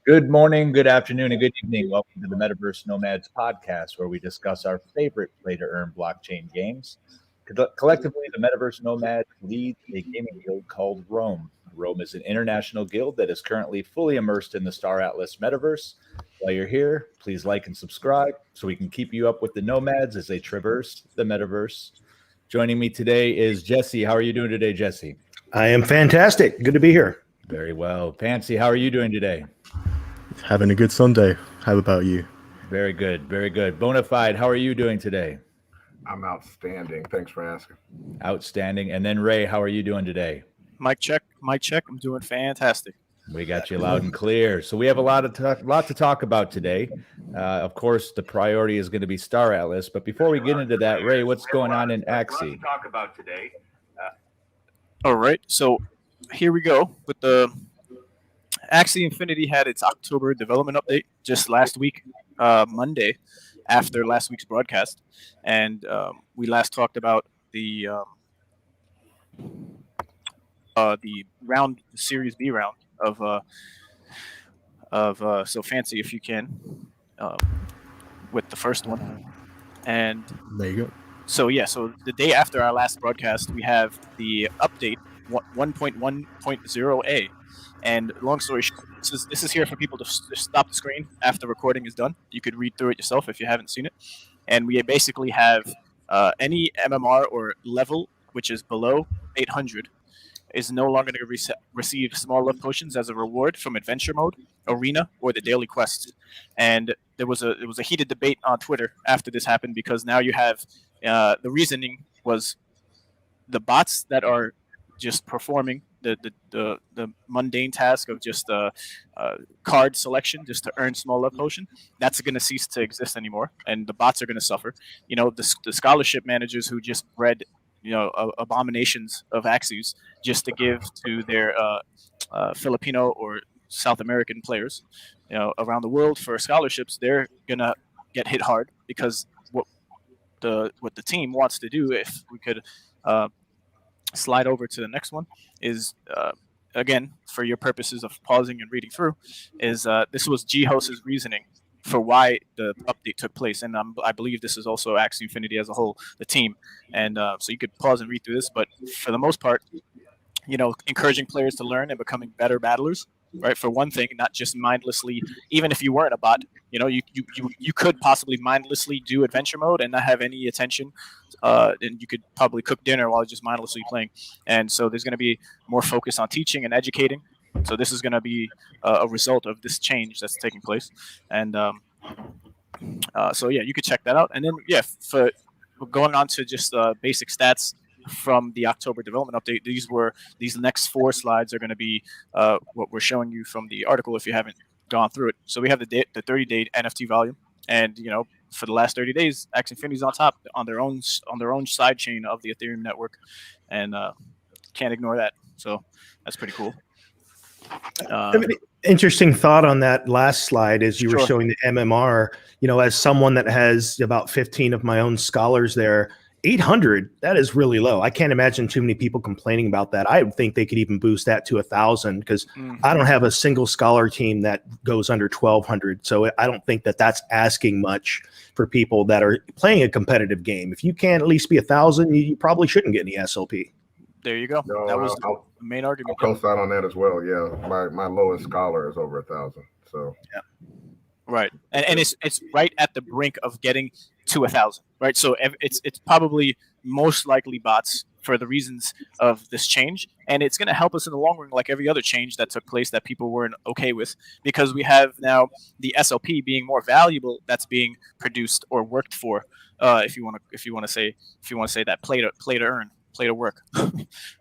Good morning, good afternoon, and good evening. Welcome to the Metaverse Nomads podcast, where we discuss our favorite play-to-earn blockchain games. Collectively, the Metaverse Nomads lead a gaming guild called Rome. Rome is an international guild that is currently fully immersed in the Star Atlas Metaverse. While you're here, please like and subscribe so we can keep you up with the Nomads as they traverse the Metaverse. Joining me today is Jesse. How are you doing today, Jesse? I am fantastic. Good to be here. Very well. Fancy, how are you doing today? Having a good Sunday. How about you? Very good. Very good. Bonafide, how are you doing today? I'm outstanding. Thanks for asking. Outstanding. And then Ray, how are you doing today? Mic check. Mic check. I'm doing fantastic. We got you loud and clear. So we have a lot to talk about today. Of course, the priority is going to be Star Atlas. But before we get into that, Ray, what's going on in Axie? Talk about today. All right. So here we go with the Axie Infinity had its October development update just last week, Monday, after last week's broadcast, and we last talked about the round, the Series B round of So Fancy If You Can, with the first one, and there you go. So yeah, so the day after our last broadcast, we have the update 1.1.0a. And long story short, this is here for people to stop the screen after recording is done. You could read through it yourself if you haven't seen it. And we basically have any MMR or level which is below 800 is no longer going to receive small love potions as a reward from adventure mode, arena, or the daily quests. And there was a heated debate on Twitter after this happened, because now you have the reasoning was the bots that are just performing the mundane task of just card selection just to earn small love potion, that's going to cease to exist anymore, and the bots are going to suffer. You know, the scholarship managers who just bred abominations of Axies just to give to their Filipino or South American players, around the world for scholarships, they're gonna get hit hard, because what the team wants to do, if we could slide over to the next one, is again, for your purposes of pausing and reading through, is this was G-Host's reasoning for why the update took place, and I believe this is also Axie Infinity as a whole, the team, and so you could pause and read through this, but for the most part, encouraging players to learn and becoming better battlers, right? For one thing, not just mindlessly, even if you weren't a bot, you could possibly mindlessly do adventure mode and not have any attention, and you could probably cook dinner while just mindlessly playing. And so there's going to be more focus on teaching and educating. So this is going to be a result of this change that's taking place. And so yeah, you could check that out. And then for going on to just basic stats from the October development update, these next 4 slides are going to be what we're showing you from the article if you haven't gone through it. So we have the 30-day NFT volume, and for the last 30 days, Axie Infinity's on top on their own side chain of the Ethereum network, and can't ignore that. So that's pretty cool. Interesting thought on that last slide, as you were showing the MMR. As someone that has about 15 of my own scholars there, 800, that is really low. I can't imagine too many people complaining about that. I would think they could even boost that to 1,000, because I don't have a single scholar team that goes under 1,200. So I don't think that that's asking much for people that are playing a competitive game. If you can't at least be 1,000, you probably shouldn't get any SLP. There you go. No, that was main argument. I'll co-sign on that as well. Yeah, my lowest scholar is over 1,000. So yeah. Right, and it's right at the brink of getting to 1,000. Right, so it's probably most likely bots for the reasons of this change, and it's going to help us in the long run, like every other change that took place that people weren't okay with, because we have now the SLP being more valuable that's being produced or worked for. If you want to say that play to earn, play to work,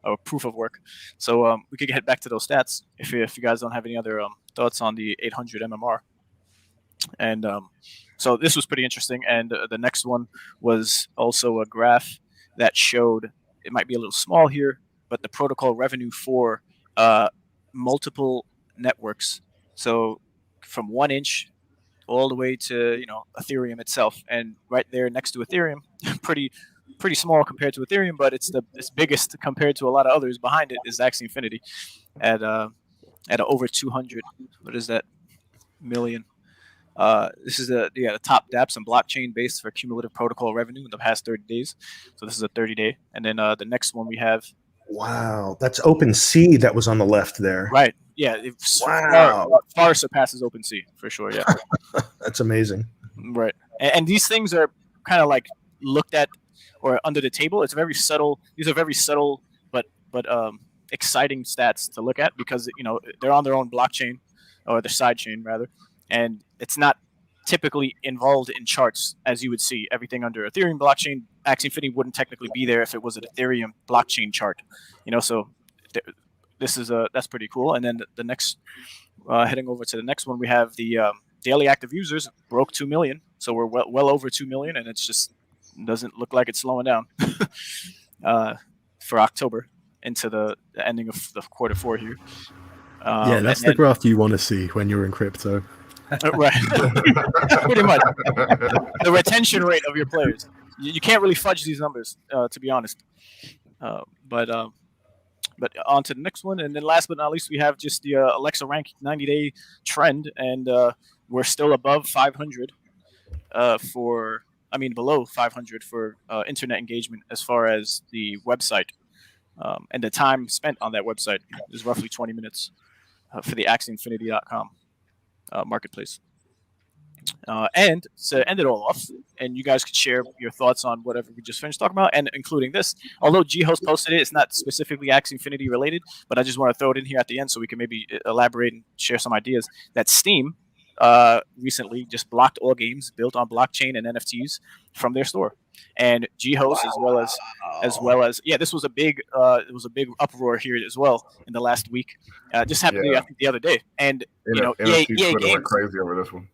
or proof of work. So we could get back to those stats if you guys don't have any other thoughts on the 800 MMR. And so this was pretty interesting. And the next one was also a graph that showed, it might be a little small here, but the protocol revenue for multiple networks. So from 1 inch all the way to Ethereum itself, and right there next to Ethereum, pretty small compared to Ethereum, but it's biggest compared to a lot of others. Behind it is Axie Infinity at over 200. What is that? Million. This is the top dApps and blockchain base for cumulative protocol revenue in the past 30 days. So this is a 30-day. And then the next one we have. Wow, that's OpenSea that was on the left there. Right. Yeah. Far surpasses OpenSea for sure. Yeah. That's amazing. Right. And these things are kind of like looked at or under the table. It's very subtle. These are very subtle, but exciting stats to look at because they're on their own blockchain or their side chain rather. And it's not typically involved in charts as you would see everything under Ethereum blockchain. Axie Infinity wouldn't technically be there if it was an Ethereum blockchain chart, so this is that's pretty cool. And then the next, heading over to the next one, we have the daily active users broke 2 million. So we're well over 2 million, and it's just doesn't look like it's slowing down for October into the ending of the quarter 4 here. Yeah, that's the graph you want to see when you're in crypto. Right. Pretty much. The retention rate of your players. You can't really fudge these numbers, to be honest. But on to the next one. And then last but not least, we have just the Alexa rank 90-day trend. And we're still above 500 below 500 for internet engagement as far as the website. And the time spent on that website is roughly 20 minutes for the AxieInfinity.com. Marketplace. And to end it all off, and you guys could share your thoughts on whatever we just finished talking about, and including this. Although G-Host posted it, it's not specifically Axie Infinity related, but I just want to throw it in here at the end so we can maybe elaborate and share some ideas. That Steam recently just blocked all games built on blockchain and NFTs from their store. And G-Host as well as this was a big uproar here as well in the last week. Just happened I think the other day, and NFT EA Twitter Games went crazy over this one.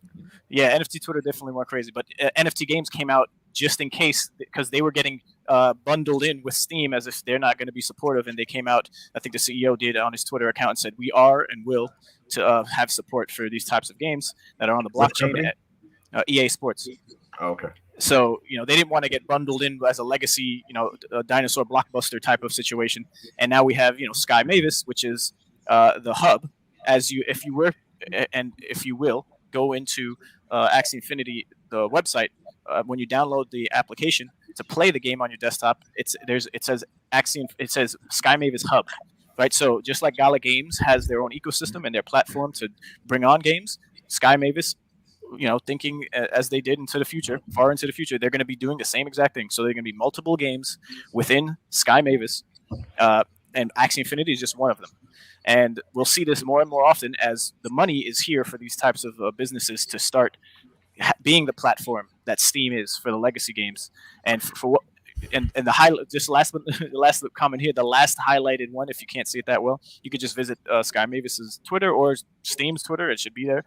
Yeah, NFT Twitter definitely went crazy, but NFT Games came out just in case because they were getting bundled in with Steam as if they're not going to be supportive, and they came out. I think the CEO did on his Twitter account and said we are and will to have support for these types of games that are on the blockchain. EA Sports. Oh, okay. So they didn't want to get bundled in as a legacy, a dinosaur blockbuster type of situation. And now we have Sky Mavis, which is the hub. If you will go into Axie Infinity, the website, when you download the application to play the game on your desktop, it says Sky Mavis Hub. Right, so just like Gala Games has their own ecosystem and their platform to bring on games, Sky Mavis, thinking as they did into the future, far into the future, they're going to be doing the same exact thing. So they're going to be multiple games within Sky Mavis, and Axie Infinity is just one of them. And we'll see this more and more often as the money is here for these types of businesses to start being the platform that Steam is for the legacy games. And for what? And the highlight, just the last comment here, the last highlighted one, if you can't see it that well, you could just visit Sky Mavis's Twitter or Steam's Twitter. It should be there,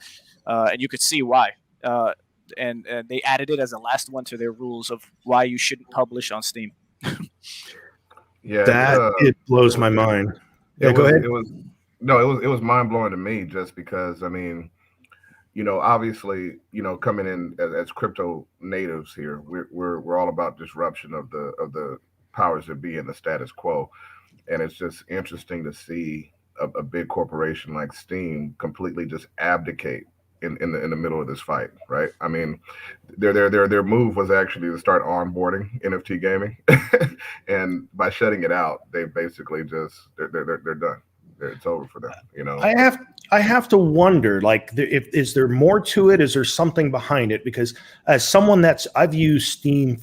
and you could see why. And they added it as the last one to their rules of why you shouldn't publish on Steam. Yeah, it blows my mind. Yeah, go ahead. It was mind blowing to me just because obviously, coming in as crypto natives here, we're all about disruption of the powers that be in the status quo, and it's just interesting to see a big corporation like Steam completely just abdicate in the middle of this fight, right? I mean, their move was actually to start onboarding NFT gaming, and by shutting it out, they basically just they're done. It's over for them, you know. I have to wonder, like, is there more to it? Is there something behind it? Because as someone I've used Steam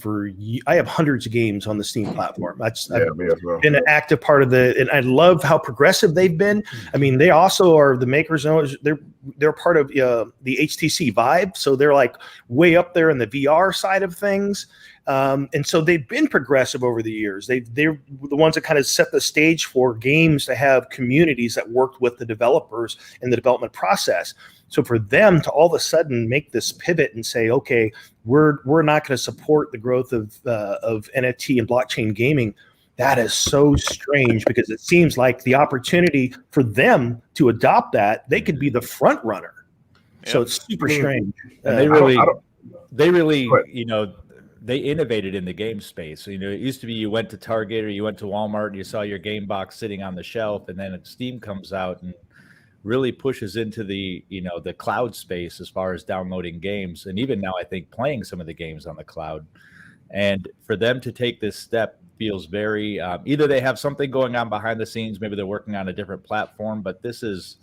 I have hundreds of games on the Steam platform. I've me as well. been an active part of and I love how progressive they've been. I mean, they also are the makers. They're part of the HTC Vive, so they're like way up there in the VR side of things. And so they've been progressive over the years. They're the ones that kind of set the stage for games to have communities that worked with the developers in the development process. So for them to all of a sudden make this pivot and say, okay, we're not going to support the growth of NFT and blockchain gaming, that is so strange, because it seems like the opportunity for them to adopt that, they could be the front runner. Yep. So it's super strange. And they really, you know, they innovated in the game space. You know, it used to be you went to Target or you went to Walmart and you saw your game box sitting on the shelf, and then Steam comes out and really pushes into the, you know, the cloud space as far as downloading games, and even now I think playing some of the games on the cloud. And for them to take this step feels very either they have something going on behind the scenes, maybe they're working on a different platform, but this is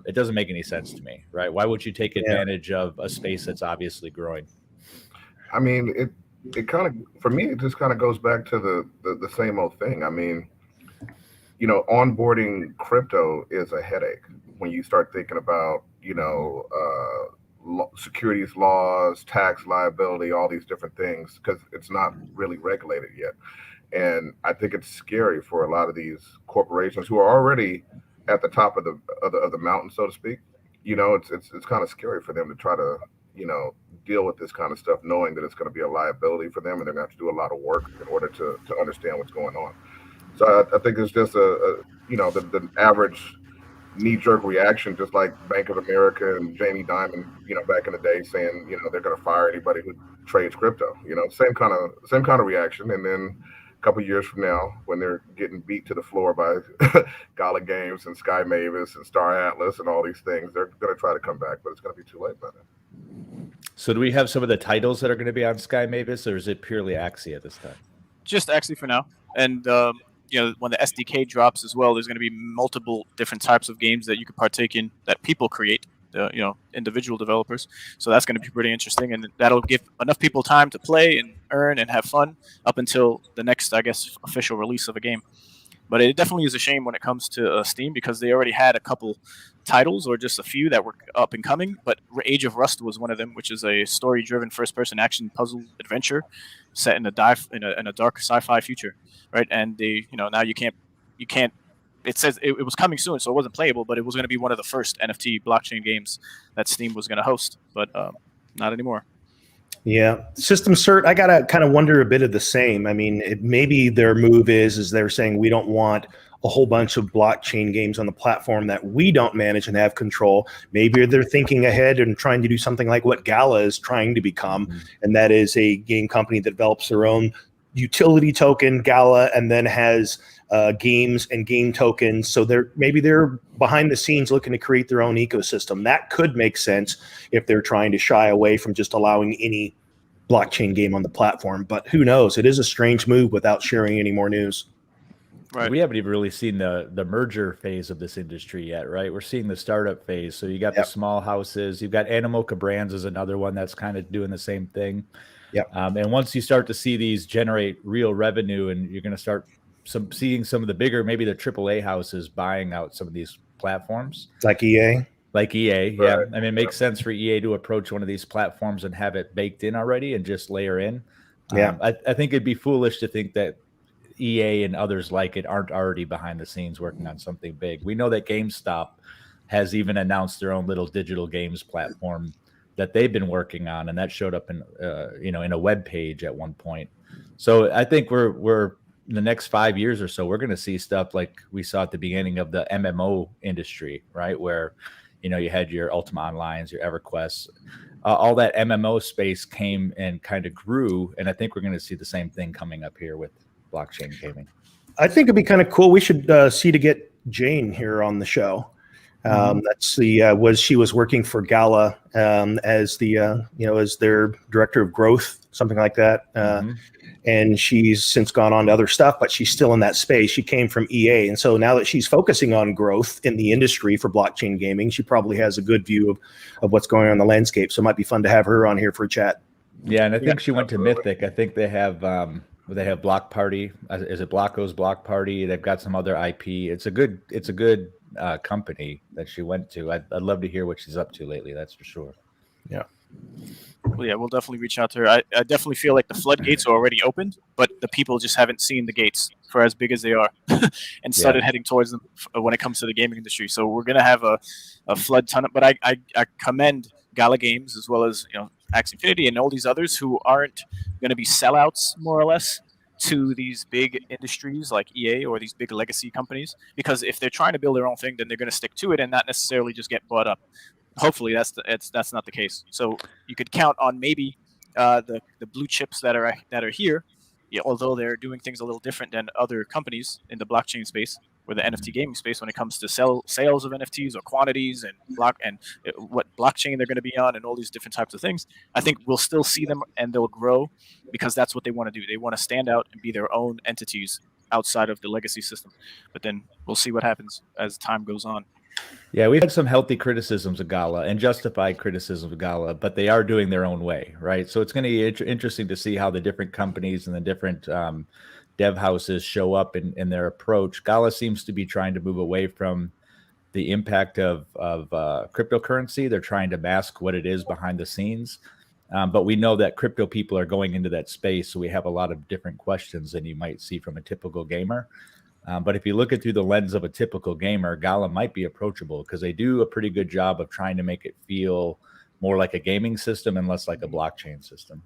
it doesn't make any sense to me, right? Why would you take advantage of a space that's obviously growing? I mean, it kind of, for me, it just kind of goes back to the same old thing. I mean, you know, onboarding crypto is a headache when you start thinking about, you know, securities laws, tax liability, all these different things, because it's not really regulated yet. And I think it's scary for a lot of these corporations who are already at the top of the mountain, so to speak. You know, it's kind of scary for them to try to, you know, deal with this kind of stuff, knowing that it's going to be a liability for them, and they're going to have to do a lot of work in order to understand what's going on. So I think it's just you know, the average knee-jerk reaction, just like Bank of America and Jamie Dimon, you know, back in the day, saying, you know, they're going to fire anybody who trades crypto. You know, same kind of reaction. And then a couple of years from now, when they're getting beat to the floor by Gala Games and Sky Mavis and Star Atlas and all these things, they're going to try to come back, but it's going to be too late by then. So do we have some of the titles that are going to be on Sky Mavis, or is it purely Axie at this time? Just Axie for now. And you know, when the SDK drops as well, there's going to be multiple different types of games that you could partake in that people create, you know, individual developers. So that's going to be pretty interesting, and that'll give enough people time to play and earn and have fun up until the next, I guess, official release of a game. But it definitely is a shame when it comes to Steam, because they already had a couple titles, or just a few, that were up and coming. But Age of Rust was one of them, which is a story-driven first-person action puzzle adventure set in a dark sci-fi future, right? And they, you know, now you can't. It says it was coming soon, so it wasn't playable, but it was going to be one of the first NFT blockchain games that Steam was going to host, but not anymore. Yeah, System Cert, I gotta kind of wonder a bit of the same. I mean, maybe their move is they're saying we don't want a whole bunch of blockchain games on the platform that we don't manage and have control. Maybe they're thinking ahead and trying to do something like what Gala is trying to become, and that is a game company that develops their own utility token, Gala, and then has games and game tokens. So maybe they're behind the scenes looking to create their own ecosystem. That could make sense if they're trying to shy away from just allowing any blockchain game on the platform. But who knows? It is a strange move without sharing any more news. Right. We haven't even really seen the merger phase of this industry yet, right? We're seeing the startup phase. So you got the small houses. You've got Animoca Brands is another one that's kind of doing the same thing. Yep. And once you start to see these generate real revenue, and you're going to start seeing some of the bigger, maybe the AAA houses buying out some of these platforms. Like EA? Like EA, yeah. Right. I mean, it makes sense for EA to approach one of these platforms and have it baked in already and just layer in. Yeah. I think it'd be foolish to think that EA and others like it aren't already behind the scenes working on something big. We know that GameStop has even announced their own little digital games platform that they've been working on, and that showed up in in a web page at one point. So I think we're in the next 5 years or so, we're going to see stuff like we saw at the beginning of the MMO industry, right? Where, you had your Ultima Onlines, your EverQuest, all that MMO space came and kind of grew. And I think we're going to see the same thing coming up here with blockchain gaming. I think it'd be kind of cool. We should see to get Jane here on the show. That's the she was working for Gala as the as their director of growth, something like that. And she's since gone on to other stuff, but she's still in that space. She came from EA, and so now that she's focusing on growth in the industry for blockchain gaming, she probably has a good view of what's going on in the landscape. So it might be fun to have her on here for a chat. Yeah, and I think she went to Mythic. I think they have Block Party. Is it Blocko's Block Party? They've got some other IP. It's a good company that she went to. I'd love to hear what she's up to lately. That's for sure. Yeah. Well, yeah, we'll definitely reach out to her. I definitely feel like the floodgates are already opened, but the people just haven't seen the gates for as big as they are and started heading towards them when it comes to the gaming industry. So we're going to have a flood ton of, but I commend Gala Games as well as, Axie Infinity and all these others who aren't going to be sellouts, more or less, to these big industries like EA or these big legacy companies. Because if they're trying to build their own thing, then they're going to stick to it and not necessarily just get bought up. Hopefully that's not the case. So you could count on maybe the blue chips that are here, although they're doing things a little different than other companies in the blockchain space or the NFT gaming space when it comes to sales of NFTs or quantities and what blockchain they're going to be on and all these different types of things. I think we'll still see them and they'll grow because that's what they want to do. They want to stand out and be their own entities outside of the legacy system. But then we'll see what happens as time goes on. Yeah, we've had some healthy criticisms of Gala and justified criticisms of Gala, but they are doing their own way, right? So it's going to be interesting to see how the different companies and the different dev houses show up in their approach. Gala seems to be trying to move away from the impact of cryptocurrency. They're trying to mask what it is behind the scenes. But we know that crypto people are going into that space, so we have a lot of different questions than you might see from a typical gamer. But if you look at through the lens of a typical gamer, Gala might be approachable because they do a pretty good job of trying to make it feel more like a gaming system and less like a blockchain system.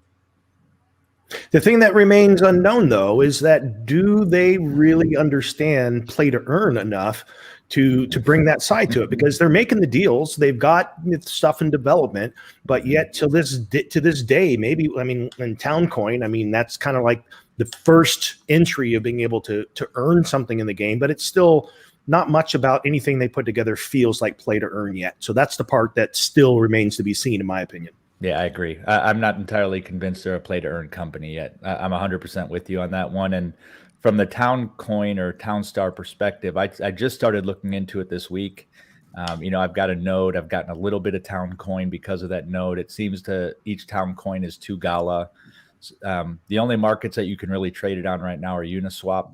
The thing that remains unknown, though, is that do they really understand play to earn enough to bring that side to it? Because they're making the deals, they've got stuff in development, but yet to this day, maybe in Towncoin, that's kind of like the first entry of being able to earn something in the game, but it's still not much about anything they put together feels like play to earn yet. So that's the part that still remains to be seen, in my opinion. Yeah, I agree. I'm not entirely convinced they're a play to earn company yet. I'm 100% with you on that one. And from the Towncoin or Townstar perspective, I just started looking into it this week. I've got a node. I've gotten a little bit of Towncoin because of that node. It seems to each Towncoin is 2 Gala. The only markets that you can really trade it on right now are Uniswap.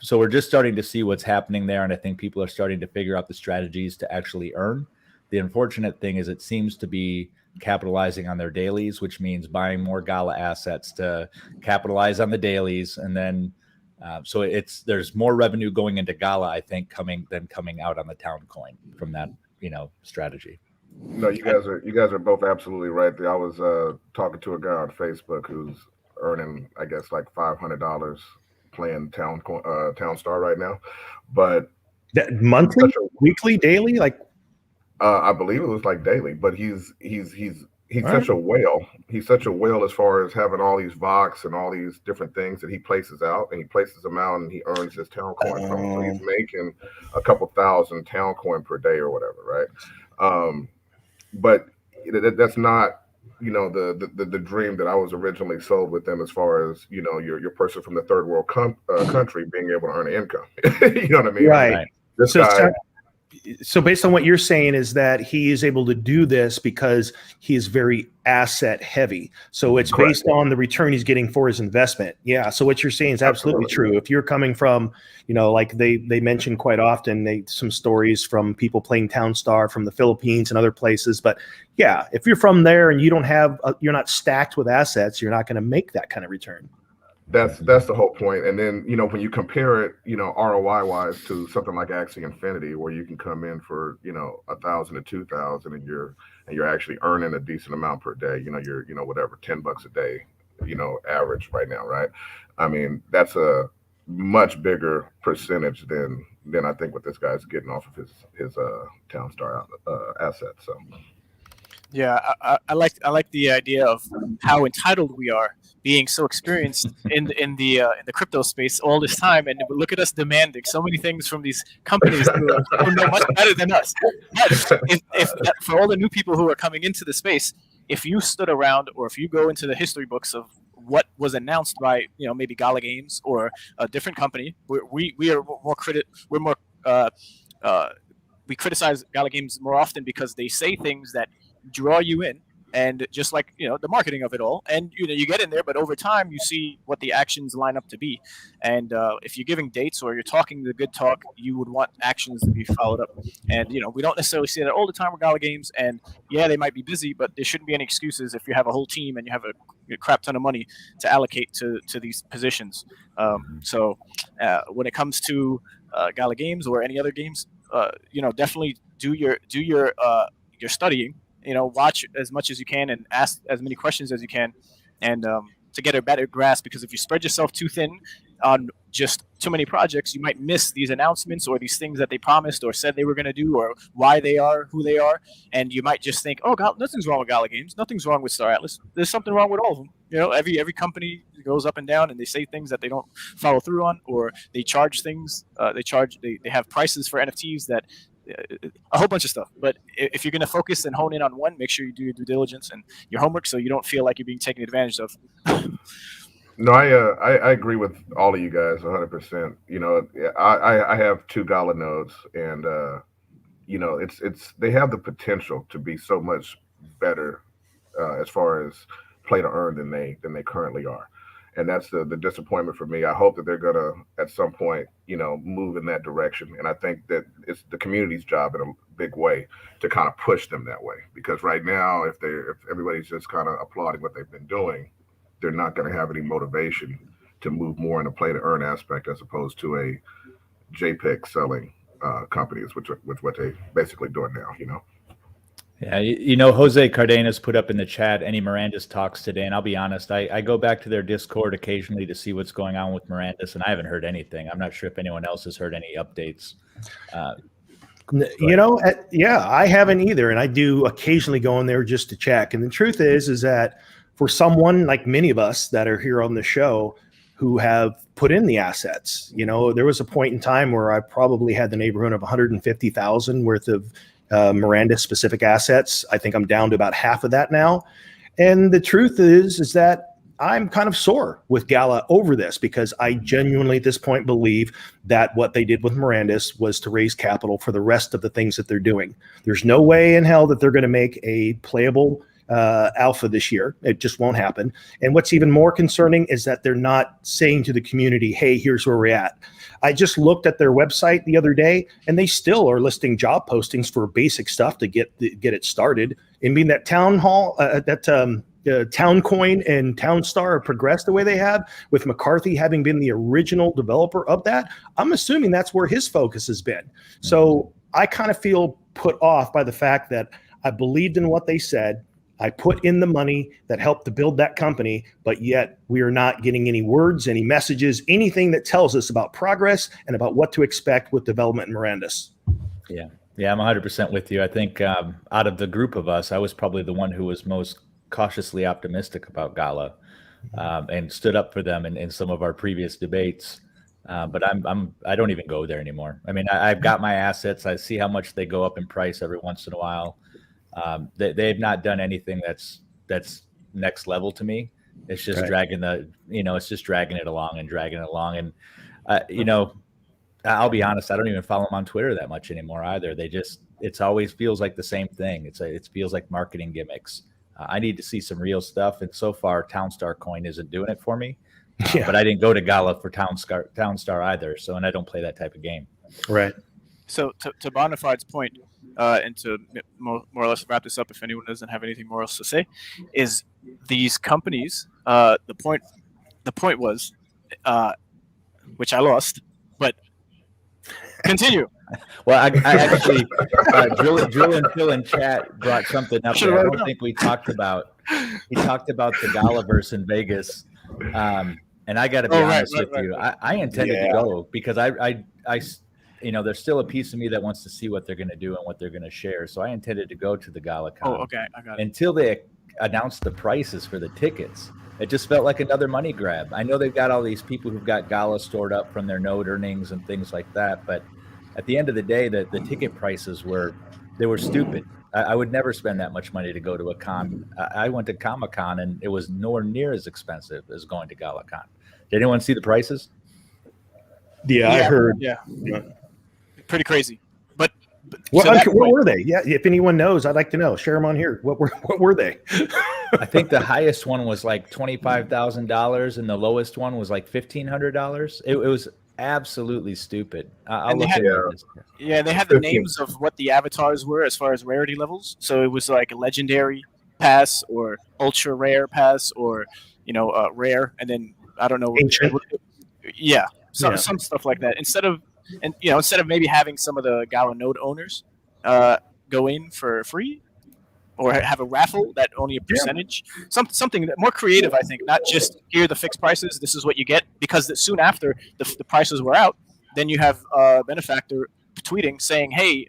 So we're just starting to see what's happening there. And I think people are starting to figure out the strategies to actually earn. The unfortunate thing is it seems to be capitalizing on their dailies, which means buying more Gala assets to capitalize on the dailies. And then so there's more revenue going into Gala, I think, coming out on the Towncoin from that, strategy. No, you guys are both absolutely right. I was talking to a guy on Facebook who's earning, I guess, like $500 playing Townstar right now. But that monthly, weekly, daily, I believe it was like daily. But he's such a whale. He's such a whale as far as having all these Vox and all these different things that he places out, and he places them out, and he earns his Towncoin from. So he's making a couple thousand Towncoin per day or whatever, right? But that's not, the dream that I was originally sold with them as far as, your person from the third world country being able to earn income. You know what I mean? Right. This guy. So based on what you're saying is that he is able to do this because he is very asset heavy. So it's Correct. Based on the return he's getting for his investment. Yeah. So what you're saying is absolutely true. If you're coming from, like they mention quite often, some stories from people playing Townstar from the Philippines and other places. But yeah, if you're from there and you don't have, you're not stacked with assets, you're not going to make that kind of return. That's the whole point. And then, when you compare it, ROI wise to something like Axie Infinity, where you can come in for, 1,000 to 2,000 and you're actually earning a decent amount per day, you're, whatever, $10 a day, average right now. Right. I mean, that's a much bigger percentage than I think what this guy's getting off of his Townstar assets. So. Yeah, I like the idea of how entitled we are being so experienced in the crypto space all this time, and look at us demanding so many things from these companies who know much better than us. But if for all the new people who are coming into the space, if you stood around, or if you go into the history books of what was announced by maybe Gala Games or a different company, we criticize Gala Games more often because they say things that draw you in, and just like the marketing of it all, and you get in there, but over time you see what the actions line up to be, and if you're giving dates or you're talking the good talk, you would want actions to be followed up. And we don't necessarily see that all the time with Gala Games, and yeah, they might be busy, but there shouldn't be any excuses if you have a whole team and you have a crap ton of money to allocate to these positions. So when it comes to Gala Games or any other games, definitely do your studying. Watch as much as you can and ask as many questions as you can, and to get a better grasp. Because if you spread yourself too thin on just too many projects, you might miss these announcements or these things that they promised or said they were going to do, or why they are who they are. And you might just think, oh God, nothing's wrong with Gala Games, nothing's wrong with Star Atlas. There's something wrong with all of them. Every company goes up and down, and they say things that they don't follow through on, or they charge things. They have prices for NFTs that. A whole bunch of stuff. But if you're going to focus and hone in on one, make sure you do your due diligence and your homework, so you don't feel like you're being taken advantage of. No, I agree with all of you guys 100%. I have 2 Gala nodes, and it's they have the potential to be so much better as far as play to earn than they currently are. And that's the disappointment for me. I hope that they're gonna at some point, move in that direction. And I think that it's the community's job in a big way to kind of push them that way. Because right now, if everybody's just kind of applauding what they've been doing, they're not going to have any motivation to move more in a play to earn aspect as opposed to a JPEG selling companies, which what they basically doing now. Yeah, Jose Cardenas put up in the chat any Mirandus talks today, and I'll be honest, I go back to their Discord occasionally to see what's going on with Mirandus, and I haven't heard anything. I'm not sure if anyone else has heard any updates. I haven't either, and I do occasionally go in there just to check. And the truth is that for someone like many of us that are here on the show who have put in the assets, there was a point in time where I probably had the neighborhood of 150,000 worth of Miranda specific assets. I think I'm down to about half of that now. And the truth is that I'm kind of sore with Gala over this, because I genuinely at this point believe that what they did with Mirandus was to raise capital for the rest of the things that they're doing. There's no way in hell that they're going to make a playable alpha this year. It just won't happen. And what's even more concerning is that they're not saying to the community, hey, here's where we're at. I just looked at their website the other day, and they still are listing job postings for basic stuff to get it started. I mean, that town hall, Towncoin and Townstar are progressed the way they have, with McCarthy having been the original developer of that. I'm assuming that's where his focus has been. So I kind of feel put off by the fact that I believed in what they said. I put in the money that helped to build that company, but yet we are not getting any words, any messages, anything that tells us about progress and about what to expect with development in Mirandus. Yeah, I'm 100% with you. I think out of the group of us, I was probably the one who was most cautiously optimistic about Gala, and stood up for them in some of our previous debates. But I don't even go there anymore. I mean, I've got my assets. I see how much they go up in price every once in a while. They've not done anything that's next level to me. It's just dragging it along. And I'll be honest, I don't even follow them on Twitter that much anymore either. It's always feels like the same thing. It feels like marketing gimmicks. I need to see some real stuff. And so far, Townstar Coin isn't doing it for me. But I didn't go to Gala for Townstar either. And I don't play that type of game. Right. So to Bonafide's point, and to more or less wrap this up, if anyone doesn't have anything more else to say, is these companies, the point was, which I lost, but continue. Well, I actually, Drill and Phil in chat brought something up that I don't think we talked about. He talked about the Galaverse in Vegas, and I got to be honest with you. I intended to go because I there's still a piece of me that wants to see what they're going to do and what they're going to share. So I intended to go to the Gala Con. Oh, okay, I got it. Until they announced the prices for the tickets, it just felt like another money grab. I know they've got all these people who've got gala stored up from their node earnings and things like that, but at the end of the day, the ticket prices were stupid. I would never spend that much money to go to a con. I went to Comic-Con and it was nowhere near as expensive as going to GalaCon. Did anyone see the prices? Yeah, I heard. Yeah, pretty crazy. But what were they? Yeah, if anyone knows, I'd like to know. Share them on here. What were they? I think the highest one was like $25,000 and the lowest one was like $1,500. It was absolutely stupid. I'll look at it. Yeah, they had the names of what the avatars were as far as rarity levels. So it was like a legendary pass or ultra rare pass or rare, and then I don't know. Ancient. Yeah, some stuff like that. Instead of maybe having some of the Gala node owners go in for free, or have a raffle that only a percentage, something that more creative, I think, not just here are the fixed prices, this is what you get, because soon after the prices were out, then you have Benefactor tweeting saying, hey,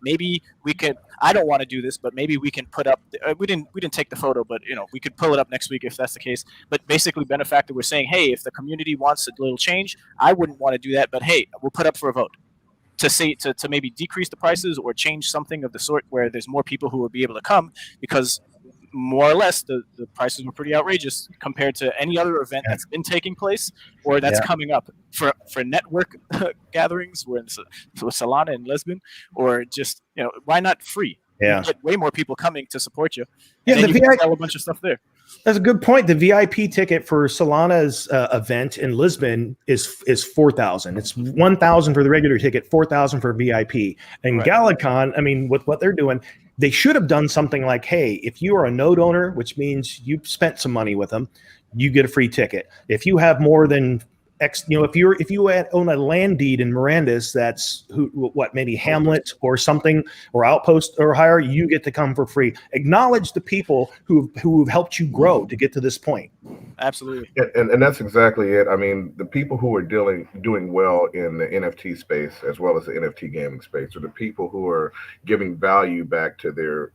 maybe we could, I don't want to do this, but maybe we can put up, we didn't take the photo, but we could pull it up next week if that's the case. But basically Benefactor was saying, hey, if the community wants a little change, I wouldn't want to do that, but hey, we'll put up for a vote to maybe decrease the prices or change something of the sort where there's more people who will be able to come, because more or less the prices were pretty outrageous compared to any other event that's been taking place or that's coming up for network gatherings with Solana and Lisbon, or just why not free? You get way more people coming to support you. And then you can sell a bunch of stuff there. That's a good point. The VIP ticket for Solana's event in Lisbon is $4,000. It's $1,000 for the regular ticket, $4,000 for VIP. And GalaCon, I mean, with what they're doing, they should have done something like, hey, if you are a node owner, which means you spent some money with them, you get a free ticket. If you have more than X, if you own a land deed in Miranda's, that's maybe Hamlet or something, or Outpost or higher, you get to come for free. Acknowledge the people who've helped you grow to get to this point. Absolutely. And that's exactly it. I mean, the people who are doing well in the NFT space as well as the NFT gaming space are the people who are giving value back to their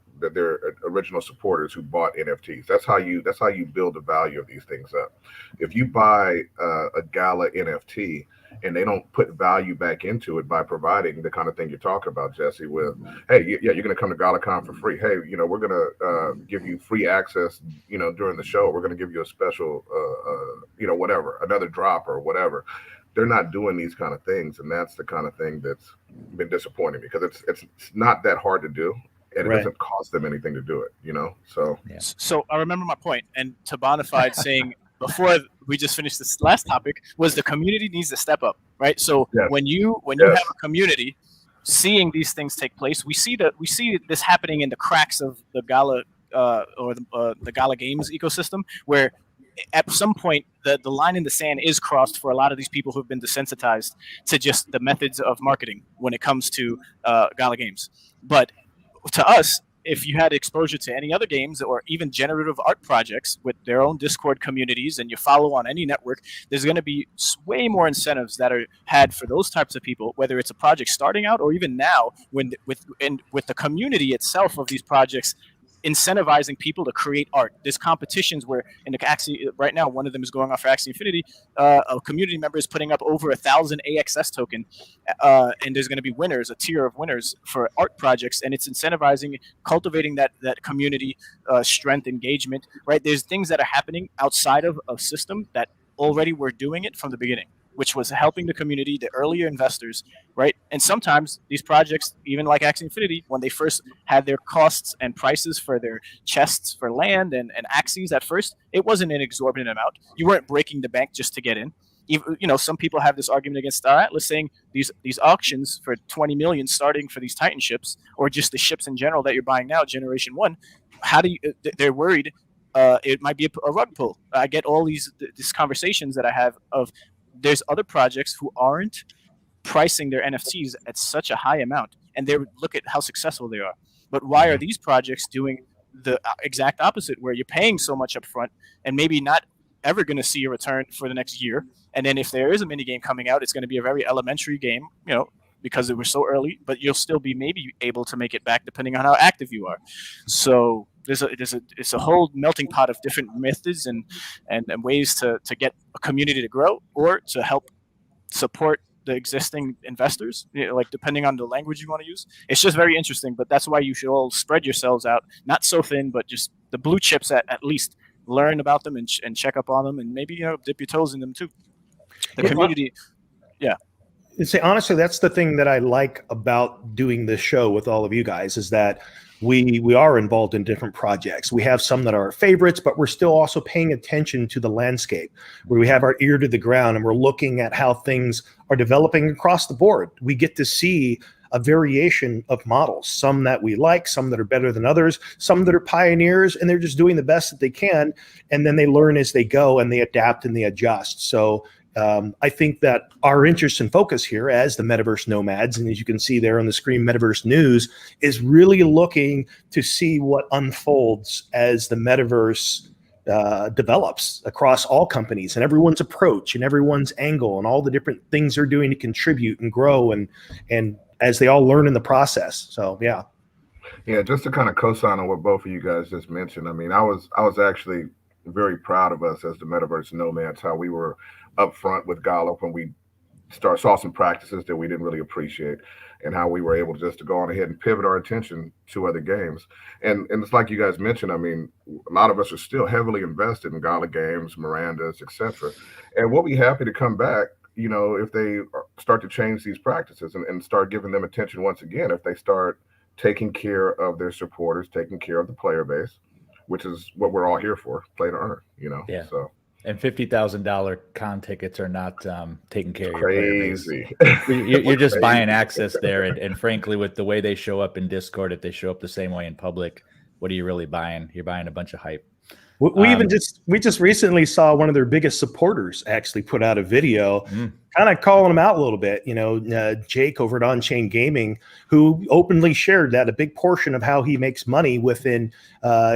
original supporters who bought NFTs. That's how you build the value of these things up. If you buy a Gala NFT and they don't put value back into it by providing the kind of thing you're talking about, Jesse, with, hey, you're going to come to GalaCon for free. Hey, we're going to give you free access, during the show. We're going to give you a special, whatever, another drop or whatever. They're not doing these kind of things, and that's the kind of thing that's been disappointing, because it's not that hard to do. And it doesn't cost them anything to do it, So So I remember my point, and to Bonafide saying before we just finished this last topic was the community needs to step up, right? So when you have a community seeing these things take place, we see this happening in the cracks of the Gala or the Gala Games ecosystem, where at some point the line in the sand is crossed for a lot of these people who have been desensitized to just the methods of marketing when it comes to Gala Games. But to us, if you had exposure to any other games or even generative art projects with their own Discord communities, and you follow on any network, there's going to be way more incentives that are had for those types of people, whether it's a project starting out or even now, when with the community itself of these projects incentivizing people to create art. There's competitions where in the Axie right now, one of them is going off for Axie Infinity. A community member is putting up over 1,000 AXS token, and there's going to be winners, a tier of winners for art projects, and it's incentivizing, cultivating that community strength, engagement. Right? There's things that are happening outside of a system that already were doing it from the beginning, which was helping the community, the earlier investors, right? And sometimes these projects, even like Axie Infinity, when they first had their costs and prices for their chests for land and Axies at first, it wasn't an exorbitant amount. You weren't breaking the bank just to get in. Even, some people have this argument against Star Atlas saying these auctions for 20 million starting for these Titan ships, or just the ships in general that you're buying now, Generation 1, they're worried it might be a rug pull. I get all these conversations that I have of, there's other projects who aren't pricing their NFTs at such a high amount, and they look at how successful they are. But why are these projects doing the exact opposite, where you're paying so much up front and maybe not ever going to see a return for the next year? And then if there is a mini game coming out, it's going to be a very elementary game, because it was so early, but you'll still be maybe able to make it back depending on how active you are. So it's a whole melting pot of different methods and ways to get a community to grow or to help support the existing investors, like depending on the language you want to use. It's just very interesting, but that's why you should all spread yourselves out, not so thin, but just the blue chips at least learn about them and check up on them and maybe dip your toes in them too. The community. Say honestly, that's the thing that I like about doing this show with all of you guys is that we are involved in different projects. We have some that are our favorites, but we're still also paying attention to the landscape where we have our ear to the ground and we're looking at how things are developing across the board. We get to see a variation of models, some that we like, some that are better than others, some that are pioneers and they're just doing the best that they can. And then they learn as they go and they adapt and they adjust. So I think that our interest and focus here as the Metaverse Nomads, and as you can see there on the screen, Metaverse News, is really looking to see what unfolds as the Metaverse develops across all companies and everyone's approach and everyone's angle and all the different things they're doing to contribute and grow and as they all learn in the process. So, yeah. Yeah, just to kind of co-sign on what both of you guys just mentioned. I mean, I was actually very proud of us as the Metaverse Nomads, how we were up front with Gala when we saw some practices that we didn't really appreciate and how we were able just to go on ahead and pivot our attention to other games. And it's like you guys mentioned, I mean, a lot of us are still heavily invested in Gala games, Miranda's, etc. And we'll be happy to come back, if they start to change these practices and start giving them attention once again, if they start taking care of their supporters, taking care of the player base, which is what we're all here for, play to earn, Yeah. So. And $50,000 con tickets are not taking care of Crazy. your player base. You're just buying access there. And frankly, with the way they show up in Discord, if they show up the same way in public, what are you really buying? You're buying a bunch of hype. We just recently saw one of their biggest supporters actually put out a video kind of calling them out a little bit. Jake over at On-Chain Gaming, who openly shared that a big portion of how he makes money within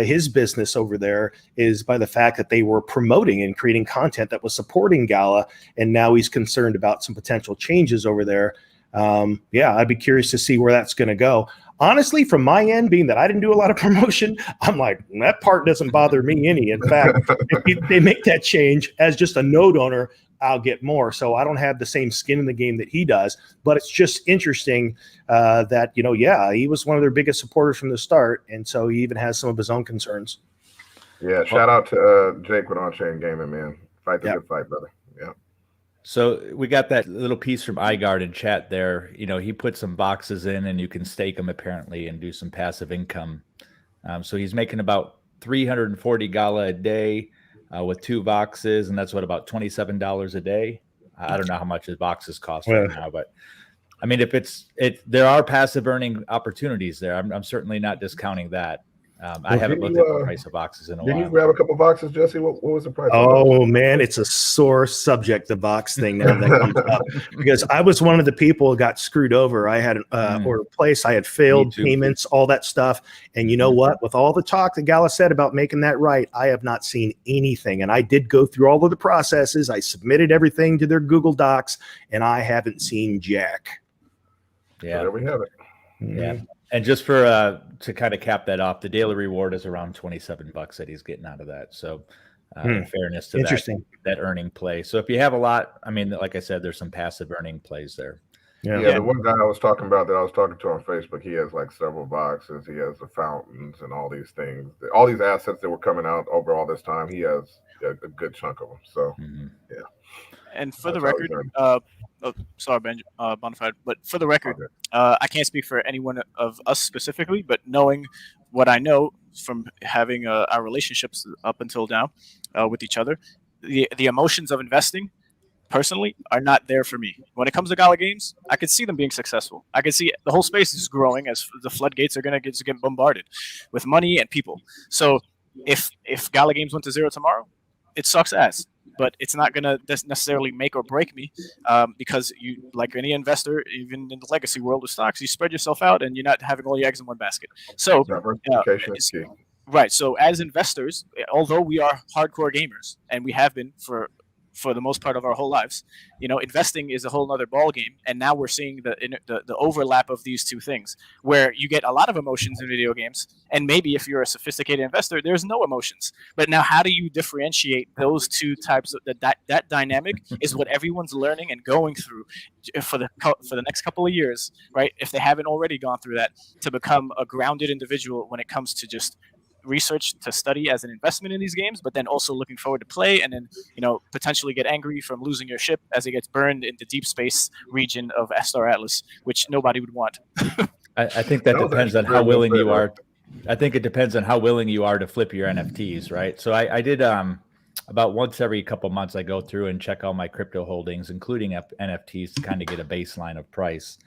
his business over there is by the fact that they were promoting and creating content that was supporting Gala, and now he's concerned about some potential changes over there. I'd be curious to see where that's going to go. Honestly, from my end, being that I didn't do a lot of promotion, I'm like, that part doesn't bother me any. In fact, if they make that change as just a node owner, I'll get more. So I don't have the same skin in the game that he does. But it's just interesting that, he was one of their biggest supporters from the start. And so he even has some of his own concerns. Yeah, shout out to Jake with On-Chain Gaming, man. Fight the good fight, brother. Yeah. So we got that little piece from iGuard in chat there. He put some boxes in and you can stake them apparently and do some passive income. So he's making about 340 Gala a day with 2 boxes. And that's about $27 a day. I don't know how much his boxes cost right now, but I mean, there are passive earning opportunities there. I'm certainly not discounting that. I haven't looked at the price of boxes in a while. Did you grab a couple boxes, Jesse? What was the price? Oh, man, it's a sore subject, the box thing now that comes up. Because I was one of the people who got screwed over. I had ordered a place. I had failed payments, all that stuff. And you know what? With all the talk that Gala said about making that right, I have not seen anything. And I did go through all of the processes. I submitted everything to their Google Docs, and I haven't seen jack. Yeah. So there we have it. Yeah. And just for to kind of cap that off, the daily reward is around $27 that he's getting out of that. So in fairness to that earning play. So if you have a lot, I mean, like I said, there's some passive earning plays there. Yeah, the one guy I was talking about that I was talking to on Facebook, he has like several boxes. He has the fountains and all these things, all these assets that were coming out over all this time. He has a good chunk of them. So yeah. And for the record, sorry, Bonafide, but for the record, I can't speak for anyone of us specifically, but knowing what I know from having our relationships up until now with each other, the emotions of investing personally are not there for me. When it comes to Gala games, I could see them being successful. I could see the whole space is growing as the floodgates are going to get bombarded with money and people. So if Gala games went to 0 tomorrow, it sucks ass. But it's not going to necessarily make or break me because you, like any investor, even in the legacy world of stocks, you spread yourself out and you're not having all your eggs in one basket. So, right. So as investors, although we are hardcore gamers and we have been for for the most part of our whole lives. Investing is a whole nother ball game, and now we're seeing the overlap of these two things, where you get a lot of emotions in video games, and maybe if you're a sophisticated investor, there's no emotions. But now, how do you differentiate those two types of that dynamic is what everyone's learning and going through for the next couple of years, right? If they haven't already gone through that, to become a grounded individual when it comes to just research to study as an investment in these games, but then also looking forward to play, and then potentially get angry from losing your ship as it gets burned in the deep space region of Star Atlas, which nobody would want. I think that depends on how willing you are. I think it depends on how willing you are to flip your NFTs, right? So I did about once every couple months, I go through and check all my crypto holdings, including NFTs, to kind of get a baseline of price.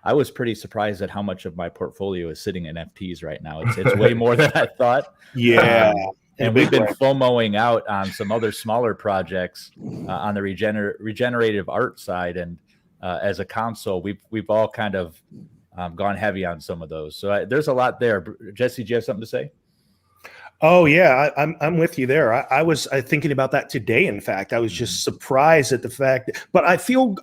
I was pretty surprised at how much of my portfolio is sitting in NFTs right now. It's way more than I thought. Yeah. And we've been FOMOing out on some other smaller projects on the regenerative art side. And as a console, we've all kind of gone heavy on some of those. So there's a lot there. Jesse, do you have something to say? Oh yeah, I'm with you there. I was thinking about that today. In fact, I was just surprised at the fact, but I feel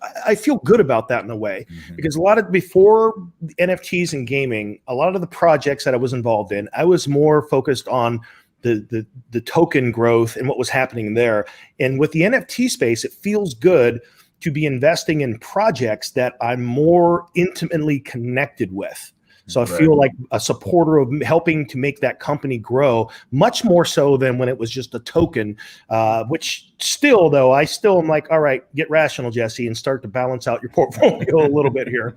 good about that in a way, because a lot of before NFTs and gaming, a lot of the projects that I was involved in, I was more focused on the token growth and what was happening there. And with the NFT space, it feels good to be investing in projects that I'm more intimately connected with. So I feel like a supporter of helping to make that company grow, much more so than when it was just a token, which still, though, I still am like, all right, get rational, Jesse, and start to balance out your portfolio a little bit here.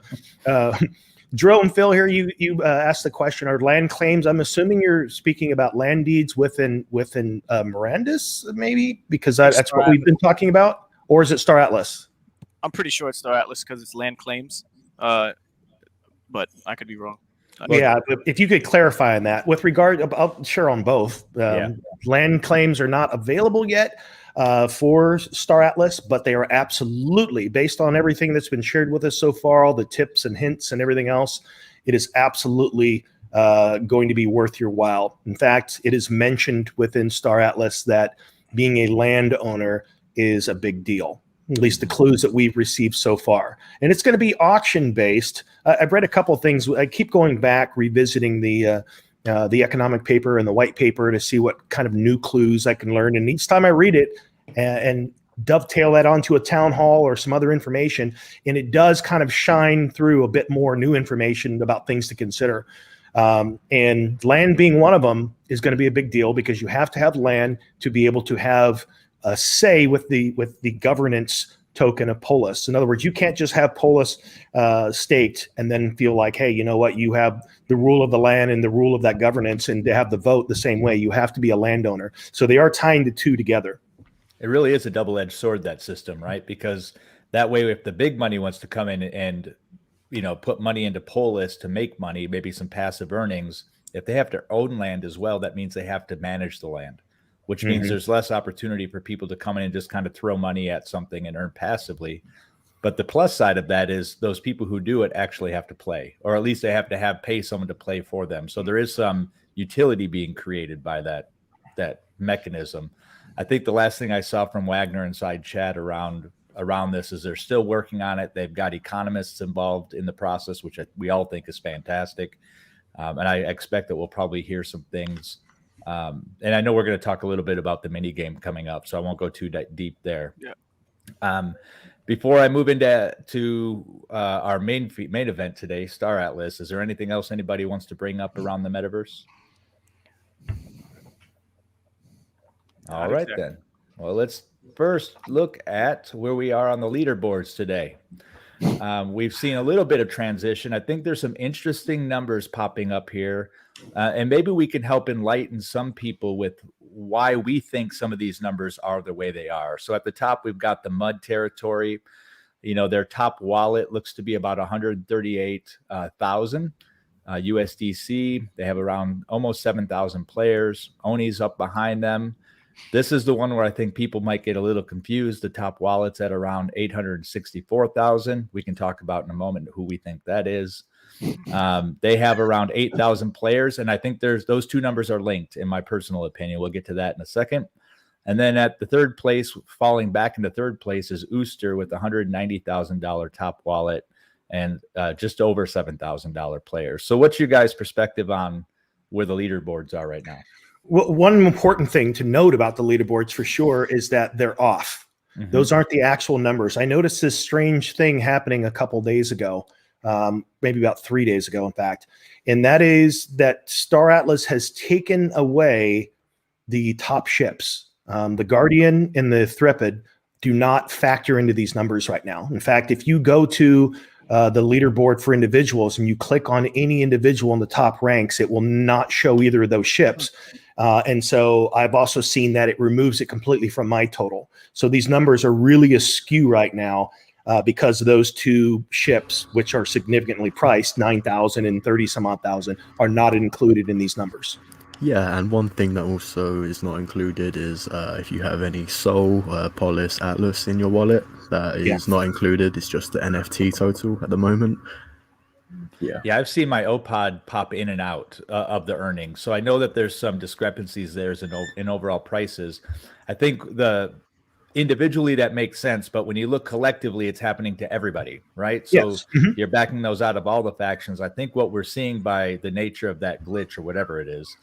Drill and Phil here, you asked the question, are land claims, I'm assuming you're speaking about land deeds within Mirandus, maybe? Because that's what we've been talking about? Or is it Star Atlas? I'm pretty sure it's Star Atlas because it's land claims. But I could be wrong. Yeah, but if you could clarify on that. With regard, I'll share on both. Land claims are not available yet for Star Atlas, but they are absolutely, based on everything that's been shared with us so far, all the tips and hints and everything else, it is absolutely going to be worth your while. In fact, it is mentioned within Star Atlas that being a landowner is a big deal. At least the clues that we've received so far. And it's going to be auction based. I've read a couple of things. I keep going back, revisiting the economic paper and the white paper to see what kind of new clues I can learn. And each time I read it and dovetail that onto a town hall or some other information, and it does kind of shine through a bit more new information about things to consider. And land being one of them is going to be a big deal, because you have to have land to be able to have a say with the governance token of Polis. In other words, you can't just have Polis staked and then feel like, hey, you know what, you have the rule of the land and the rule of that governance, and to have the vote the same way, you have to be a landowner. So they are tying the two together. It really is a double-edged sword, that system, right? Because that way, if the big money wants to come in and put money into Polis to make money, maybe some passive earnings, if they have to own land as well, that means they have to manage the land, which means there's less opportunity for people to come in and just kind of throw money at something and earn passively. But the plus side of that is those people who do it actually have to play, or at least they have to pay someone to play for them. So there is some utility being created by that mechanism. I think the last thing I saw from Wagner inside chat around this is they're still working on it. They've got economists involved in the process, which we all think is fantastic. And I expect that we'll probably hear some things. And I know we're going to talk a little bit about the mini game coming up, so I won't go too deep there. Yeah. Before I move into our main event today, Star Atlas, is there anything else anybody wants to bring up around the metaverse? All right, then. Well, let's first look at where we are on the leaderboards today. We've seen a little bit of transition. I think there's some interesting numbers popping up here, and maybe we can help enlighten some people with why we think some of these numbers are the way they are. So at the top, we've got the MUD territory. Their top wallet looks to be about 138,000 USDC. They have around almost 7,000 players. ONI's up behind them. This is the one where I think people might get a little confused. The top wallet's at around 864,000. We can talk about in a moment who we think that is. They have around 8,000 players, and I think those two numbers are linked, in my personal opinion. We'll get to that in a second. And then at the third place, falling back into third place, is Ooster with $190,000 top wallet and just over $7,000 players. So what's your guys' perspective on where the leaderboards are right now? Well, one important thing to note about the leaderboards for sure is that they're off. Mm-hmm. Those aren't the actual numbers. I noticed this strange thing happening a couple days ago, maybe about 3 days ago, in fact. And that is that Star Atlas has taken away the top ships. The Guardian and the Threpid do not factor into these numbers right now. In fact, if you go to the leaderboard for individuals and you click on any individual in the top ranks, it will not show either of those ships. And so I've also seen that it removes it completely from my total. So these numbers are really askew right now because those two ships, which are significantly priced, 9,000 and 30 some odd thousand, are not included in these numbers. Yeah, and one thing that also is not included is if you have any Sol, Polis, Atlas in your wallet, that is not included. It's just the NFT total at the moment. Yeah, I've seen my OPOD pop in and out of the earnings, so I know that there's some discrepancies there in overall prices. I think individually that makes sense, but when you look collectively, it's happening to everybody, right? So you're backing those out of all the factions. I think what we're seeing by the nature of that glitch or whatever it is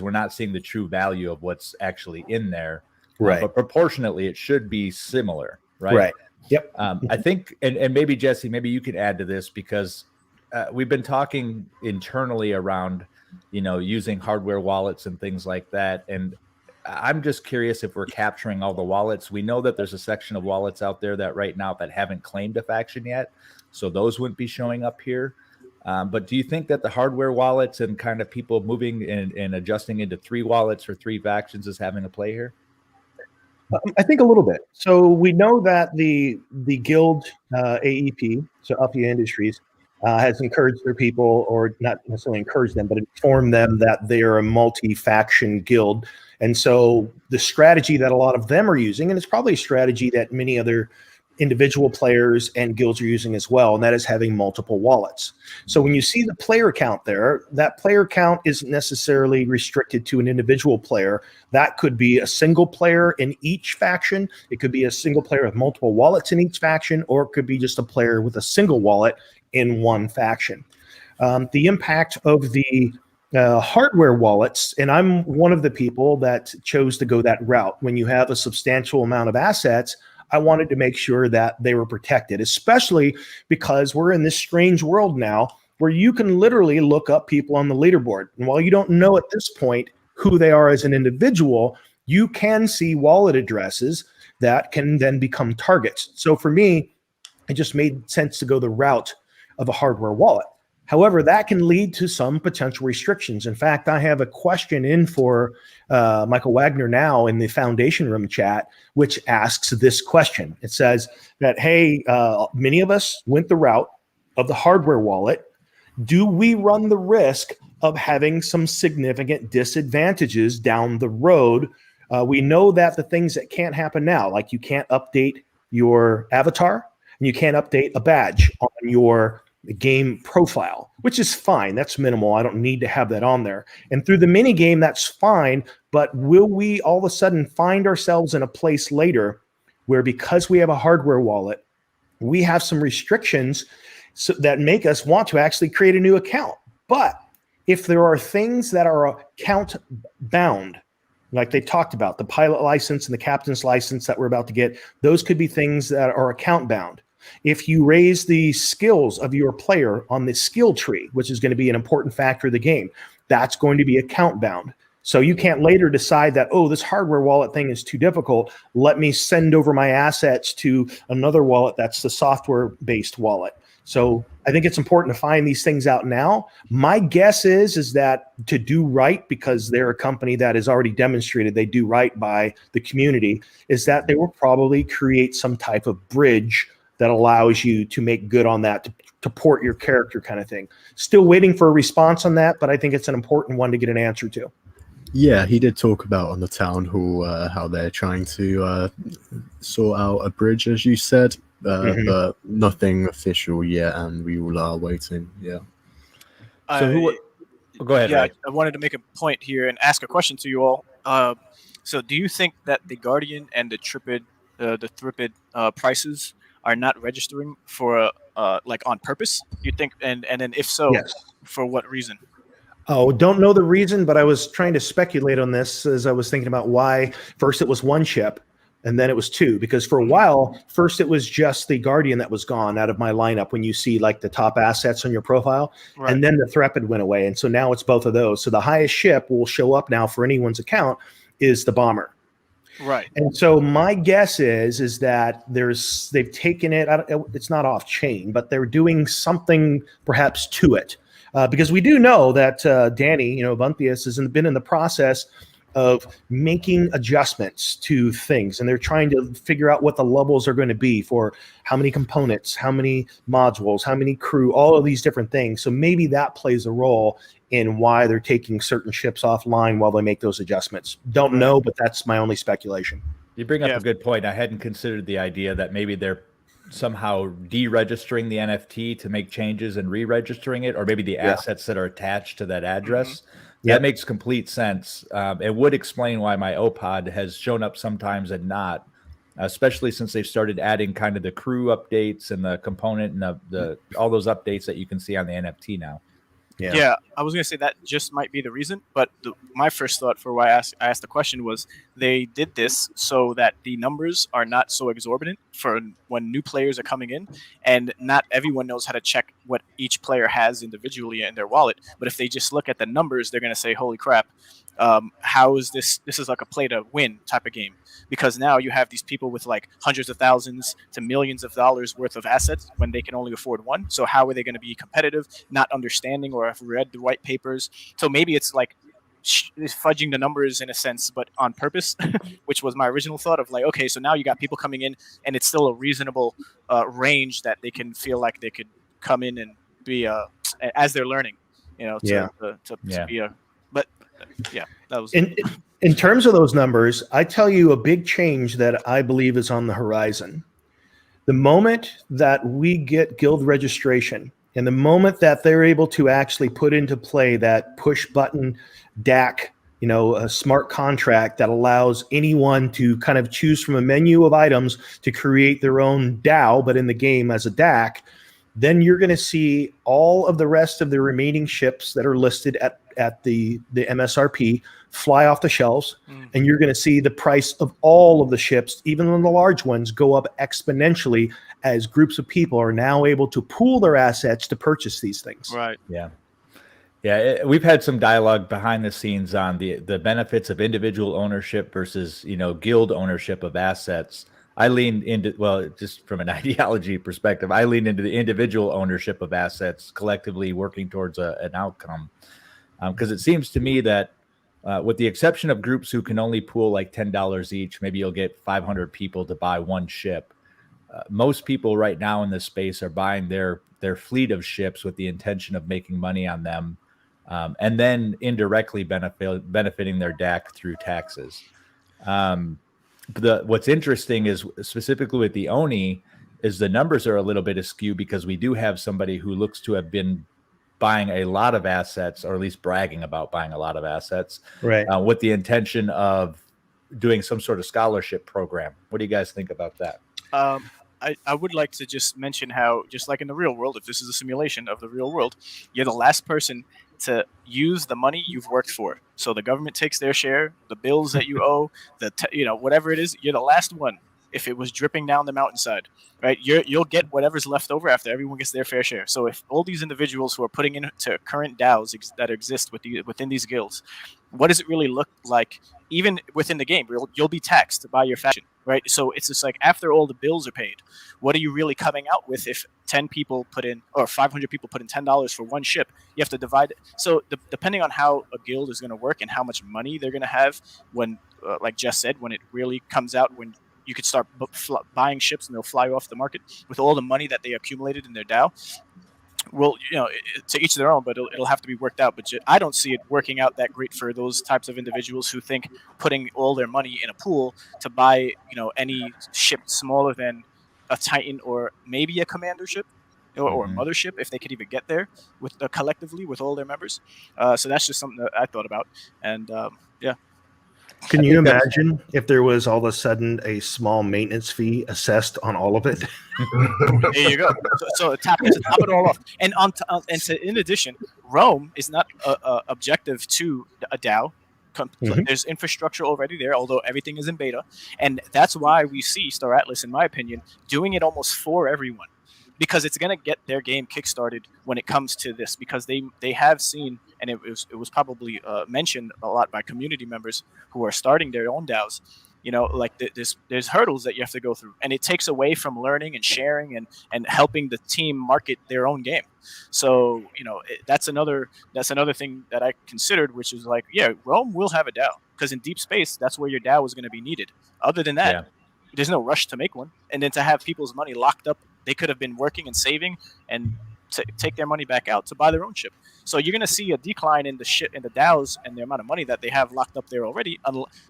we're not seeing the true value of what's actually in there. Right. But proportionately, it should be similar, right? Right. Yep. I think, and maybe Jesse, maybe you could add to this because we've been talking internally around, using hardware wallets and things like that. And I'm just curious if we're capturing all the wallets. We know that there's a section of wallets out there that right now that haven't claimed a faction yet. So those wouldn't be showing up here. But do you think that the hardware wallets and kind of people moving and adjusting into 3 wallets or 3 factions is having a play here? I think a little bit. So we know that the guild AEP, so Alpha Industries, has encouraged their people, or not necessarily encouraged them, but informed them that they are a multi-faction guild. And so the strategy that a lot of them are using, and it's probably a strategy that many other individual players and guilds are using as well, and that is having multiple wallets. So when you see the player count there, that player count isn't necessarily restricted to an individual player. That could be a single player in each faction. It could be a single player with multiple wallets in each faction, or it could be just a player with a single wallet in one faction. The impact of the hardware wallets, and I'm one of the people that chose to go that route. When you have a substantial amount of assets, I wanted to make sure that they were protected, especially because we're in this strange world now where you can literally look up people on the leaderboard. And while you don't know at this point who they are as an individual, you can see wallet addresses that can then become targets. So for me, it just made sense to go the route of a hardware wallet. However, that can lead to some potential restrictions. In fact, I have a question in for Michael Wagner now in the Foundation Room chat, which asks this question. It says that, hey, many of us went the route of the hardware wallet. Do we run the risk of having some significant disadvantages down the road? We know that the things that can't happen now, like you can't update your avatar and you can't update a badge on your game profile, which is fine. That's minimal. I don't need to have that on there. And through the mini game, that's fine. But will we all of a sudden find ourselves in a place later where, because we have a hardware wallet, we have some restrictions that make us want to actually create a new account? But if there are things that are account bound, like they talked about, the pilot license and the captain's license that we're about to get, those could be things that are account bound. If you raise the skills of your player on the skill tree, which is going to be an important factor of the game, that's going to be account bound. So you can't later decide that, oh, this hardware wallet thing is too difficult. Let me send over my assets to another wallet that's the software-based wallet. So I think it's important to find these things out now. My guess is that to do right, because they're a company that has already demonstrated they do right by the community, is that they will probably create some type of bridge that allows you to make good on that, to port your character kind of thing. Still waiting for a response on that, but I think it's an important one to get an answer to. Yeah, he did talk about on the town hall how they're trying to sort out a bridge, as you said, but nothing official yet, and we all are waiting. Yeah. So go ahead. Yeah, Ray. I wanted to make a point here and ask a question to you all. So do you think that the Guardian and the Thripid prices are not registering for like on purpose? You think, and then if so, Yes. for what reason? Oh, don't know the reason, but I was trying to speculate on this as I was thinking about why first it was one ship and then it was two. Because for a while, first it was just the Guardian that was gone out of my lineup when you see like the top assets on your profile. Right. And then the Threpid went away. And so now it's both of those. So the highest ship will show up now for anyone's account is the Bomber. Right. And so my guess is that they've taken it. It's not off chain, but they're doing something perhaps to it, because we do know that Danny, Buntius, has been in the process of making adjustments to things, and they're trying to figure out what the levels are going to be for how many components, how many modules, how many crew, all of these different things. So maybe that plays a role in why they're taking certain ships offline while they make those adjustments. Don't know, but that's my only speculation. You bring up a good point. I hadn't considered the idea that maybe they're somehow deregistering the NFT to make changes and re-registering it, or maybe the assets that are attached to that address. That makes complete sense. It would explain why my OPOD has shown up sometimes and not, especially since they've started adding kind of the crew updates and the component and the all those updates that you can see on the NFT now. Yeah, I was going to say that just might be the reason, but my first thought for why I asked the question was they did this so that the numbers are not so exorbitant for when new players are coming in, and not everyone knows how to check what each player has individually in their wallet. But if they just look at the numbers, they're going to say, holy crap, how is this? This is like a play to win type of game, because now you have these people with like hundreds of thousands to millions of dollars worth of assets when they can only afford one. So how are they going to be competitive, not understanding or have read the white papers? So maybe it's like fudging the numbers in a sense, but on purpose, which was my original thought of like, okay, so now you got people coming in and it's still a reasonable range that they can feel like they could come in and be as they're learning, to be a, but yeah, that was in terms of those numbers. I tell you a big change that I believe is on the horizon. The moment that we get guild registration and the moment that they're able to actually put into play that push button DAC, a smart contract that allows anyone to kind of choose from a menu of items to create their own DAO, but in the game as a DAC, then you're going to see all of the rest of the remaining ships that are listed at the MSRP fly off the shelves, and you're going to see the price of all of the ships, even on the large ones, go up exponentially as groups of people are now able to pool their assets to purchase these things. Right. Yeah, we've had some dialogue behind the scenes on the benefits of individual ownership versus guild ownership of assets. I lean into, well, just from an ideology perspective, I lean into the individual ownership of assets, collectively working towards an outcome. Because it seems to me that with the exception of groups who can only pool like $10 each, maybe you'll get 500 people to buy one ship. Most people right now in this space are buying their fleet of ships with the intention of making money on them, and then indirectly benefiting their DAC through taxes. What's interesting is specifically with the ONI is the numbers are a little bit askew because we do have somebody who looks to have been buying a lot of assets, or at least bragging about buying a lot of assets, right? With the intention of doing some sort of scholarship program. What do you guys think about that? I would like to just mention how, just like in the real world, if this is a simulation of the real world, you're the last person to use the money you've worked for. So the government takes their share, the bills that you owe, whatever it is, you're the last one. If it was dripping down the mountainside, right, you'll get whatever's left over after everyone gets their fair share. So if all these individuals who are putting into current DAOs that exist within these guilds, what does it really look like? Even within the game, you'll be taxed by your faction, right? So it's just like after all the bills are paid, what are you really coming out with if 10 people put in, or 500 people put in $10 for one ship? You have to divide it. So depending on how a guild is going to work and how much money they're going to have when, like Jess said, when it really comes out, when you could start buying ships and they'll fly off the market with all the money that they accumulated in their DAO. Well, to each their own, but it'll have to be worked out. But I don't see it working out that great for those types of individuals who think putting all their money in a pool to buy, any ship smaller than a Titan or maybe a commander ship or a mothership, if they could even get there with collectively with all their members. So that's just something that I thought about, and yeah. Can you imagine if there was all of a sudden a small maintenance fee assessed on all of it? There you go. So to top it all off, and in addition, Rome is not objective to a DAO. There's infrastructure already there, although everything is in beta, and that's why we see Star Atlas, in my opinion, doing it almost for everyone, because it's going to get their game kickstarted when it comes to this, because they have seen, and it was probably mentioned a lot by community members who are starting their own DAOs. Like there's hurdles that you have to go through, and it takes away from learning and sharing and helping the team market their own game. So that's another thing that I considered, which is like, yeah, Rome will have a DAO, because in deep space, that's where your DAO is going to be needed. Other than that, there's no rush to make one, and then to have people's money locked up, they could have been working and saving and take their money back out to buy their own ship. So you're going to see a decline in the DAOs and the amount of money that they have locked up there already,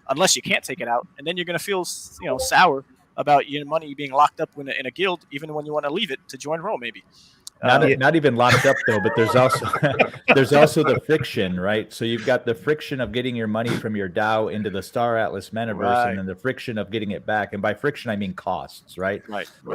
unless you can't take it out, and then you're going to feel sour about your money being locked up in a guild, even when you want to leave it to join Rome, maybe. Not even locked up though, but there's also the friction, right? So you've got the friction of getting your money from your DAO into the Star Atlas metaverse, right, and then the friction of getting it back. And by friction, I mean costs, right?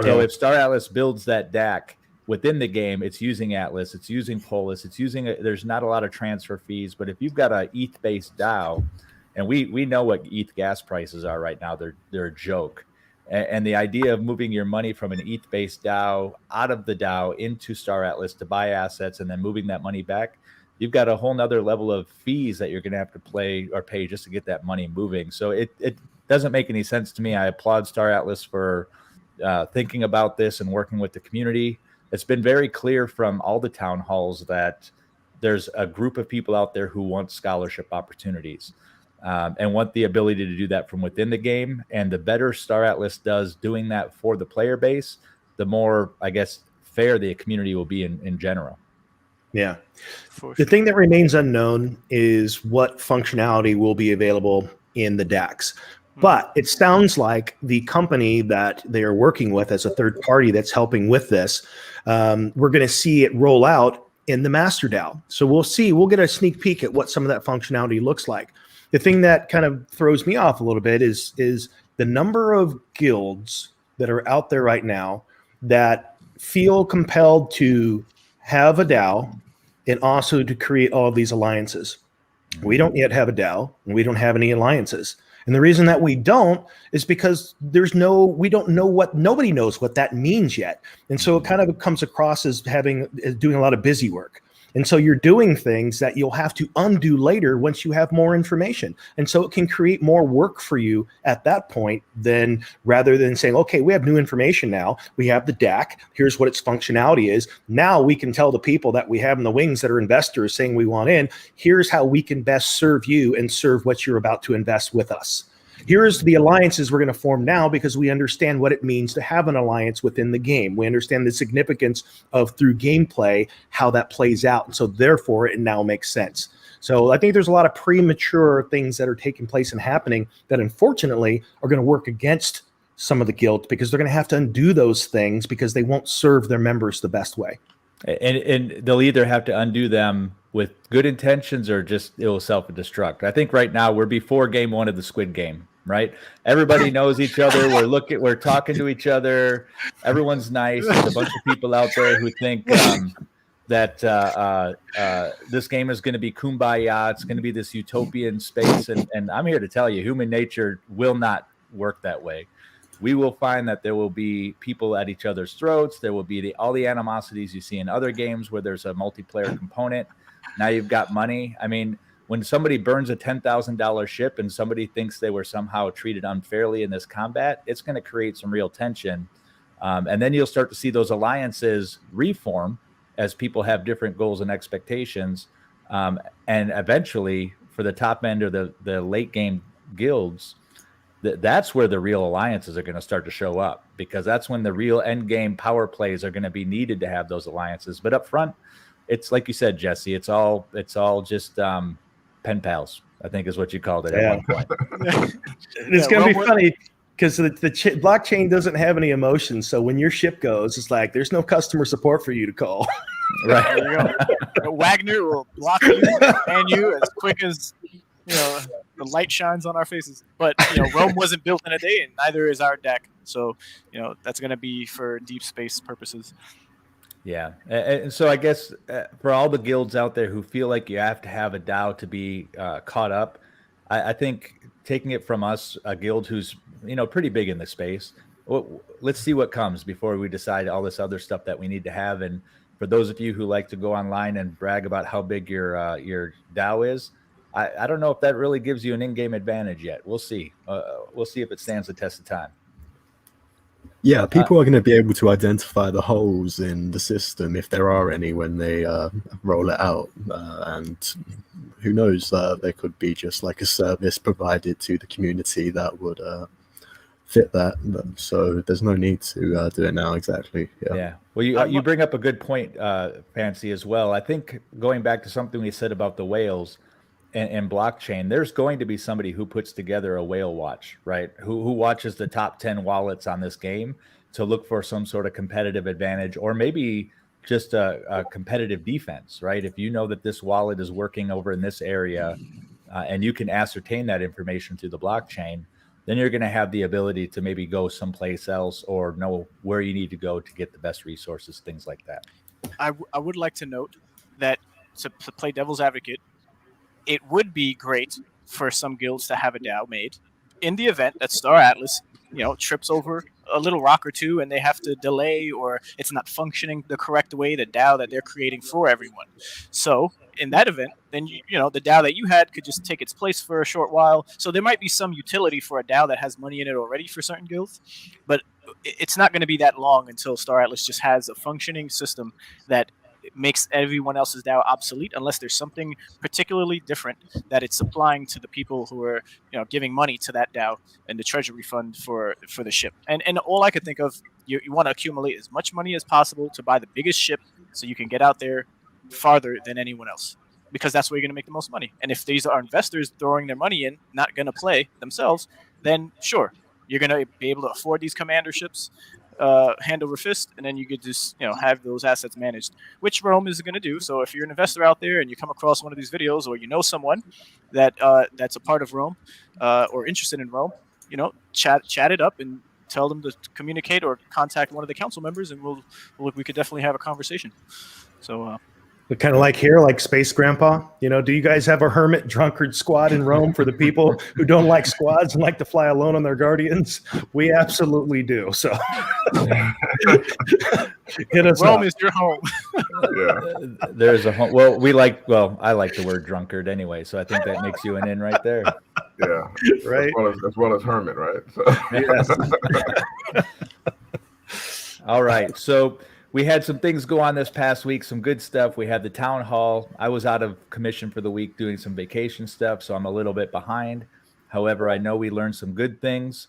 So if Star Atlas builds that DAC within the game, it's using Atlas, it's using Polis, there's not a lot of transfer fees. But if you've got a ETH-based DAO, and we know what ETH gas prices are right now, they're a joke. And the idea of moving your money from an ETH-based DAO out of the DAO into Star Atlas to buy assets and then moving that money back, you've got a whole nother level of fees that you're going to have to pay just to get that money moving. So it doesn't make any sense to me. I applaud Star Atlas for thinking about this and working with the community. It's been very clear from all the town halls that there's a group of people out there who want scholarship opportunities. And want the ability to do that from within the game. And the better Star Atlas does doing that for the player base, the more, I guess, fair the community will be in general. Yeah. The thing that remains unknown is what functionality will be available in the DAX. But it sounds like the company that they are working with as a third party that's helping with this, we're going to see it roll out in the Master DAO. So we'll get a sneak peek at what some of that functionality looks like. The thing that kind of throws me off a little bit is the number of guilds that are out there right now that feel compelled to have a DAO and also to create all of these alliances. We don't yet have a DAO, and we don't have any alliances. And the reason that we don't is because nobody knows what that means yet. And so it kind of comes across as doing a lot of busy work. And so you're doing things that you'll have to undo later once you have more information. And so it can create more work for you at that point rather than saying, okay, we have new information now. We have the DAC. Here's what its functionality is. Now we can tell the people that we have in the wings that are investors saying we want in, here's how we can best serve you and serve what you're about to invest with us. Here's the alliances we're going to form now because we understand what it means to have an alliance within the game. We understand the significance of through gameplay, how that plays out. And so therefore it now makes sense. So I think there's a lot of premature things that are taking place and happening that unfortunately are going to work against some of the guilds because they're going to have to undo those things because they won't serve their members the best way. And they'll either have to undo them with good intentions or just it will self-destruct. I think right now we're before game one of the Squid Game, right? Everybody knows each other. We're talking to each other. Everyone's nice. There's a bunch of people out there who think that this game is going to be kumbaya. It's going to be this utopian space. And I'm here to tell you, human nature will not work that way. We will find that there will be people at each other's throats. There will be all the animosities you see in other games where there's a multiplayer component. Now you've got money. I mean, when somebody burns a $10,000 ship and somebody thinks they were somehow treated unfairly in this combat, it's going to create some real tension. And then you'll start to see those alliances reform as people have different goals and expectations. And eventually, for the top end or the late game guilds, that's where the real alliances are going to start to show up, because that's when the real end game power plays are going to be needed to have those alliances. But up front, it's like you said, Jesse, it's all just pen pals, I think is what you called it at one point. It's going to be funny because the blockchain doesn't have any emotions. So when your ship goes, it's like there's no customer support for you to call. Right. There you go. Wagner will block you and you as quick as the light shines on our faces. But Rome wasn't built in a day, and neither is our deck. So that's going to be for deep space purposes. Yeah, and so I guess for all the guilds out there who feel like you have to have a DAO to be caught up, I think taking it from us, a guild who's pretty big in the space, let's see what comes before we decide all this other stuff that we need to have. And for those of you who like to go online and brag about how big your DAO is, I don't know if that really gives you an in-game advantage yet. We'll see. We'll see if it stands the test of time. Yeah, people are going to be able to identify the holes in the system, if there are any, when they roll it out. And who knows, there could be just like a service provided to the community that would fit that. So there's no need to do it now. Exactly. Yeah. Well, you bring up a good point, Fancy, as well. I think going back to something we said about the whales and blockchain, there's going to be somebody who puts together a whale watch, right? Who watches the top 10 wallets on this game to look for some sort of competitive advantage, or maybe just a competitive defense, right? If you know that this wallet is working over in this area and you can ascertain that information through the blockchain, then you're going to have the ability to maybe go someplace else or know where you need to go to get the best resources, things like that. I would like to note that to play devil's advocate, it would be great for some guilds to have a DAO made in the event that Star Atlas, trips over a little rock or two and they have to delay, or it's not functioning the correct way, the DAO that they're creating for everyone. So in that event, then the DAO that you had could just take its place for a short while. So there might be some utility for a DAO that has money in it already for certain guilds, but it's not going to be that long until Star Atlas just has a functioning system that makes everyone else's DAO obsolete, unless there's something particularly different that it's supplying to the people who are giving money to that DAO and the treasury fund for the ship. And all I could think of, you want to accumulate as much money as possible to buy the biggest ship so you can get out there farther than anyone else, because that's where you're going to make the most money. And if these are investors throwing their money in, not going to play themselves, then sure, you're going to be able to afford these commander ships hand over fist, and then you could just have those assets managed, which Rome is going to do. So if you're an investor out there and you come across one of these videos, or someone that that's a part of Rome or interested in Rome, chat it up and tell them to communicate or contact one of the council members, and we could definitely have a conversation. So kind of like here, like Space Grandpa, do you guys have a hermit drunkard squad in Rome for the people who don't like squads and like to fly alone on their guardians? We absolutely do. So hit us Rome up. is your home. Yeah. There's a home. I like the word drunkard anyway, so I think that makes you an in right there. Yeah. Right. As well as hermit, right? So. Yes. All right. So we had some things go on this past week, some good stuff. We had the town hall. I was out of commission for the week doing some vacation stuff, so I'm a little bit behind. However, I know we learned some good things.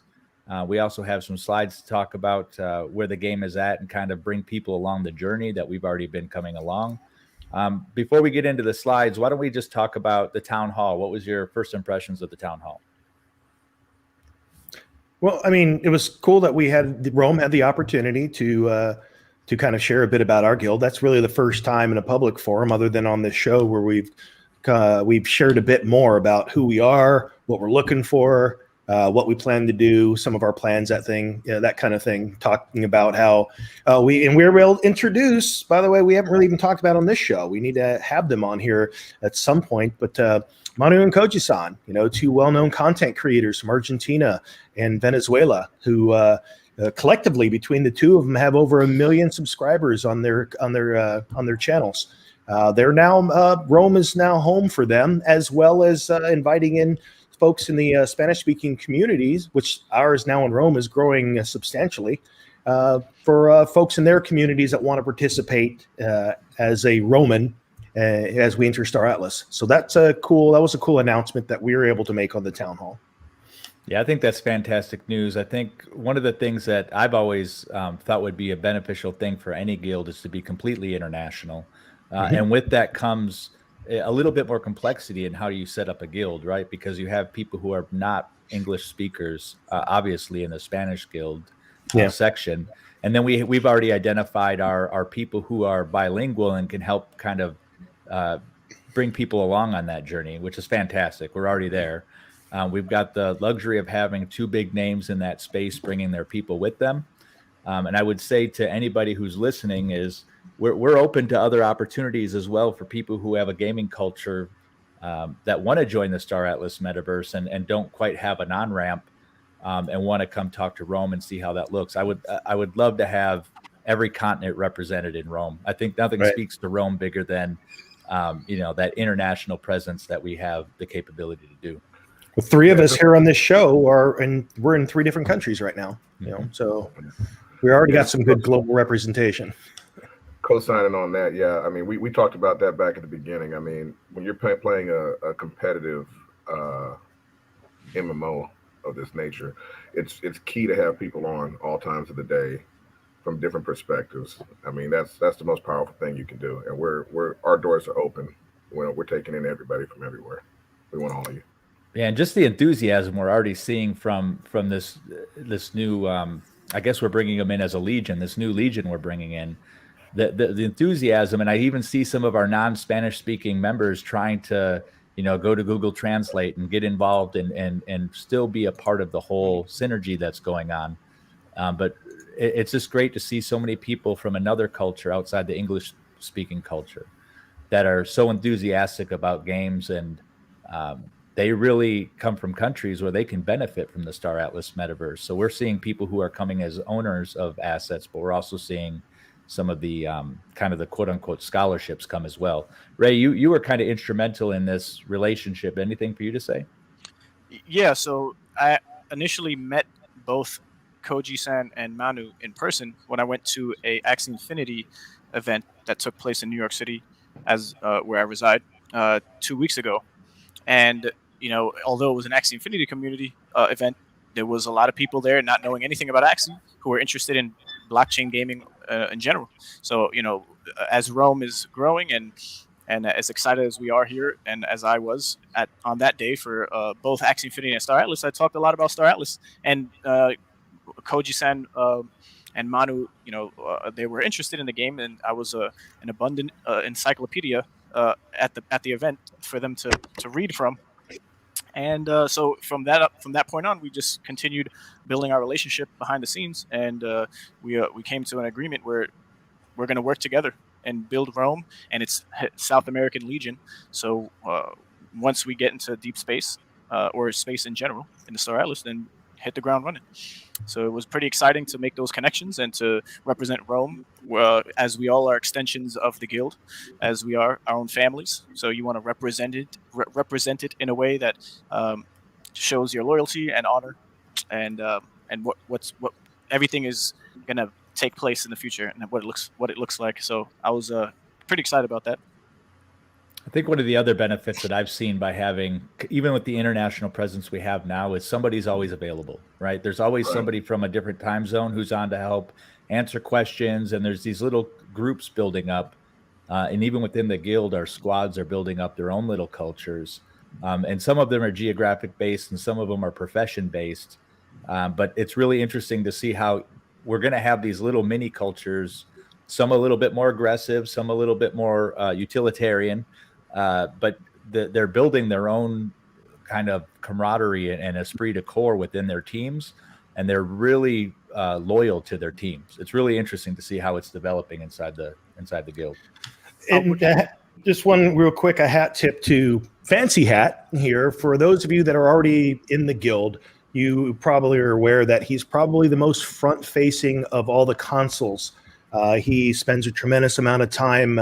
We also have some slides to talk about where the game is at and kind of bring people along the journey that we've already been coming along. Before we get into the slides, why don't we just talk about the town hall? What was your first impressions of the town hall? Well, I mean, it was cool that Rome had the opportunity to kind of share a bit about our guild. That's really the first time in a public forum, other than on this show, where we've shared a bit more about who we are, what we're looking for, what we plan to do, some of our plans, that kind of thing, talking about how we're able to introduce, by the way, we haven't really even talked about on this show. We need to have them on here at some point, but Manu and Koji-san, two well-known content creators from Argentina and Venezuela who collectively, between the two of them, have over 1 million subscribers on their channels. They're now Rome is now home for them, as well as inviting in folks in the Spanish-speaking communities, which ours now in Rome is growing substantially, for folks in their communities that want to participate as a Roman as we enter Star Atlas. So that was a cool announcement that we were able to make on the town hall. Yeah, I think that's fantastic news. I think one of the things that I've always thought would be a beneficial thing for any guild is to be completely international. And with that comes a little bit more complexity in how you set up a guild, right? Because you have people who are not English speakers, obviously in the Spanish guild section. And then we've already identified our people who are bilingual and can help kind of bring people along on that journey, which is fantastic. We're already there. We've got the luxury of having two big names in that space bringing their people with them. And I would say to anybody who's listening is we're open to other opportunities as well for people who have a gaming culture that want to join the Star Atlas metaverse and don't quite have an on-ramp and want to come talk to Rome and see how that looks. I would love to have every continent represented in Rome. I think nothing speaks to Rome bigger than that international presence that we have the capability to do. Well, three of us here on this show we're in 3 different countries right now, so we already got some good global representation. Co-signing on that, yeah. I mean, we talked about that back at the beginning. I mean, when you're playing a competitive MMO of this nature, it's key to have people on all times of the day from different perspectives. I mean, that's the most powerful thing you can do, and our doors are open. We're taking in everybody from everywhere. We want all of you. Yeah, and just the enthusiasm we're already seeing from this new. I guess we're bringing them in as a legion. This new legion we're bringing in, the enthusiasm, and I even see some of our non-Spanish speaking members trying to go to Google Translate and get involved and still be a part of the whole synergy that's going on. But it's just great to see so many people from another culture outside the English speaking culture that are so enthusiastic about games, and they really come from countries where they can benefit from the Star Atlas metaverse. So we're seeing people who are coming as owners of assets, but we're also seeing some of the kind of the quote unquote scholarships come as well. Ray, you were kind of instrumental in this relationship. Anything for you to say? Yeah, so I initially met both Koji-san and Manu in person when I went to a Axie Infinity event that took place in New York City, as where I reside, 2 weeks ago. And although it was an Axie Infinity community event, there was a lot of people there not knowing anything about Axie who were interested in blockchain gaming in general. So as Rome is growing and as excited as we are here, and as I was on that day for both Axie Infinity and Star Atlas, I talked a lot about Star Atlas, and Koji-san and Manu, they were interested in the game, and I was an abundant encyclopedia at the event for them to read from. And so from that point on, we just continued building our relationship behind the scenes, and we came to an agreement where we're going to work together and build Rome and its South American Legion. So once we get into deep space or space in general in the Star Atlas, then hit the ground running. So it was pretty exciting to make those connections and to represent Rome, as we all are extensions of the guild, as we are our own families. So you want to represent it in a way that shows your loyalty and honor, and what everything is gonna take place in the future and what it looks like. So I was pretty excited about that. I think one of the other benefits that I've seen by having, even with the international presence we have now, is somebody's always available, right? There's always somebody from a different time zone who's on to help answer questions. And there's these little groups building up. And even within the guild, our squads are building up their own little cultures. And some of them are geographic based and some of them are profession based. But it's really interesting to see how we're going to have these little mini cultures, some a little bit more aggressive, some a little bit more utilitarian. But they're building their own kind of camaraderie and esprit de corps within their teams, and they're really loyal to their teams. It's really interesting to see how it's developing inside the guild. And just one real quick, a hat tip to Fancy Hat here. For those of you that are already in the guild, you probably are aware that he's probably the most front-facing of all the consuls. He spends a tremendous amount of time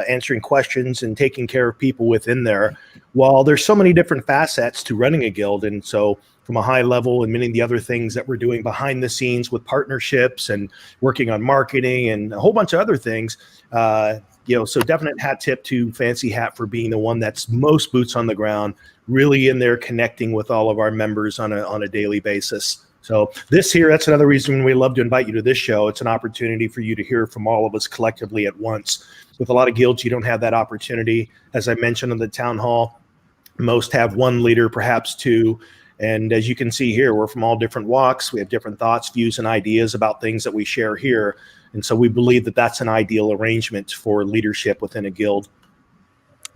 answering questions and taking care of people within there. While there's so many different facets to running a guild, and so from a high level and many of the other things that we're doing behind the scenes with partnerships and working on marketing and a whole bunch of other things, so definite hat tip to Fancy Hat for being the one that's most boots on the ground, really in there connecting with all of our members on a daily basis. So that's another reason we love to invite you to this show. It's an opportunity for you to hear from all of us collectively at once. With a lot of guilds, you don't have that opportunity. As I mentioned in the town hall, most have one leader, perhaps two. And as you can see here, we're from all different walks. We have different thoughts, views, and ideas about things that we share here. And so we believe that that's an ideal arrangement for leadership within a guild.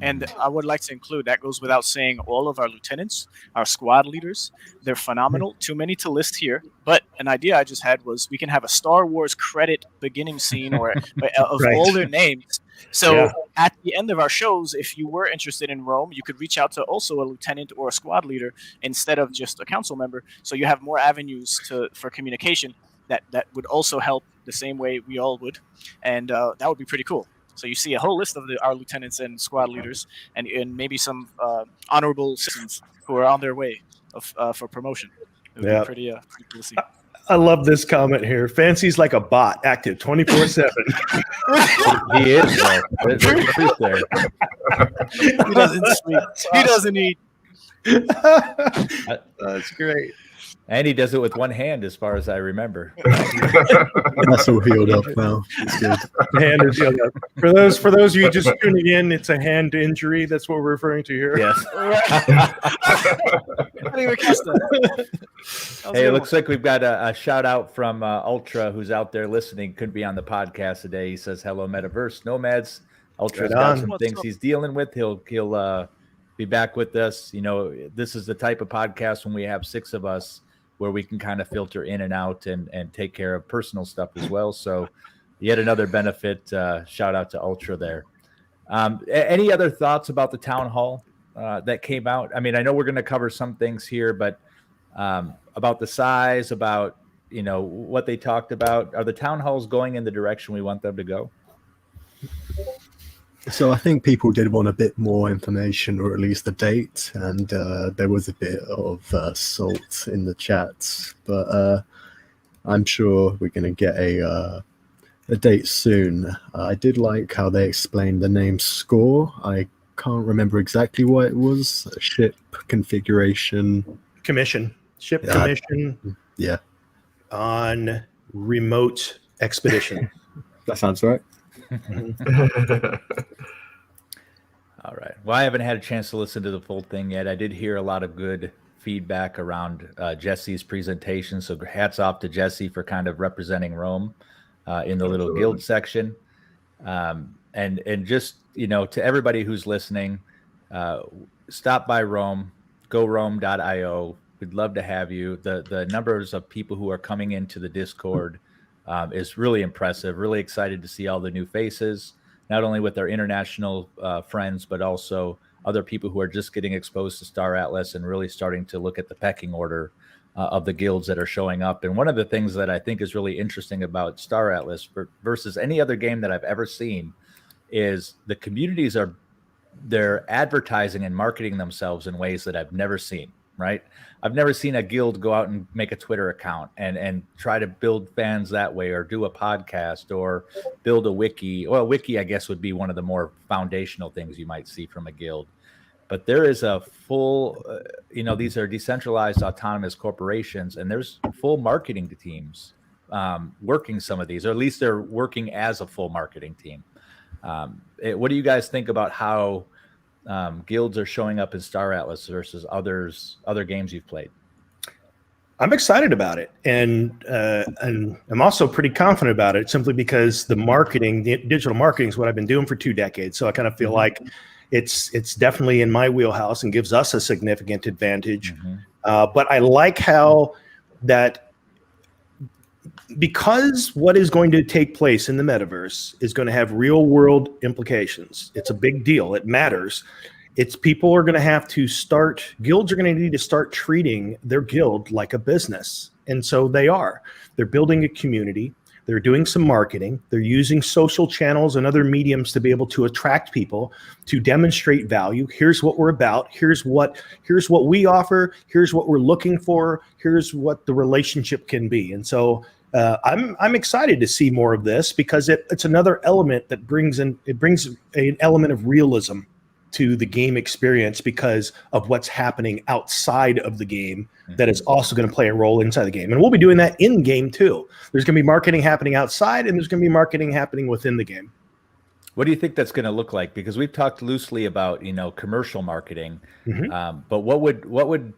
And I would like to include, that goes without saying, all of our lieutenants, our squad leaders. They're phenomenal. Too many to list here. But an idea I just had was we can have a Star Wars credit beginning scene of Right. all their names. So Yeah. at the end of our shows, if you were interested in Rome, you could reach out to also a lieutenant or a squad leader instead of just a council member. So you have more avenues for communication that would also help the same way we all would. And that would be pretty cool. So you see a whole list of our lieutenants and squad leaders, and maybe some honorable citizens who are on their way for promotion. It would Yeah. be pretty cool to see. I love this comment here. Fancy's like a bot, active 24/7. He is, though. There's truth there. He doesn't sleep. He doesn't eat. That's great. And he does it with one hand, as far as I remember. That's all healed up now. It's good. The hand is healed up. For those of you just tuning in, it's a hand injury. That's what we're referring to here. Yes. I didn't even catch that. Hey, it looks like we've got a shout out from Ultra, who's out there listening. Couldn't be on the podcast today. He says, "Hello, Metaverse Nomads." Ultra's Right got on. some What's things up? he's dealing with. He'll be back with us. You know, this is the type of podcast when we have 6 of us, where we can kind of filter in and out and take care of personal stuff as well. So yet another benefit. Shout out to Ultra there. Any other thoughts about the town hall that came out? I mean, I know we're going to cover some things here, but about the size, about, you know, what they talked about. Are the town halls going in the direction we want them to go? So I think people did want a bit more information, or at least a date, and there was a bit of salt in the chats, but I'm sure we're going to get a date soon. I did like how they explained the name Score. I can't remember exactly what it was. A ship configuration. Commission. Ship Yeah. commission Yeah, on remote expedition. that sounds right. All right. Well, I haven't had a chance to listen to the full thing yet. I did hear a lot of good feedback around Jesse's presentation. So hats off to Jesse for kind of representing Rome in the little guild section. And just, you know, to everybody who's listening, stop by Rome, gorome.io. We'd love to have you. The numbers of people who are coming into the Discord is really impressive. Really excited to see all the new faces, not only with our international friends, but also other people who are just getting exposed to Star Atlas and really starting to look at the pecking order of the guilds that are showing up. And one of the things that I think is really interesting about Star Atlas versus any other game that I've ever seen is the communities they're advertising and marketing themselves in ways that I've never seen, right? I've never seen a guild go out and make a Twitter account and try to build fans that way, or do a podcast, or build a wiki. Well, a wiki, I guess, would be one of the more foundational things you might see from a guild. But there is a full, these are decentralized autonomous corporations, and there's full marketing teams working some of these, or at least they're working as a full marketing team. What do you guys think about how guilds are showing up in Star Atlas versus other games you've played? I'm excited about it, and I'm also pretty confident about it, simply because the digital marketing is what I've been doing for 2 decades. So I kind of feel like it's definitely in my wheelhouse and gives us a significant advantage. But I like how that, because what is going to take place in the metaverse is going to have real world implications. It's a big deal. It matters. People are going to have to guilds are going to need to start treating their guild like a business. And so they're building a community. They're doing some marketing. They're using social channels and other mediums to be able to attract people, to demonstrate value. Here's what we're about. Here's what we offer. Here's what we're looking for. Here's what the relationship can be. And so I'm excited to see more of this, because it's another element that brings an element of realism to the game experience, because of what's happening outside of the game that is also going to play a role inside the game. And we'll be doing that in game too. There's going to be marketing happening outside, and there's going to be marketing happening within the game. What do you think that's going to look like? Because we've talked loosely about, commercial marketing, but what would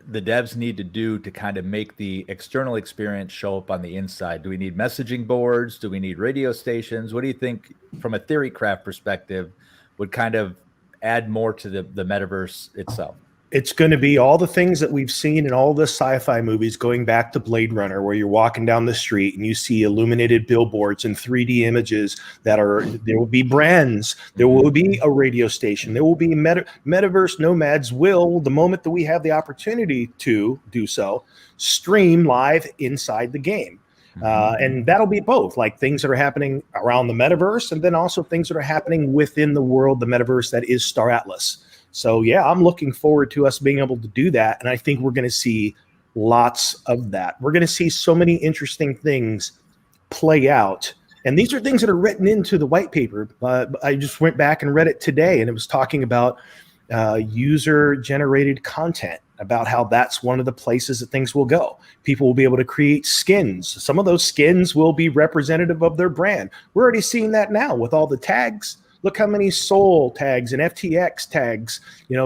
the devs need to do to kind of make the external experience show up on the inside? Do we need messaging boards? Do we need radio stations? What do you think, from a theory craft perspective, would kind of add more to the metaverse itself? It's going to be all the things that we've seen in all the sci-fi movies, going back to Blade Runner, where you're walking down the street and you see illuminated billboards and 3D images there will be brands, there will be a radio station, there will be Metaverse Nomads will, the moment that we have the opportunity to do so, stream live inside the game. And that'll be both, like things that are happening around the metaverse and then also things that are happening within the world, the metaverse that is Star Atlas. So yeah, I'm looking forward to us being able to do that. And I think we're going to see lots of that. We're going to see so many interesting things play out. And these are things that are written into the white paper. I just went back and read it today, and it was talking about user-generated content, about how that's one of the places that things will go. People will be able to create skins. Some of those skins will be representative of their brand. We're already seeing that now with all the tags. Look how many Soul tags and FTX tags,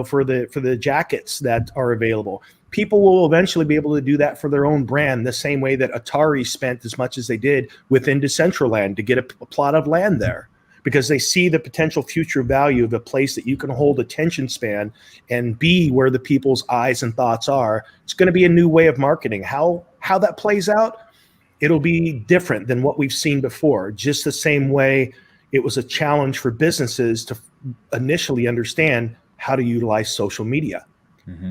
for the jackets that are available. People will eventually be able to do that for their own brand, the same way that Atari spent as much as they did within Decentraland to get a plot of land there, because they see the potential future value of a place that you can hold attention span and be where the people's eyes and thoughts are. It's going to be a new way of marketing. How that plays out, it'll be different than what we've seen before, just the same way it was a challenge for businesses to initially understand how to utilize social media.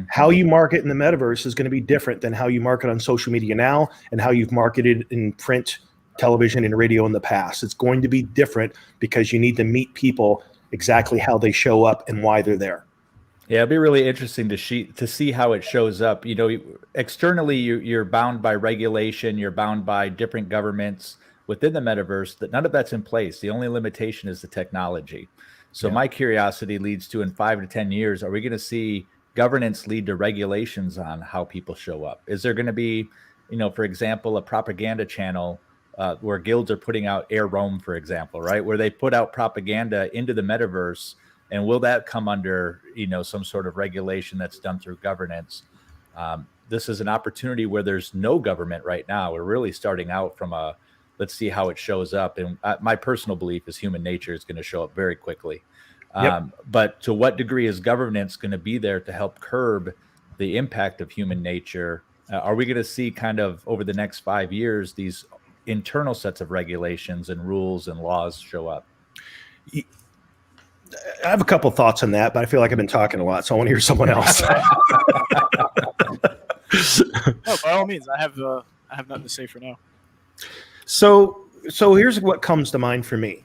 How you market in the metaverse is going to be different than how you market on social media now and how you've marketed in print, television, and radio in the past. It's going to be different because you need to meet people exactly how they show up and why they're there. Yeah, it'll be really interesting to see how it shows up. Externally, you're bound by regulation, you're bound by different governments within the metaverse, that none of that's in place. The only limitation is the technology. So my curiosity leads to, in 5 to 10 years, are we going to see governance lead to regulations on how people show up? Is there going to be, for example, a propaganda channel where guilds are putting out Air Rome, for example, right? Where they put out propaganda into the metaverse, and will that come under, some sort of regulation that's done through governance? This is an opportunity where there's no government right now. We're really starting out from let's see how it shows up. And my personal belief is human nature is going to show up very quickly. But to what degree is governance going to be there to help curb the impact of human nature? Are we going to see kind of over the next 5 years, these internal sets of regulations and rules and laws show up? I have a couple thoughts on that, but I feel like I've been talking a lot, so I want to hear someone else. No, by all means, I have nothing to say for now. So here's what comes to mind for me.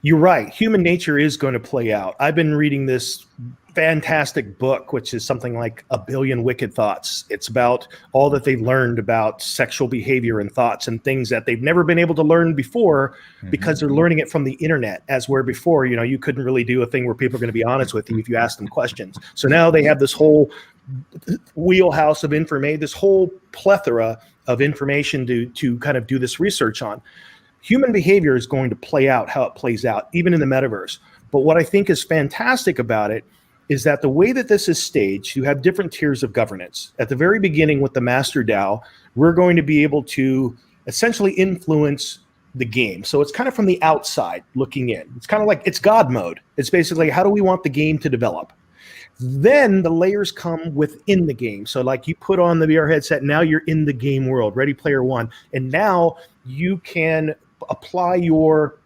You're right. Human nature is going to play out. I've been reading this fantastic book, which is something like 1 Billion Wicked Thoughts. It's about all that they've learned about sexual behavior and thoughts and things that they've never been able to learn before because they're learning it from the internet, as where before, you couldn't really do a thing where people are going to be honest with you if you ask them questions. So now they have this whole wheelhouse of information, this whole plethora of information to kind of do this research on. Human behavior is going to play out how it plays out, even in the metaverse. But what I think is fantastic about it is that the way that this is staged, you have different tiers of governance. At the very beginning with the Master DAO, we're going to be able to essentially influence the game. So it's kind of from the outside looking in. It's kind of like it's God mode. It's basically, how do we want the game to develop? Then the layers come within the game. So like you put on the VR headset, now you're in the game world, Ready Player One. And now you can apply your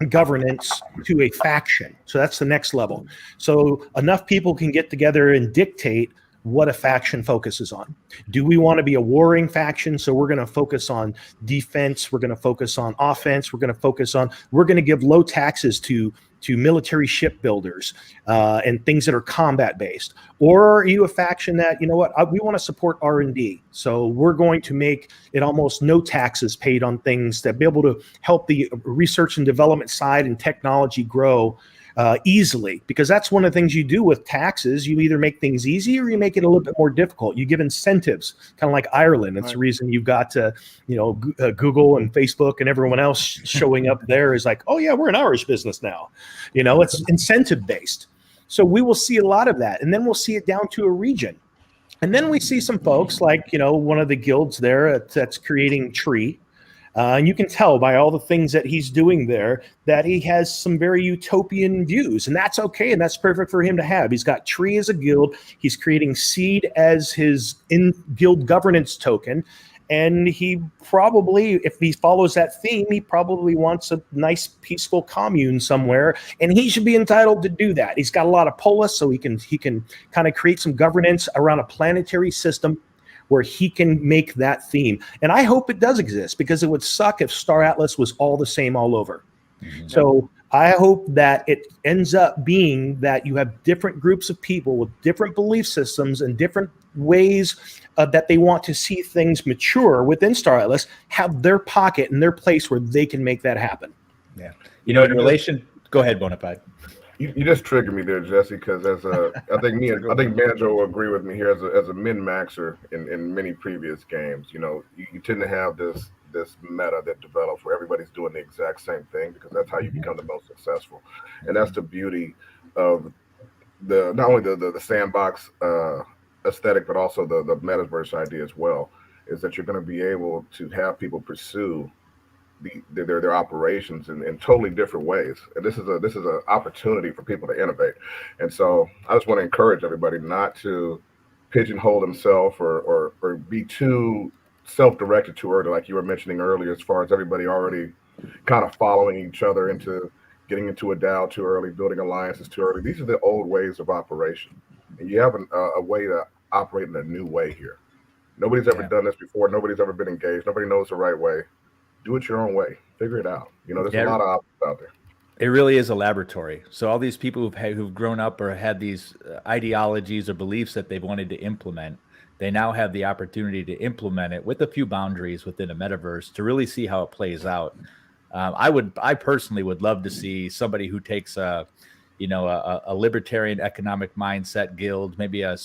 governance to a faction. So that's the next level. So enough people can get together and dictate what a faction focuses on. Do we want to be a warring faction? So we're going to focus on defense. We're going to focus on offense. We're going to give low taxes to military shipbuilders and things that are combat based. Or are you a faction that, we want to support R&D. So we're going to make it almost no taxes paid on things that be able to help the research and development side and technology grow easily, because that's one of the things you do with taxes. You either make things easy or you make it a little bit more difficult. You give incentives, kind of like Ireland. That's the reason you've got Google and Facebook and everyone else showing up there is like, oh yeah, we're an Irish business now. It's incentive based. So we will see a lot of that, and then we'll see it down to a region. And then we see some folks like, one of the guilds there that's creating Tree. And you can tell by all the things that he's doing there that he has some very utopian views, and that's okay, and that's perfect for him to have. He's got Tree as a guild. He's creating Seed as his in-guild governance token. And he probably, if he follows that theme, he probably wants a nice, peaceful commune somewhere, and he should be entitled to do that. He's got a lot of polis, so he can kind of create some governance around a planetary system where he can make that theme. And I hope it does exist, because it would suck if Star Atlas was all the same all over. Mm-hmm. So I hope that it ends up being that you have different groups of people with different belief systems and different ways that they want to see things mature within Star Atlas, have their pocket and their place where they can make that happen. Yeah. In relation, go ahead, Bonafide. You just triggered me there, Jesse, because I think Banjo will agree with me here as a min-maxer in many previous games. You tend to have this meta that develops where everybody's doing the exact same thing, because that's how you become the most successful. And that's the beauty of not only the sandbox aesthetic, but also the metaverse idea as well, is that you're going to be able to have people pursue their operations in totally different ways. And this is an opportunity for people to innovate. And so I just want to encourage everybody not to pigeonhole themselves or be too self-directed too early, like you were mentioning earlier, as far as everybody already kind of following each other into getting into a DAO too early, building alliances too early. These are the old ways of operation. And you have a way to operate in a new way here. Nobody's ever done this before. Nobody's ever been engaged. Nobody knows the right way. Do it your own way. Figure it out. There's a lot of options out there. It really is a laboratory. So all these people who've grown up or had these ideologies or beliefs that they've wanted to implement, they now have the opportunity to implement it with a few boundaries within a metaverse to really see how it plays out. I personally would love to see somebody who takes a libertarian economic mindset guild, maybe a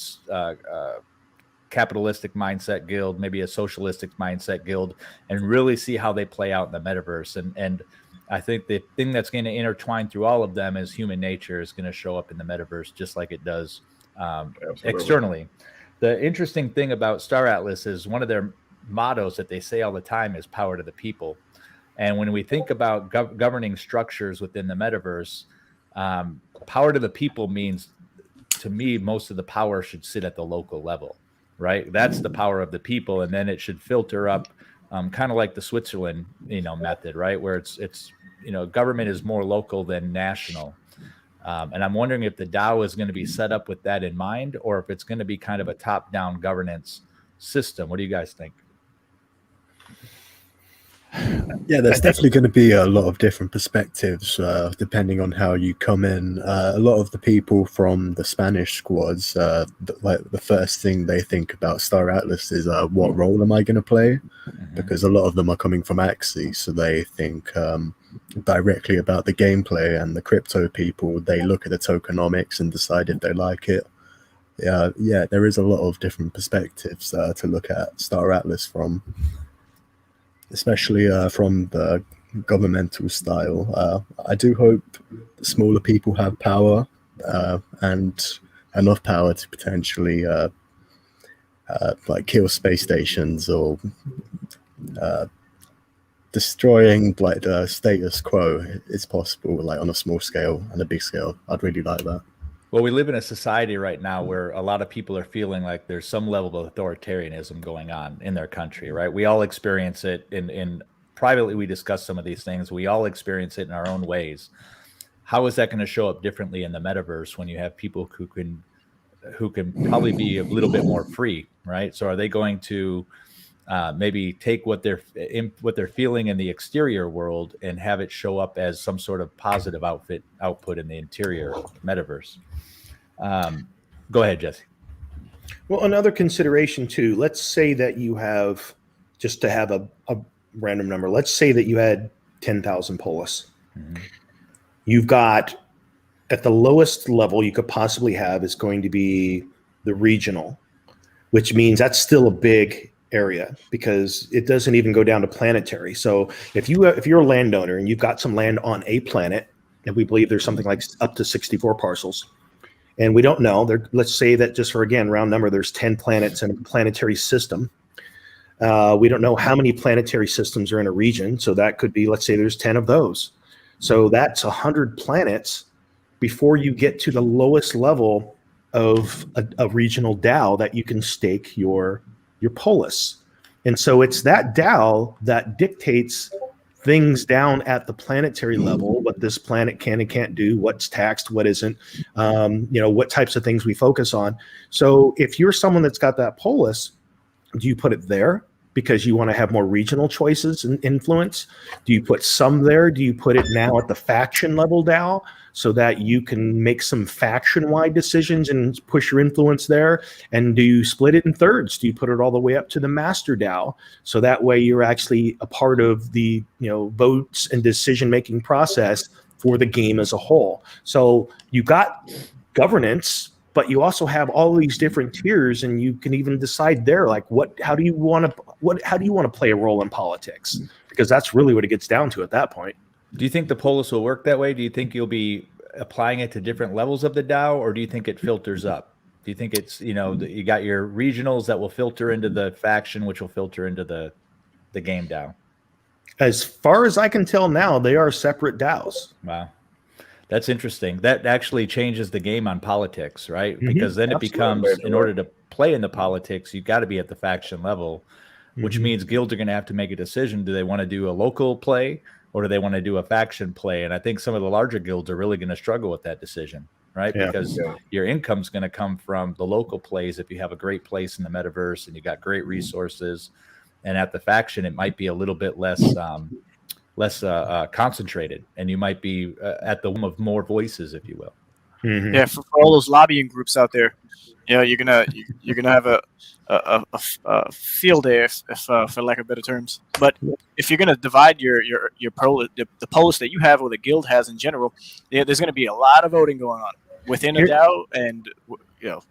capitalistic mindset guild, maybe a socialistic mindset guild, and really see how they play out in the metaverse. And I think the thing that's going to intertwine through all of them is human nature is going to show up in the metaverse just like it does externally. The interesting thing about Star Atlas is one of their mottos that they say all the time is power to the people. And when we think about governing structures within the metaverse, power to the people means, to me, most of the power should sit at the local level. Right, that's the power of the people, and then it should filter up, kind of like the Switzerland, method, right, where it's government is more local than national, and I'm wondering if the DAO is going to be set up with that in mind, or if it's going to be kind of a top-down governance system. What do you guys think? Yeah, there's definitely going to be a lot of different perspectives depending on how you come in. A lot of the people from the Spanish squads, the first thing they think about Star Atlas is what role am I going to play? Because a lot of them are coming from Axie, so they think directly about the gameplay, and the crypto people, they look at the tokenomics and decide if they like it. Yeah, there is a lot of different perspectives to look at Star Atlas from. Especially from the governmental style. I do hope smaller people have power and enough power to potentially kill space stations or destroying the status quo is possible, on a small scale and a big scale. I'd really like that. Well, we live in a society right now where a lot of people are feeling like there's some level of authoritarianism going on in their country, right? We all experience it in privately. We discuss some of these things. We all experience it in our own ways. How is that going to show up differently in the metaverse when you have people who can probably be a little bit more free, right? So are they going to maybe take what they're feeling in the exterior world and have it show up as some sort of positive output in the interior metaverse? Go ahead, Jesse. Well, another consideration too, let's say that you have, just to have a random number, let's say that you had 10,000 polis. Mm-hmm. You've got, at the lowest level you could possibly have is going to be the regional, which means that's still a big area because it doesn't even go down to planetary. So if you're a landowner and you've got some land on a planet, and we believe there's something like up to 64 parcels, and we don't know, let's say that just for, again, round number, there's 10 planets in a planetary system. We don't know how many planetary systems are in a region. So that could be, let's say there's 10 of those. So that's 100 planets before you get to the lowest level of a regional DAO that you can stake your polis. And so it's that DAO that dictates things down at the planetary level, what this planet can and can't do, what's taxed, what isn't, what types of things we focus on. So if you're someone that's got that polis, do you put it there because you want to have more regional choices and influence? Do you put some there? Do you put it now at the faction level DAO so that you can make some faction-wide decisions and push your influence there? And do you split it in thirds? Do you put it all the way up to the master DAO so that way you're actually a part of the votes and decision-making process for the game as a whole? So you got governance, but you also have all these different tiers, and you can even decide there, like how do you want to play a role in politics? Because that's really what it gets down to at that point. Do you think the polis will work that way? Do you think you'll be applying it to different levels of the DAO, or do you think it filters up? Do you think it's you got your regionals that will filter into the faction, which will filter into the game DAO? As far as I can tell now, they are separate DAOs. Wow. That's interesting. That actually changes the game on politics, right? Mm-hmm. Because then it becomes, in order to play in the politics, you've got to be at the faction level, which means guilds are going to have to make a decision. Do they want to do a local play, or do they want to do a faction play? And I think some of the larger guilds are really going to struggle with that decision, right? Yeah. Because your income's going to come from the local plays if you have a great place in the metaverse and you got great resources. And at the faction, it might be a little bit less concentrated, and you might be at the whim of more voices, if you will. Mm-hmm. Yeah, for all those lobbying groups out there, you're gonna have a field day, if for lack of better terms. But if you're gonna divide the polis that you have or the guild has in general, there's gonna be a lot of voting going on within a DAO, and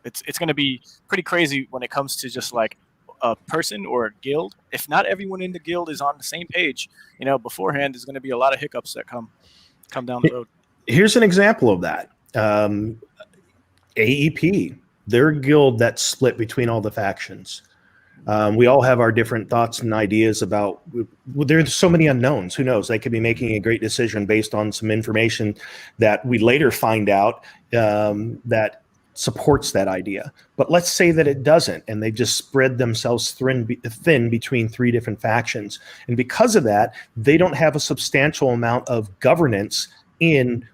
it's gonna be pretty crazy when it comes to just like a person or a guild. If not everyone in the guild is on the same page, beforehand, there's going to be a lot of hiccups that come down the road. Here's an example of that. AEP, their guild that's split between all the factions. We all have our different thoughts and ideas about. There's so many unknowns. Who knows? They could be making a great decision based on some information that we later find out that supports that idea. But let's say that it doesn't, and they just spread themselves thin between three different factions. And because of that, they don't have a substantial amount of governance in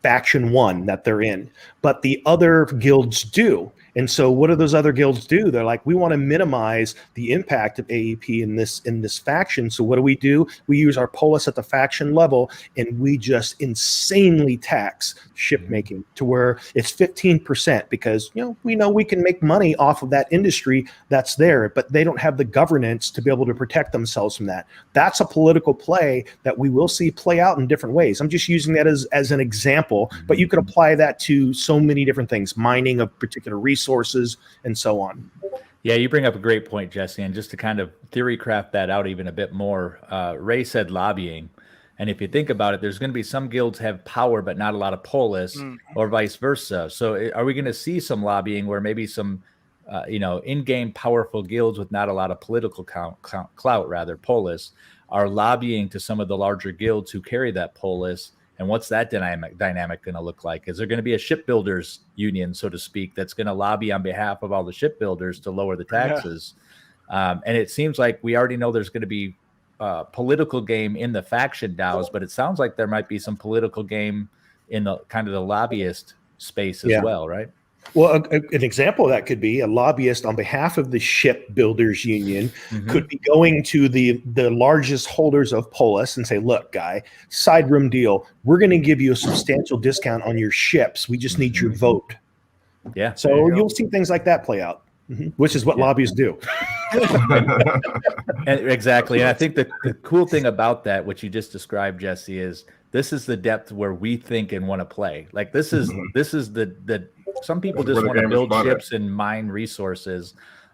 faction one that they're in, but the other guilds do. And so what do those other guilds do? They're like, we want to minimize the impact of AEP in this faction. So what do? We use our polis at the faction level, and we just insanely tax ship making to where it's 15%, because we know we can make money off of that industry that's there, but they don't have the governance to be able to protect themselves from that. That's a political play that we will see play out in different ways. I'm just using that as an example, but you could apply that to so many different things, mining of particular resources and so on. Yeah, you bring up a great point, Jesse. And just to kind of theory craft that out even a bit more, Ray said lobbying. And if you think about it, there's going to be some guilds have power, but not a lot of polis, or vice versa. So are we going to see some lobbying where maybe some, in-game powerful guilds with not a lot of political clout, rather, polis, are lobbying to some of the larger guilds who carry that polis? And what's that dynamic going to look like? Is there going to be a shipbuilders union, so to speak, that's going to lobby on behalf of all the shipbuilders to lower the taxes? Yeah. And it seems like we already know there's going to be political game in the faction DAOs, but it sounds like there might be some political game in the kind of the lobbyist space as well, right? Well, an example of that could be a lobbyist on behalf of the shipbuilders union could be going to the largest holders of polis and say, look, guy, side room deal. We're going to give you a substantial discount on your ships. We just need your vote. Yeah. So you'll see things like that play out, which is what lobbyists do. Exactly. And I think the cool thing about that, what you just described, Jesse, is this is the depth where we think and want to play. Like this is the some people just want to build ships and mine resources.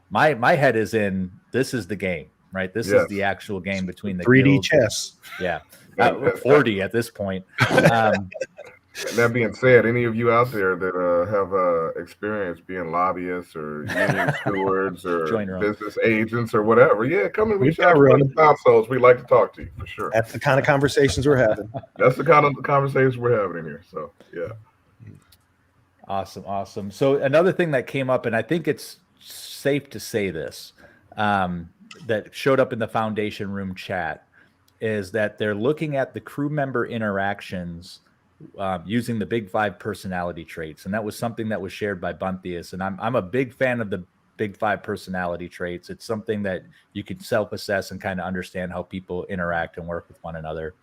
My head is in, this is the game, right? This is the actual game between the 3D guilds. chess. Yeah. 4D at this point. That being said, any of you out there that have experience being lobbyists or union stewards or Join room. business agents or whatever, yeah, come and reach We've out got to room. us consoles. We'd like to talk to you for sure. That's the kind of conversations we're having. That's the kind of conversations we're having in here. So yeah. Awesome. So another thing that came up, and I think it's safe to say this, that showed up in the Foundation Room chat, is that they're looking at the crew member interactions using the Big Five personality traits, and that was something that was shared by Buntius. And I'm a big fan of the Big Five personality traits. It's something that you can self-assess and kind of understand how people interact and work with one another.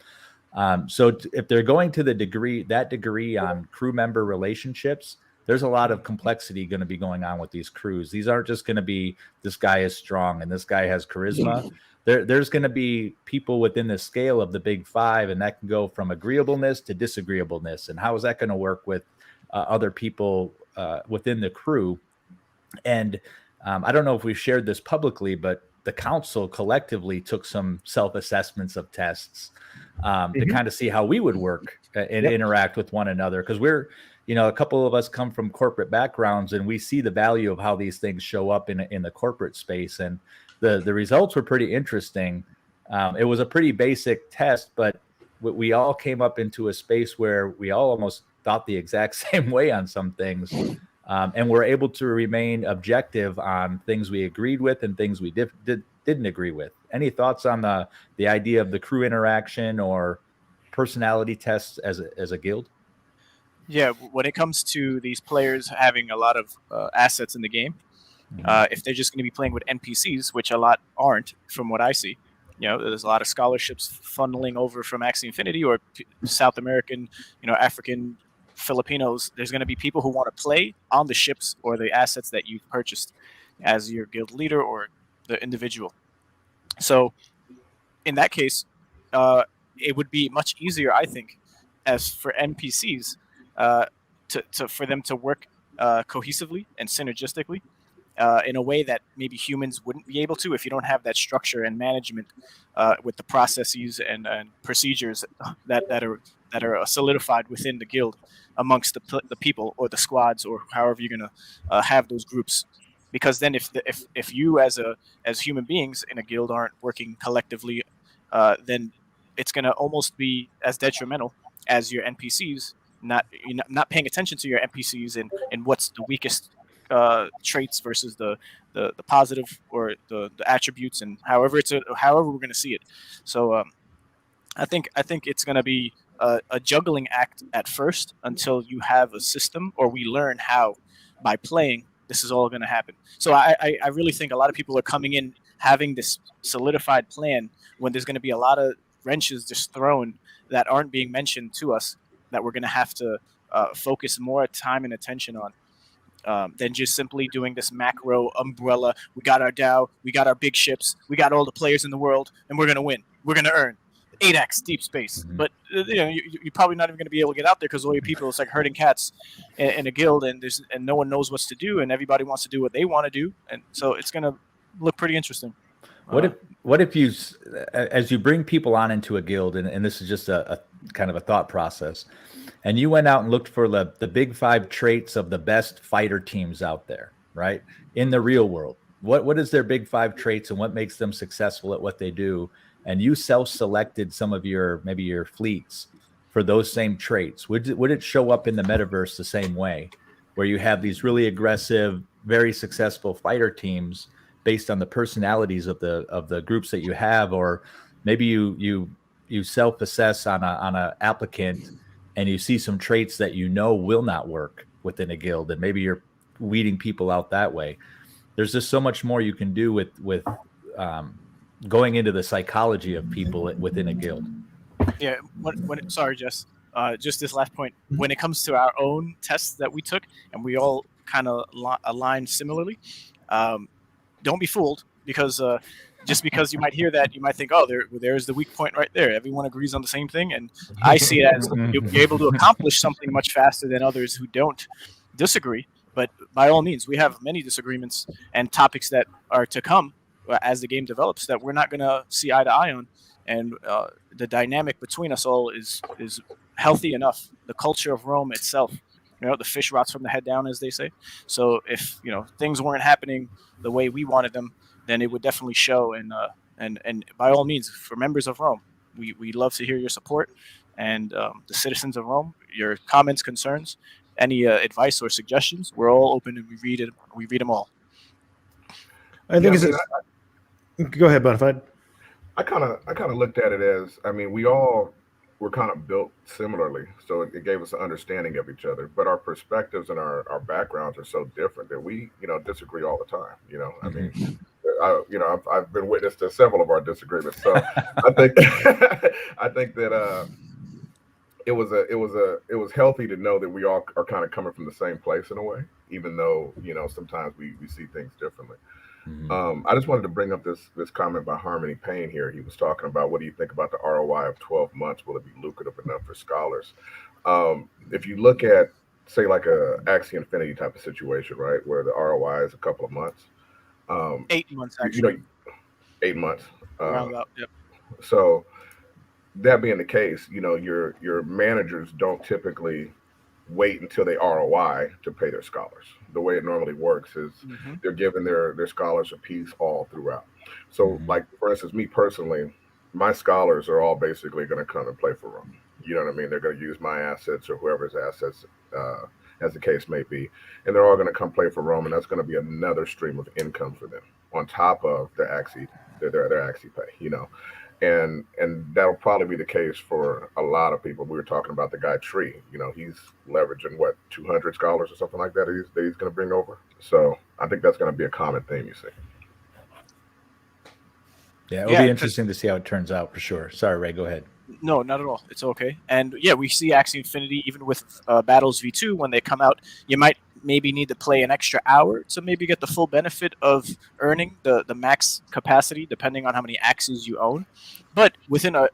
So if they're going to that degree on crew member relationships, there's a lot of complexity going to be going on with these crews. These aren't just going to be, this guy is strong and this guy has charisma. There's going to be people within the scale of the Big Five, and that can go from agreeableness to disagreeableness. And how is that going to work with other people within the crew? And I don't know if we've shared this publicly, but the council collectively took some self-assessments of tests to kind of see how we would work and interact with one another. Because we're, a couple of us come from corporate backgrounds, and we see the value of how these things show up in the corporate space. And the results were pretty interesting. It was a pretty basic test, but we all came up into a space where we all almost thought the exact same way on some things. And we're able to remain objective on things we agreed with and things we didn't agree with. Any thoughts on the idea of the crew interaction or personality tests as a guild? Yeah, when it comes to these players having a lot of assets in the game, if they're just going to be playing with NPCs, which a lot aren't, from what I see, there's a lot of scholarships funneling over from Axie Infinity or South American, African, Filipinos. There's going to be people who want to play on the ships or the assets that you've purchased as your guild leader or the individual. So in that case, it would be much easier, I think, as for NPCs for them to work cohesively and synergistically in a way that maybe humans wouldn't be able to if you don't have that structure and management with the processes and procedures that are solidified within the guild amongst the people or the squads or however you're going to have those groups. Because then if you as human beings in a guild aren't working collectively, then it's going to almost be as detrimental as your NPCs not paying attention to your NPCs and what's the weakest traits versus the positive or the attributes, and however we're going to see it. So I think it's going to be a juggling act at first until you have a system or we learn how by playing this is all going to happen. So I really think a lot of people are coming in having this solidified plan when there's going to be a lot of wrenches just thrown that aren't being mentioned to us that we're going to have to focus more time and attention on than just simply doing this macro umbrella. We got our DAO, we got our big ships, we got all the players in the world, and we're going to win. We're going to earn 8x deep space. But you're probably not even going to be able to get out there because all your people, it's like herding cats in a guild, and no one knows what to do, and everybody wants to do what they want to do, and so it's going to look pretty interesting. What if you, as you bring people on into a guild, and this is just a kind of a thought process, and you went out and looked for the Big Five traits of the best fighter teams out there, right? In the real world, what is their Big Five traits and what makes them successful at what they do? And you self-selected some of maybe your fleets for those same traits. Would it show up in the metaverse the same way, where you have these really aggressive, very successful fighter teams based on the personalities of the groups that you have, or maybe you self-assess on a applicant and you see some traits that will not work within a guild, and maybe you're weeding people out that way. There's just so much more you can do with going into the psychology of people within a guild. Yeah. Sorry, Jess. Just this last point. When it comes to our own tests that we took, and we all kind of aligned similarly, don't be fooled, because just because you might hear that, you might think, oh, there's the weak point right there. Everyone agrees on the same thing, and I see it as you'll be able to accomplish something much faster than others who don't disagree. But by all means, we have many disagreements and topics that are to come as the game develops that we're not going to see eye to eye on, and the dynamic between us all is healthy enough. The culture of Rome itself, the fish rots from the head down, as they say. So if things weren't happening the way we wanted them, then it would definitely show. And by all means, for members of Rome, we love to hear your support, and the citizens of Rome, your comments, concerns, any advice or suggestions. We're all open, and we read it. We read them all. I think go ahead, Bonafide. I kind of looked at it as, we all were kind of built similarly, so it gave us an understanding of each other. But our perspectives and our backgrounds are so different that we disagree all the time. I've been witness to several of our disagreements. So I think that it was healthy to know that we all are kind of coming from the same place in a way, even though sometimes we see things differently. I just wanted to bring up this comment by Harmony Payne here. He was talking about, what do you think about the ROI of 12 months? Will it be lucrative enough for scholars? If you look at, say, like a Axie Infinity type of situation, right, where the ROI is a couple of months. 8 months, actually. 8 months. Around about, yep. So that being the case, your managers don't typically wait until they ROI to pay their scholars. The way it normally works is they're giving their scholars a piece all throughout. So like, for instance, me personally, my scholars are all basically going to come and play for Rome. You know what I mean? They're going to use my assets or whoever's assets, as the case may be, and they're all going to come play for Rome, and that's going to be another stream of income for them on top of their Axie pay, and that'll probably be the case for a lot of people. We were talking about the guy Tree, he's leveraging 200 scholars or something like that he's going to bring over. So I think that's going to be a common theme you see. Yeah, it'll be interesting to see how it turns out for sure. Sorry, Ray, go ahead. No, not at all. It's okay. And yeah, we see Axie Infinity even with Battles V2 when they come out. You might maybe need to play an extra hour to maybe get the full benefit of earning the max capacity, depending on how many Axies you own. But within a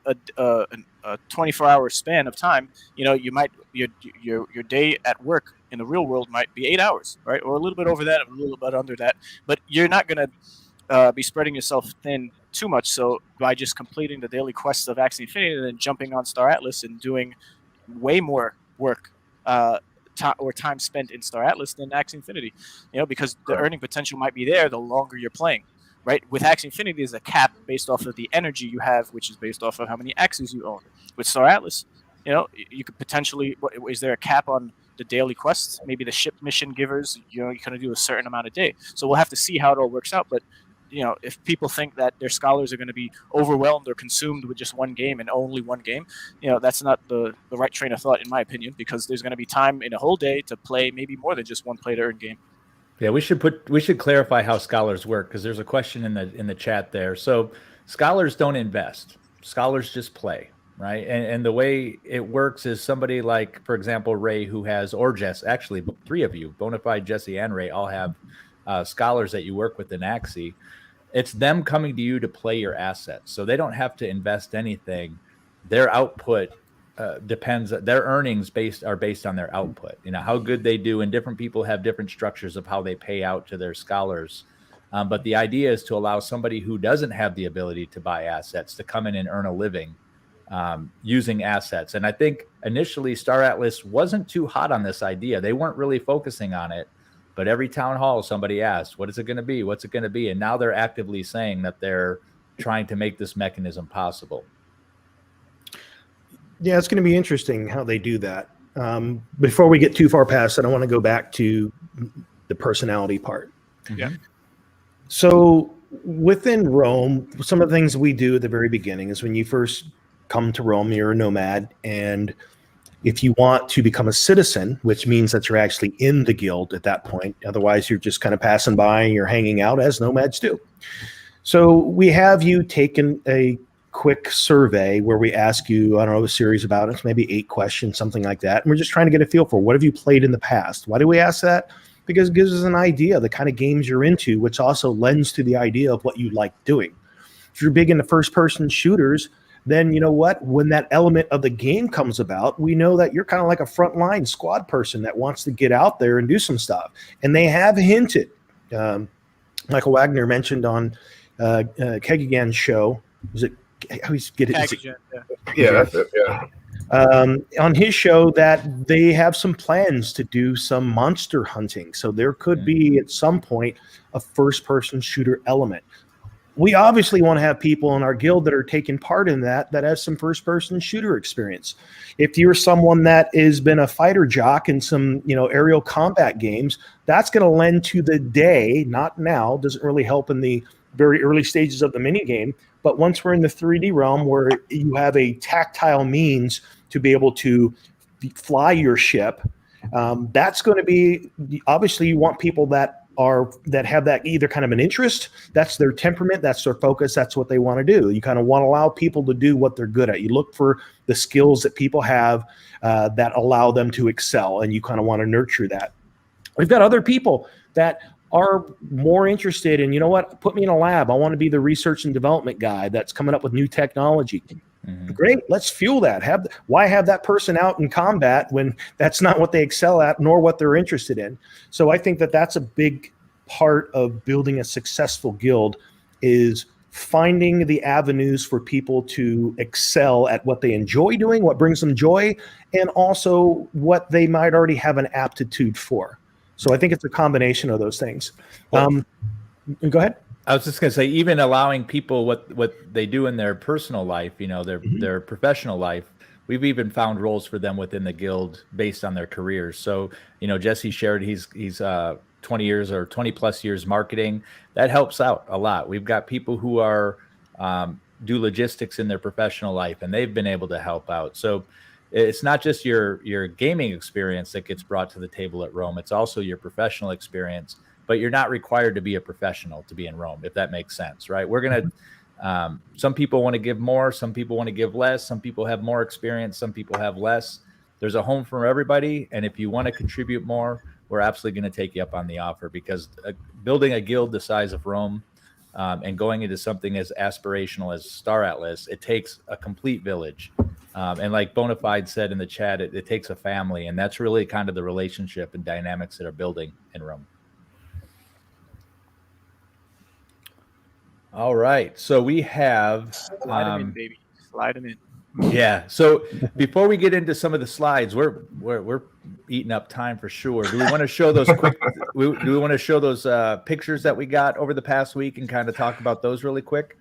24-hour span of time, you might your day at work in the real world might be 8 hours, right, or a little bit over that, a little bit under that. But you're not going to be spreading yourself thin too much. So by just completing the daily quests of Axie Infinity and then jumping on Star Atlas and doing way more work or time spent in Star Atlas than Axie Infinity, because the earning potential might be there the longer you're playing, right? With Axie Infinity, there's a cap based off of the energy you have, which is based off of how many Axies you own. With Star Atlas, you could potentially, is there a cap on the daily quests? Maybe the ship mission givers, you're going to do a certain amount a day. So we'll have to see how it all works out. But if people think that their scholars are going to be overwhelmed or consumed with just one game and only one game, that's not the right train of thought, in my opinion, because there's going to be time in a whole day to play maybe more than just one play to earn game. Yeah, we should clarify how scholars work, because there's a question in the chat there. So scholars don't invest. Scholars just play, right? And the way it works is somebody like, for example, Ray, who has, or Jess, actually, three of you, Bonafide, Jesse, and Ray, all have scholars that you work with in Axie. It's them coming to you to play your assets. So they don't have to invest anything. Their output depends, their earnings are based on their output, how good they do. And different people have different structures of how they pay out to their scholars. But the idea is to allow somebody who doesn't have the ability to buy assets to come in and earn a living using assets. And I think initially Star Atlas wasn't too hot on this idea. They weren't really focusing on it. But every town hall, somebody asked, what is it going to be? What's it going to be? And now they're actively saying that they're trying to make this mechanism possible. Yeah, it's going to be interesting how they do that. Before we get too far past it, I want to go back to the personality part. Yeah. So within Rome, some of the things we do at the very beginning is when you first come to Rome, you're a nomad. And if you want to become a citizen, which means that you're actually in the guild at that point, otherwise you're just kind of passing by and you're hanging out as nomads do. So we have you taken a quick survey where we ask you, I don't know, a series about it, maybe 8 questions, something like that. And we're just trying to get a feel for what have you played in the past? Why do we ask that? Because it gives us an idea of the kind of games you're into, which also lends to the idea of what you like doing. If you're big into first-person shooters, then you know what? When that element of the game comes about, we know that you're kind of like a frontline squad person that wants to get out there and do some stuff. And they have hinted. Michael Wagner mentioned on Kegagan's show. Was it? I always get it. Yeah, Yeah, that's it. Yeah. on his show that they have some plans to do some monster hunting. So there could be at some point a first-person shooter element. We obviously want to have people in our guild that are taking part in that has some first-person shooter experience. If you're someone that has been a fighter jock in some, aerial combat games, that's going to lend to the day, not now, doesn't really help in the very early stages of the mini game. But once we're in the 3D realm where you have a tactile means to be able to fly your ship, that's going to be, obviously you want people that have that either kind of an interest, that's their temperament, that's their focus, that's what they want to do. You kind of want to allow people to do what they're good at. You look for the skills that people have that allow them to excel, and you kind of want to nurture that. We've got other people that are more interested in, put me in a lab. I want to be the research and development guy that's coming up with new technology. Great, let's fuel that. Why have that person out in combat when that's not what they excel at, nor what they're interested in? So I think that that's a big part of building a successful guild, is finding the avenues for people to excel at what they enjoy doing, what brings them joy, and also what they might already have an aptitude for. So I think it's a combination of those things. Go ahead. I was just going to say, even allowing people what they do in their personal life, their professional life, we've even found roles for them within the guild based on their careers. So, Jesse shared he's 20 years or 20 plus years marketing. That helps out a lot. We've got people who are do logistics in their professional life, and they've been able to help out. So it's not just your gaming experience that gets brought to the table at Rome. It's also your professional experience. But you're not required to be a professional to be in Rome, if that makes sense, right? We're going to, some people want to give more, some people want to give less, some people have more experience, some people have less. There's a home for everybody. And if you want to contribute more, we're absolutely going to take you up on the offer, because building a guild the size of Rome and going into something as aspirational as Star Atlas, it takes a complete village. And like Bonafide said in the chat, it takes a family. And that's really kind of the relationship and dynamics that are building in Rome. All right, so we have slide them in, baby. Slide them in. Yeah. So before we get into some of the slides, we're eating up time for sure. Do we want to show those quick? Do we want to show those pictures that we got over the past week and kind of talk about those really quick?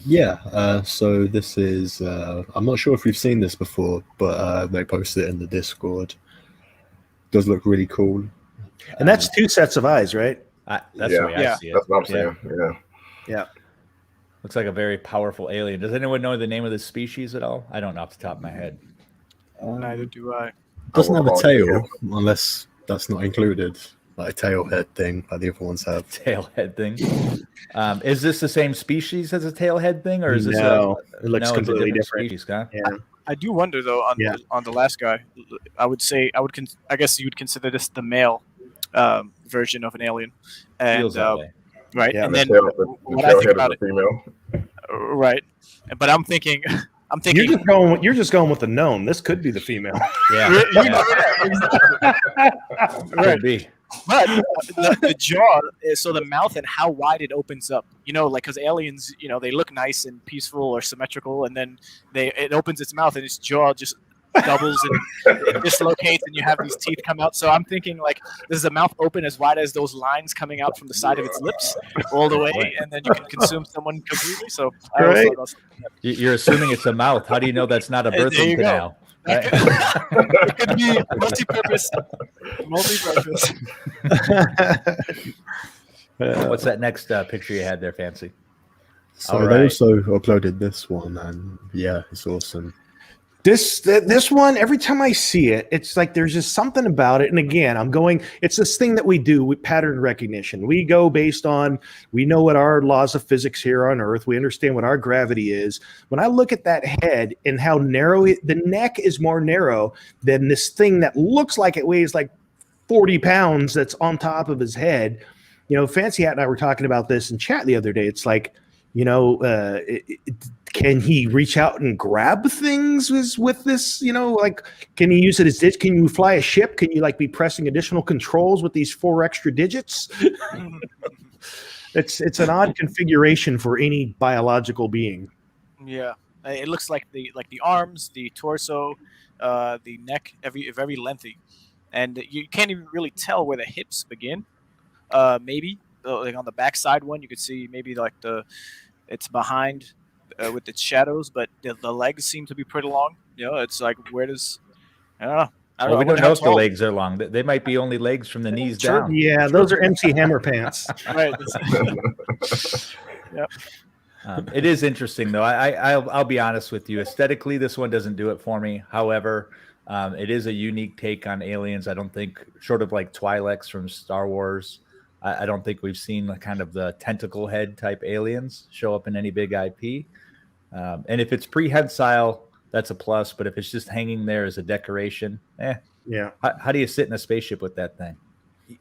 Yeah. So this is I'm not sure if we've seen this before, but they posted it in the Discord. Does look really cool. And that's two sets of eyes, right? That's the way I see it. That's what I'm saying. Yeah. Looks like a very powerful alien. Does anyone know the name of this species at all? I don't know off the top of my head. Neither do I. Doesn't have a tail, unless that's not included. Like a tail head thing, like the other ones have. Tail head thing. Is this the same species as a tail head thing, or is this it looks completely different? Species, huh? Yeah. I do wonder though on the last guy. I guess you would consider this the male version of an alien, and Feels that way. right. Yeah, and then what I think about it, female. Right, but I'm thinking. You're just going with the gnome. This could be the female. Yeah. Right. Could be. But the jaw is so the mouth and how wide it opens up. Because aliens, they look nice and peaceful or symmetrical, and then it opens its mouth and its jaw just doubles and it dislocates, and you have these teeth come out. So I'm thinking this is a mouth open as wide as those lines coming out from the side of its lips all the way, and then you can consume someone completely. So You're assuming it's a mouth. How do you know that's not a birthing canal? Right? It could be multi-purpose. What's that next picture you had there, Fancy? So they also uploaded this one, and yeah, it's awesome. This one, every time I see it, it's like there's just something about it. And again, it's this thing that we do with pattern recognition. We go based on, we know what our laws of physics here on Earth, we understand what our gravity is. When I look at that head and how narrow the neck is more narrow than this thing that looks like it weighs like 40 pounds that's on top of his head. Fancy Hat and I were talking about this in chat the other day. It's like, can he reach out and grab things with this? Can he use it as can you fly a ship? Can you be pressing additional controls with these 4 extra digits? It's an odd configuration for any biological being. Yeah. It looks like the arms, the torso, the neck, very lengthy, and you can't even really tell where the hips begin. Maybe like on the backside one, you could see maybe like it's behind with its shadows, but the legs seem to be pretty long. It's like where does I don't know. I Well, we wonder don't know how if the tall. legs are long. They might be only legs from the knees True. down. Yeah, those are MC Hammer pants. Right. Yeah. It is interesting, though. I'll be honest with you. Aesthetically, this one doesn't do it for me. However, it is a unique take on aliens. I don't think, short of like Twi'leks from Star Wars, I don't think we've seen the kind of the tentacle head type aliens show up in any big IP. And if it's prehensile, that's a plus. But if it's just hanging there as a decoration, Yeah. How do you sit in a spaceship with that thing?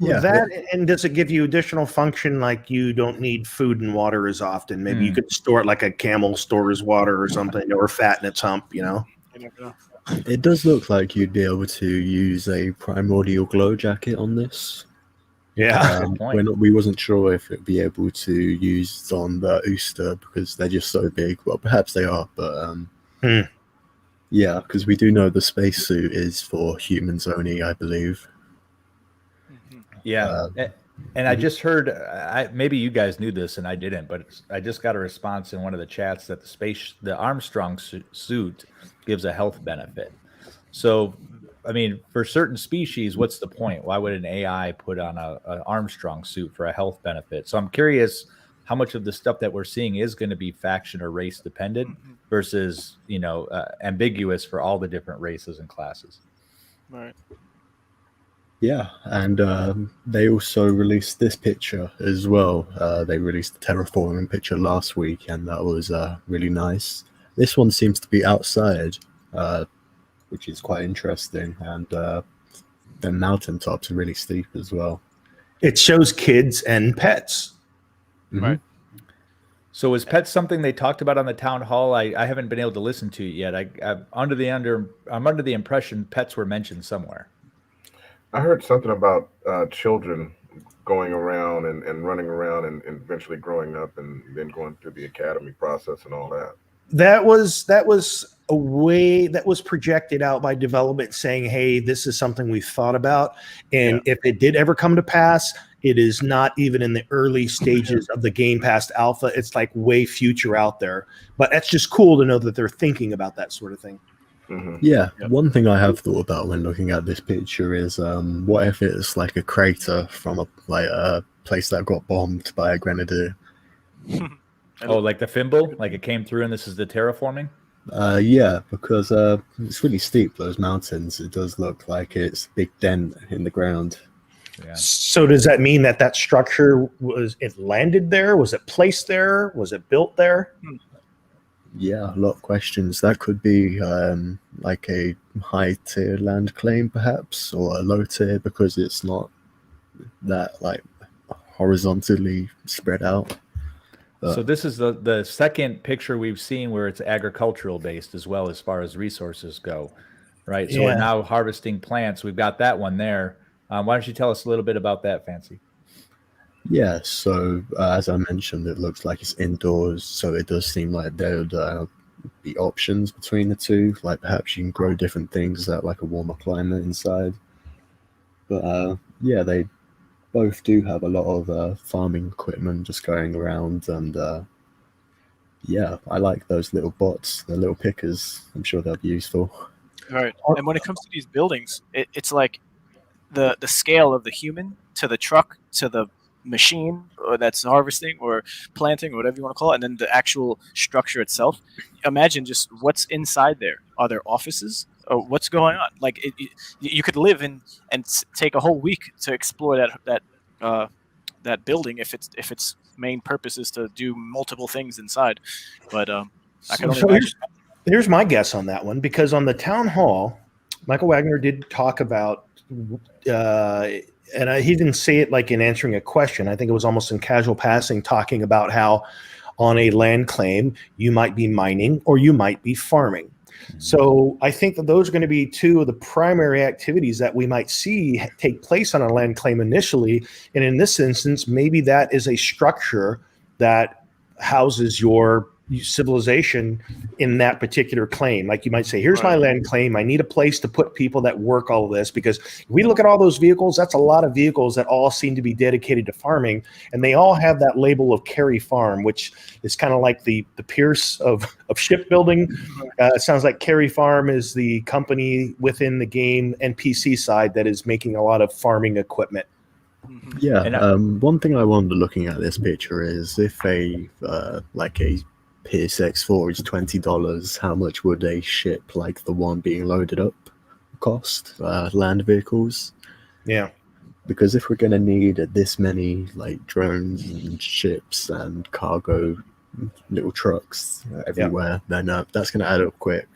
Yeah. That, and does it give you additional function, like you don't need food and water as often? Maybe you could store it like a camel stores water or something, or fat in its hump, You never know. It does look like you'd be able to use a primordial glow jacket on this. Yeah. Good point. We wasn't sure if it'd be able to use on the Ooster because they're just so big. Well, perhaps they are, but yeah, because we do know the spacesuit is for humans only, I believe. Yeah. And I just heard, maybe you guys knew this and I didn't, but I just got a response in one of the chats that the Armstrong suit gives a health benefit. So, I mean, for certain species, what's the point? Why would an AI put on an Armstrong suit for a health benefit? So I'm curious how much of the stuff that we're seeing is going to be faction or race dependent versus, ambiguous for all the different races and classes. Right. Yeah, and they also released this picture as well. They released the terraforming picture last week, and that was really nice. This one seems to be outside, which is quite interesting, and the mountaintops are really steep as well. It shows kids and pets. Right. So is pets something they talked about on the town hall? I haven't been able to listen to it yet. I'm under the impression pets were mentioned somewhere. I heard something about children going around and running around and eventually growing up and then going through the academy process and all that. That was a way that was projected out by development saying, hey, this is something we've thought about. And if it did ever come to pass, it is not even in the early stages of the Game Pass alpha. It's like way future out there. But that's just cool to know that they're thinking about that sort of thing. Yeah, one thing I have thought about when looking at this picture is what if it's like a crater from a place that got bombed by a grenadier? Oh, like the Fimble? Like it came through and this is the terraforming? Yeah, because it's really steep, those mountains. It does look like it's a big dent in the ground. Yeah. So does that mean that structure it landed there? Was it placed there? Was it built there? Yeah, a lot of questions. That could be like a high tier land claim, perhaps, or a low tier because it's not that like horizontally spread out. So this is the second picture we've seen where it's agricultural based as well as far as resources go, right? So we're now harvesting plants. We've got that one there. Why don't you tell us a little bit about that, Fancy? Yeah, so as I mentioned, it looks like it's indoors, so it does seem like there would be options between the two. Like perhaps you can grow different things at like a warmer climate inside. But yeah, they both do have a lot of farming equipment just going around, and yeah, I like those little bots, the little pickers. I'm sure they'll be useful. Right. And when it comes to these buildings, it's like the scale of the human to the truck to the machine that's harvesting or planting or whatever you want to call it, and then the actual structure itself. Imagine just what's inside there. Are there offices? Or what's going on? Like you could live in and take a whole week to explore that building if its main purpose is to do multiple things inside. But I can only imagine. Here's my guess on that one, because on the town hall, Michael Wagner did talk about, and he didn't say it like in answering a question. I think it was almost in casual passing, talking about how on a land claim you might be mining or you might be farming. So I think that those are going to be two of the primary activities that we might see take place on a land claim initially. And in this instance, maybe that is a structure that houses your civilization in that particular claim. Like you might say, here's my land claim. I need a place to put people that work all of this, because if we look at all those vehicles, that's a lot of vehicles that all seem to be dedicated to farming, and they all have that label of Carry Farm, which is kind of like the Pierce of shipbuilding. It sounds like Carry Farm is the company within the game NPC side that is making a lot of farming equipment. Yeah, one thing I wonder looking at this picture is if a like a Pierce X4 is $20, how much would a ship like the one being loaded up cost? Land vehicles. Yeah, because if we're going to need this many like drones and ships and cargo little trucks everywhere, then that's going to add up quick.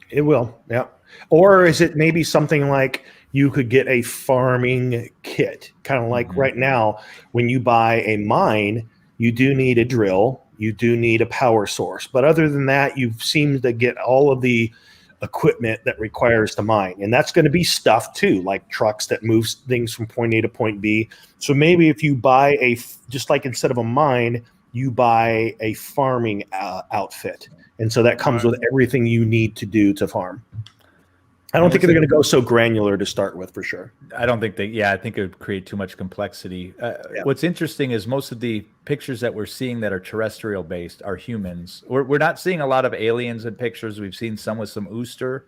It will, yeah. Or is it maybe something like you could get a farming kit, kind of like right now when you buy a mine, you do need a drill, you do need a power source, but other than that, you seem to get all of the equipment that requires to mine, and that's going to be stuff too, like trucks that moves things from point A to point B. So maybe if you buy just like instead of a mine, you buy a farming outfit, and so that comes with everything you need to do to farm. I don't think they're going to go so granular to start with, for sure. I don't think I think it would create too much complexity. What's interesting is most of the pictures that we're seeing that are terrestrial based are humans. We're not seeing a lot of aliens in pictures. We've seen some with some Ooster,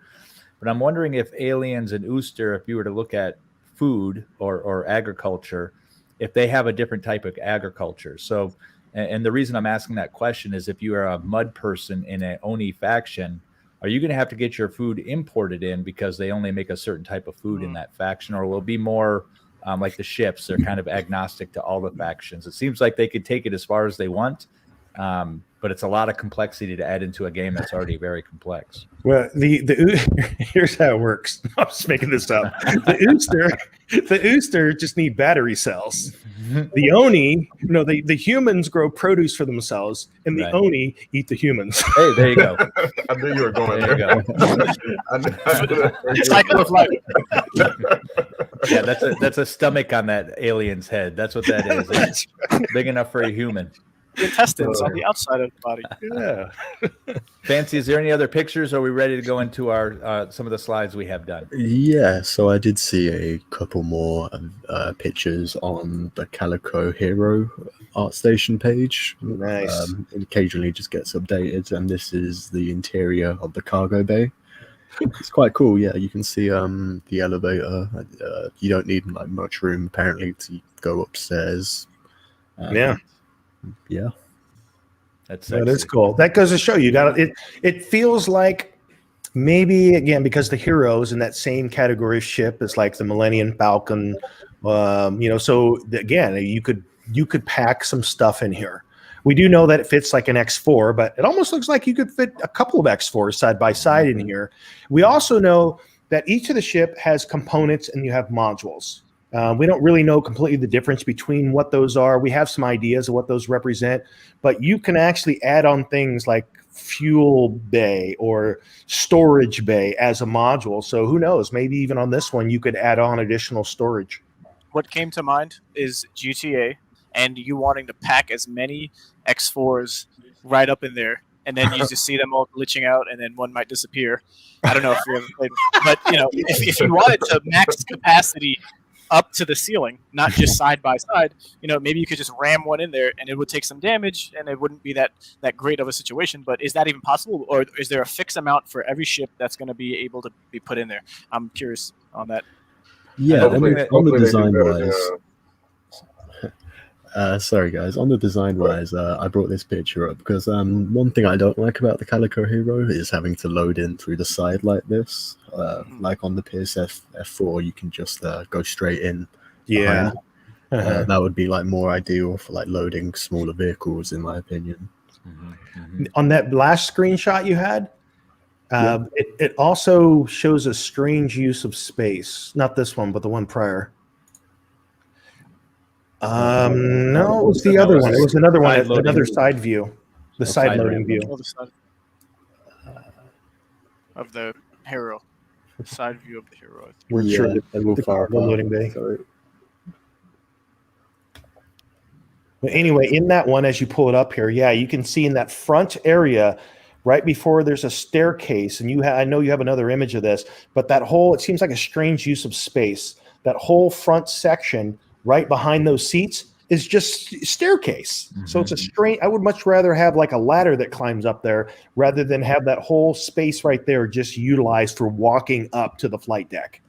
but I'm wondering if aliens and Ooster, if you were to look at food or agriculture, if they have a different type of agriculture. So, and the reason I'm asking that question is if you are a mud person in an ONI faction, are you going to have to get your food imported in because they only make a certain type of food in that faction, or will it be more like the ships? They're kind of agnostic to all the factions. It seems like they could take it as far as they want, but it's a lot of complexity to add into a game that's already very complex. Well, here's how it works. I'm just making this up. The Ooster just need battery cells. The Oni, the humans grow produce for themselves, and the Oni eat the humans. Hey, there you go. I knew you were going there. Cycle of life. Yeah, that's a stomach on that alien's head. That's what that is. It's big enough for a human. The intestines on the outside of the body. Yeah. Fancy, is there any other pictures? Or are we ready to go into our some of the slides we have done? Yeah, so I did see a couple more pictures on the Calico Hero ArtStation page. Nice. It occasionally just gets updated, and this is the interior of the cargo bay. It's quite cool. Yeah, you can see the elevator. You don't need like much room apparently to go upstairs. Yeah. Yeah, That is cool. That goes to show you got it. It feels like maybe again because the heroes in that same category of ship is like the Millennium Falcon. So again, you could pack some stuff in here. We do know that it fits like an X4, but it almost looks like you could fit a couple of X4s side by side in here. We also know that each of the ship has components and you have modules. We don't really know completely the difference between what those are. We have some ideas of what those represent, but you can actually add on things like fuel bay or storage bay as a module. So who knows, maybe even on this one, you could add on additional storage. What came to mind is GTA and you wanting to pack as many X4s right up in there. And then you just see them all glitching out, and then one might disappear. I don't know if you ever played, but if you wanted to max capacity up to the ceiling, not just side by side, maybe you could just ram one in there and it would take some damage and it wouldn't be that great of a situation. But is that even possible, or is there a fixed amount for every ship that's going to be able to be put in there? I'm curious on that. Yeah, on the design wise, sorry guys, on the design wise, I brought this picture up because one thing I don't like about the Calico Hero is having to load in through the side like this. Like on the Pierce F4, you can just go straight in. Yeah, that would be like more ideal for like loading smaller vehicles, in my opinion. On that last screenshot you had, it also shows a strange use of space. Not this one, but the one prior. No, it was the other one. It was another one, another side view, the side loading view of the hero. Side view of the hero. We're sure the loading bay. Sorry. But anyway, in that one, as you pull it up here, yeah, you can see in that front area, right before there's a staircase, and I know you have another image of this, but that whole, it seems like a strange use of space. That whole front section right behind those seats is just staircase. Mm-hmm. So it's a strange, I would much rather have like a ladder that climbs up there rather than have that whole space right there just utilized for walking up to the flight deck.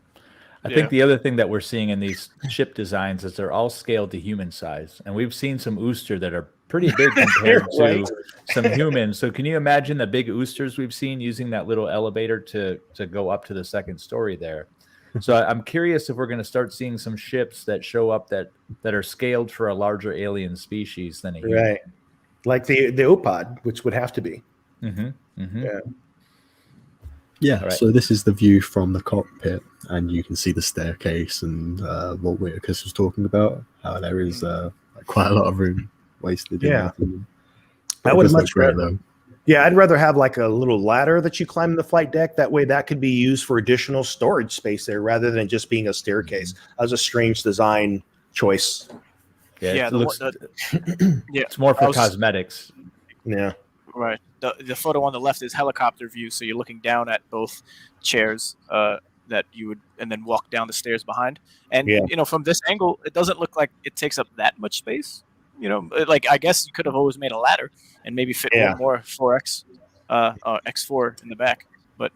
I think the other thing that we're seeing in these ship designs is they're all scaled to human size. And we've seen some Ooster that are pretty big compared to some humans. So can you imagine the big Oosters we've seen using that little elevator to go up to the second story there? So I'm curious if we're going to start seeing some ships that show up that are scaled for a larger alien species than a human. Right. Like the OPOD, which would have to be. Mm-hmm. Mm-hmm. Yeah. Yeah, so this is the view from the cockpit, and you can see the staircase and what Whitaker's was talking about, how there is quite a lot of room wasted. Yeah. I would much rather. Yeah, I'd rather have like a little ladder that you climb the flight deck. That way that could be used for additional storage space there rather than just being a staircase. That was a strange design choice. Yeah, it's more for cosmetics. Yeah. Right. The photo on the left is helicopter view, so you're looking down at both chairs that you would, and then walk down the stairs behind. And from this angle, it doesn't look like it takes up that much space. Like I guess you could have always made a ladder and maybe fit one more 4X, X4 in the back. But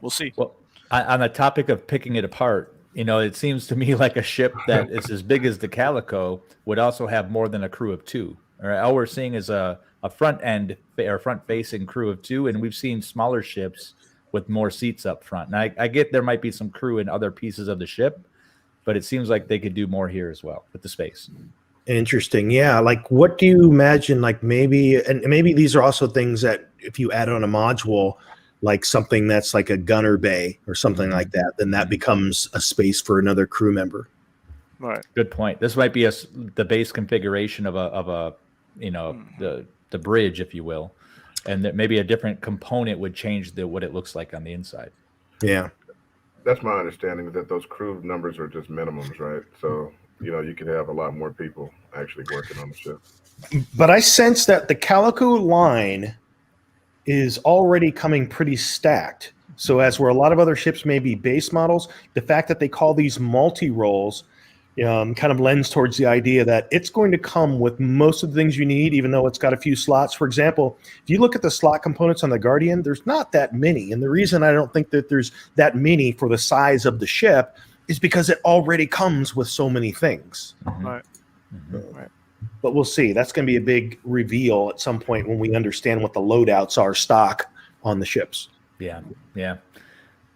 we'll see. Well, on the topic of picking it apart, it seems to me like a ship that is as big as the Calico would also have more than a crew of 2. All right, all we're seeing is a front end or front facing crew of 2, and we've seen smaller ships with more seats up front. And I get there might be some crew in other pieces of the ship, but it seems like they could do more here as well with the space. Interesting. Yeah. Like, what do you imagine? Like maybe these are also things that if you add on a module, like something that's like a gunner bay or something like that, then that becomes a space for another crew member. Right. Good point. This might be the base configuration of a the bridge, if you will, and that maybe a different component would change what it looks like on the inside. Yeah. That's my understanding, that those crew numbers are just minimums, right? So you could have a lot more people actually working on the ship. But I sense that the Calico line is already coming pretty stacked. So as where a lot of other ships may be base models, the fact that they call these multi-roles kind of lends towards the idea that it's going to come with most of the things you need, even though it's got a few slots. For example, if you look at the slot components on the Guardian, there's not that many. And the reason I don't think that there's that many for the size of the ship is because it already comes with so many things. Right. Mm-hmm. Right. But we'll see. That's going to be a big reveal at some point when we understand what the loadouts are stock on the ships. Yeah. Yeah.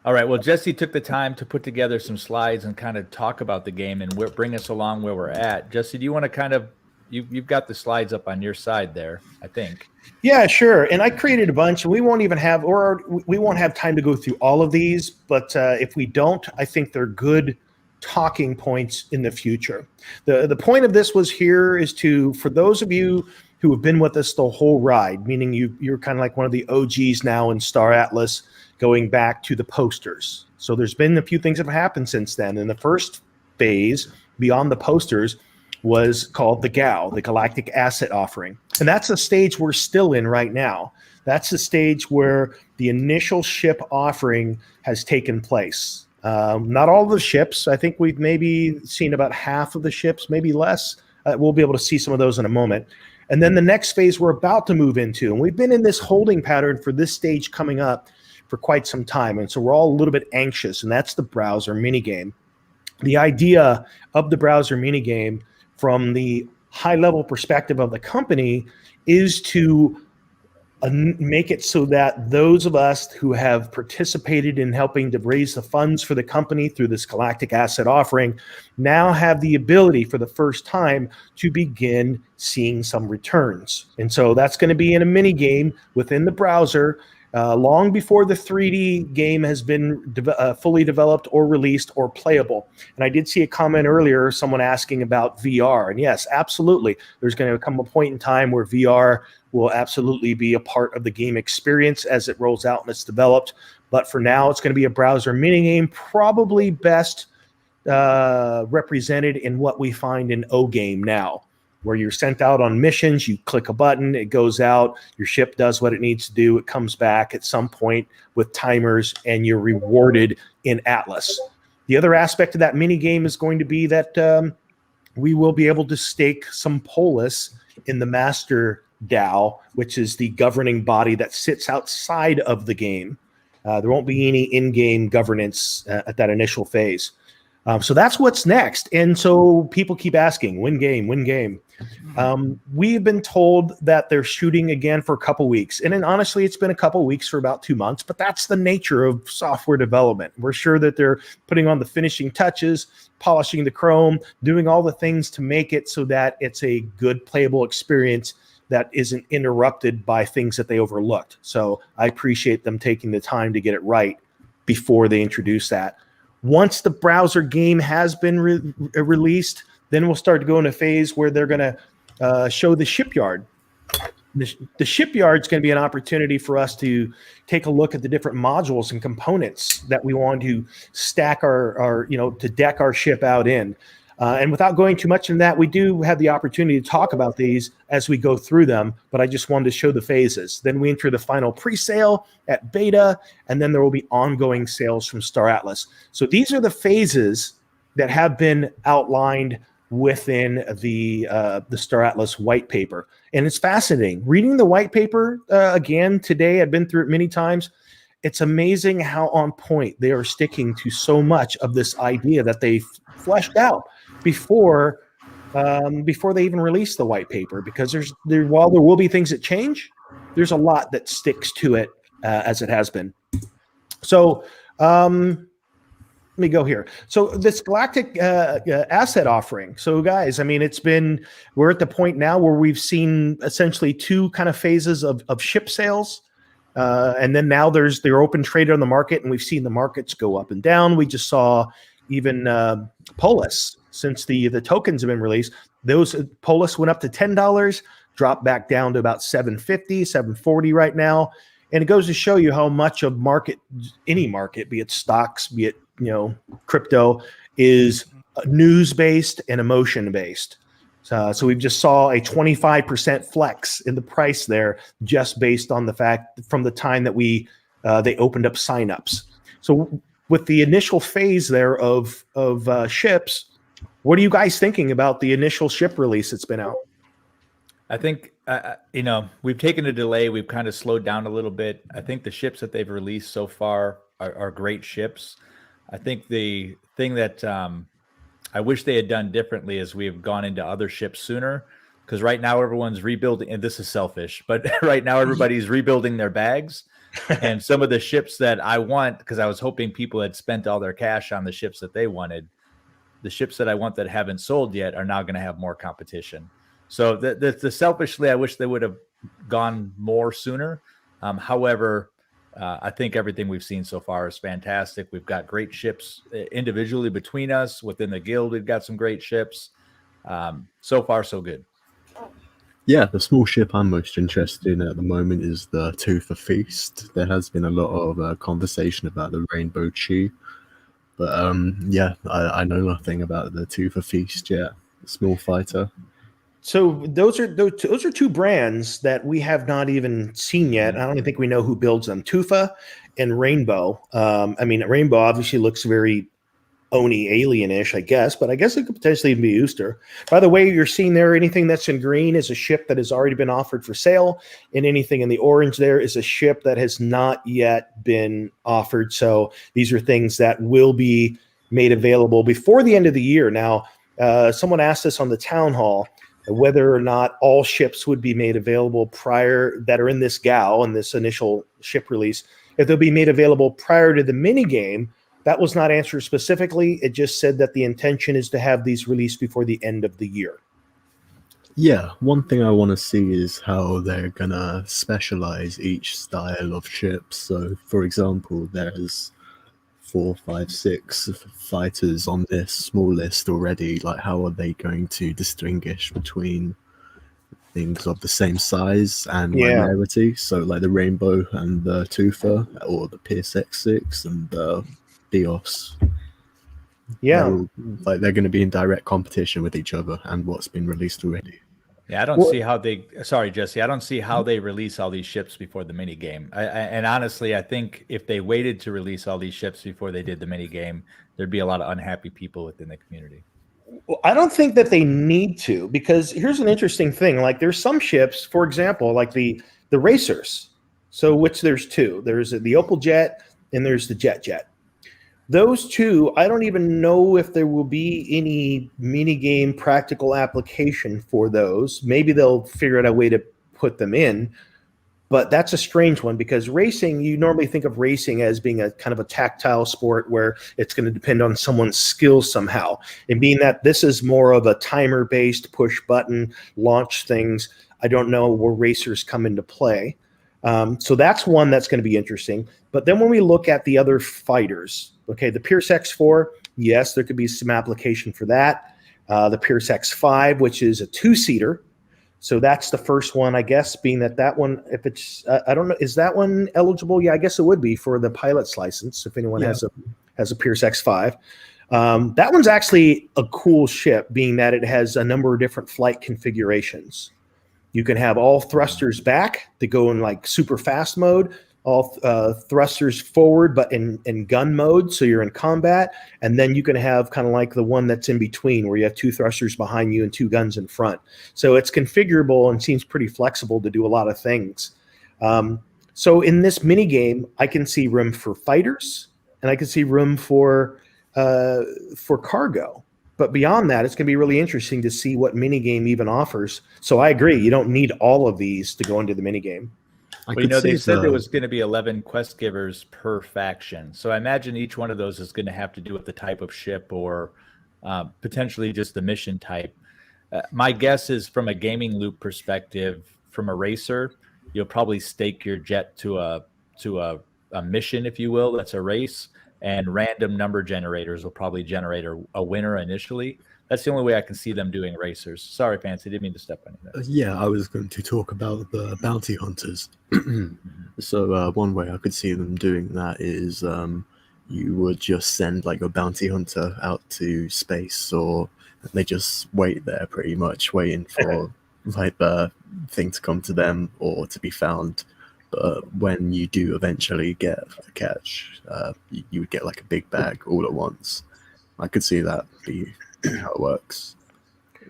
All right. Well, Jesse took the time to put together some slides and kind of talk about the game and bring us along where we're at. Jesse, do you want to kind of, you've got the slides up on your side there, I think. Yeah, sure. And I created a bunch, and we won't have time to go through all of these. But if we don't, I think they're good talking points in the future. The point of this is for those of you who have been with us the whole ride, meaning you're kind of like one of the OGs now in Star Atlas, going back to the posters. So there's been a few things that have happened since then. And the first phase beyond the posters was called the GAO, the Galactic Asset Offering. And that's a stage we're still in right now. That's the stage where the initial ship offering has taken place. Not all of the ships. I think we've maybe seen about half of the ships, maybe less. We'll be able to see some of those in a moment. And then the next phase we're about to move into. And we've been in this holding pattern for this stage coming up for quite some time. And so we're all a little bit anxious, and that's the browser minigame. The idea of the browser minigame from the high-level perspective of the company is to make it so that those of us who have participated in helping to raise the funds for the company through this Galactic Asset Offering now have the ability for the first time to begin seeing some returns. And so that's going to be in a mini game within the browser long before the 3D game has been fully developed or released or playable. And I did see a comment earlier, someone asking about VR. And yes, absolutely. There's going to come a point in time where VR will absolutely be a part of the game experience as it rolls out and it's developed. But for now, it's going to be a browser minigame, probably best represented in what we find in O-Game now. where you're sent out on missions. You click a button, it goes out, your ship does what it needs to do, it comes back at some point with timers, and you're rewarded in Atlas. The other aspect of that mini game is going to be that we will be able to stake some polis in the master DAO, which is the governing body that sits outside of the game. There won't be any in-game governance at that initial phase. So that's what's next. And so people keep asking, when game, when game? We've been told that they're shooting again for a couple weeks. And then honestly, it's been a couple weeks for about 2 months, but that's the nature of software development. We're sure that they're putting on the finishing touches, polishing the chrome, doing all the things to make it so that it's a good playable experience that isn't interrupted by things that they overlooked. So I appreciate them taking the time to get it right before they introduce that. Once the browser game has been released, then we'll start to go in a phase where they're going to show the shipyard. The shipyard is going to be an opportunity for us to take a look at the different modules and components that we want to stack to deck our ship out in. And without going too much into that, we do have the opportunity to talk about these as we go through them, but I just wanted to show the phases. Then we enter the final pre-sale at beta, and then there will be ongoing sales from Star Atlas. So these are the phases that have been outlined within the Star Atlas white paper. And it's fascinating. Reading the white paper again today, I've been through it many times. It's amazing how on point they are sticking to so much of this idea that they fleshed out before they even release the white paper, because while there will be things that change, there's a lot that sticks to it as it has been. So let me go here. So this Galactic asset offering. So guys, I mean, we're at the point now where we've seen essentially two kind of phases of ship sales. And then now they're open traded on the market, and we've seen the markets go up and down. We just saw even Polis, since the tokens have been released, those Polis went up to $10, dropped back down to about $7.50, $7.40 right now. And it goes to show you how much of any market, be it stocks, be it crypto, is news-based and emotion-based. So we've just saw a 25% flex in the price there, just based on the fact from the time that they opened up signups. So with the initial phase there of ships, what are you guys thinking about the initial ship release that's been out? I think, we've taken a delay. We've kind of slowed down a little bit. I think the ships that they've released so far are great ships. I think the thing that I wish they had done differently is we've gone into other ships sooner, because right now everyone's rebuilding, and this is selfish, but right now everybody's rebuilding their bags. And some of the ships that I want, because I was hoping people had spent all their cash on the ships that they wanted, the ships that I want that haven't sold yet are now going to have more competition. So the selfishly, I wish they would have gone more sooner. However, I think everything we've seen so far is fantastic. We've got great ships individually between us. Within the guild, we've got some great ships. So far, so good. Yeah, the small ship I'm most interested in at the moment is the Tooth of Feast. There has been a lot of conversation about the Rainbow Chi. But I know nothing about the Tooth of Feast yet. Small fighter. So those are two brands that we have not even seen yet. I don't even think we know who builds them. Tufa and Rainbow. Rainbow obviously looks very ONI alien-ish, I guess, but I guess it could potentially even be Ooster. By the way, you're seeing there, anything that's in green is a ship that has already been offered for sale, and anything in the orange there is a ship that has not yet been offered. So these are things that will be made available before the end of the year. Now, someone asked us on the town hall whether or not all ships would be made available that are in this GAO, in this initial ship release, if they'll be made available prior to the mini game. That was not answered specifically. It just said that the intention is to have these released before the end of the year. Yeah, one thing I want to see is how they're going to specialize each style of ship. So, for example, there's 4, 5, 6 fighters on this small list already. Like, how are they going to distinguish between things of the same size and rarity? So, like the Rainbow and the Tufa, or the Pierce X6 and the Bios. Yeah, they're going to be in direct competition with each other and what's been released already. Yeah, I don't see how they. Sorry, Jesse. I don't see how they release all these ships before the mini game. And honestly, I think if they waited to release all these ships before they did the mini game, there'd be a lot of unhappy people within the community. Well, I don't think that they need to, because here's an interesting thing. Like, there's some ships, for example, like the racers. So, which there's two. There's the Opal Jet and there's the Jet. Those two, I don't even know if there will be any minigame practical application for those. Maybe they'll figure out a way to put them in, but that's a strange one, because racing, you normally think of racing as being a kind of a tactile sport where it's going to depend on someone's skills somehow. And being that this is more of a timer-based push button, launch things, I don't know where racers come into play. So that's one that's going to be interesting. But then when we look at the other fighters, okay, the Pierce X4, yes, there could be some application for that. The Pierce X5, which is a two-seater. So that's the first one, I guess, being that one, if it's, I don't know, is that one eligible? Yeah, I guess it would be for the pilot's license if anyone has a Pierce X5. That one's actually a cool ship, being that it has a number of different flight configurations. You can have all thrusters back to go in like super fast mode, all thrusters forward, but in gun mode, so you're in combat. And then you can have kind of like the one that's in between, where you have two thrusters behind you and two guns in front. So it's configurable and seems pretty flexible to do a lot of things. So in this mini game, I can see room for fighters, and I can see room for cargo. But beyond that, it's going to be really interesting to see what minigame even offers. So I agree, you don't need all of these to go into the minigame. Well, they said there was going to be 11 quest givers per faction. So I imagine each one of those is going to have to do with the type of ship or potentially just the mission type. My guess is, from a gaming loop perspective, from a racer, you'll probably stake your jet to a mission, if you will, that's a race. And random number generators will probably generate a winner initially. That's the only way I can see them doing racers. Sorry, Fancy, didn't mean to step on you. Yeah, I was going to talk about the bounty hunters. So one way I could see them doing that is you would just send like a bounty hunter out to space, or they just wait there pretty much, waiting for like the thing to come to them or to be found. But when you do eventually get a catch, you would get like a big bag all at once. I could see that be how it works.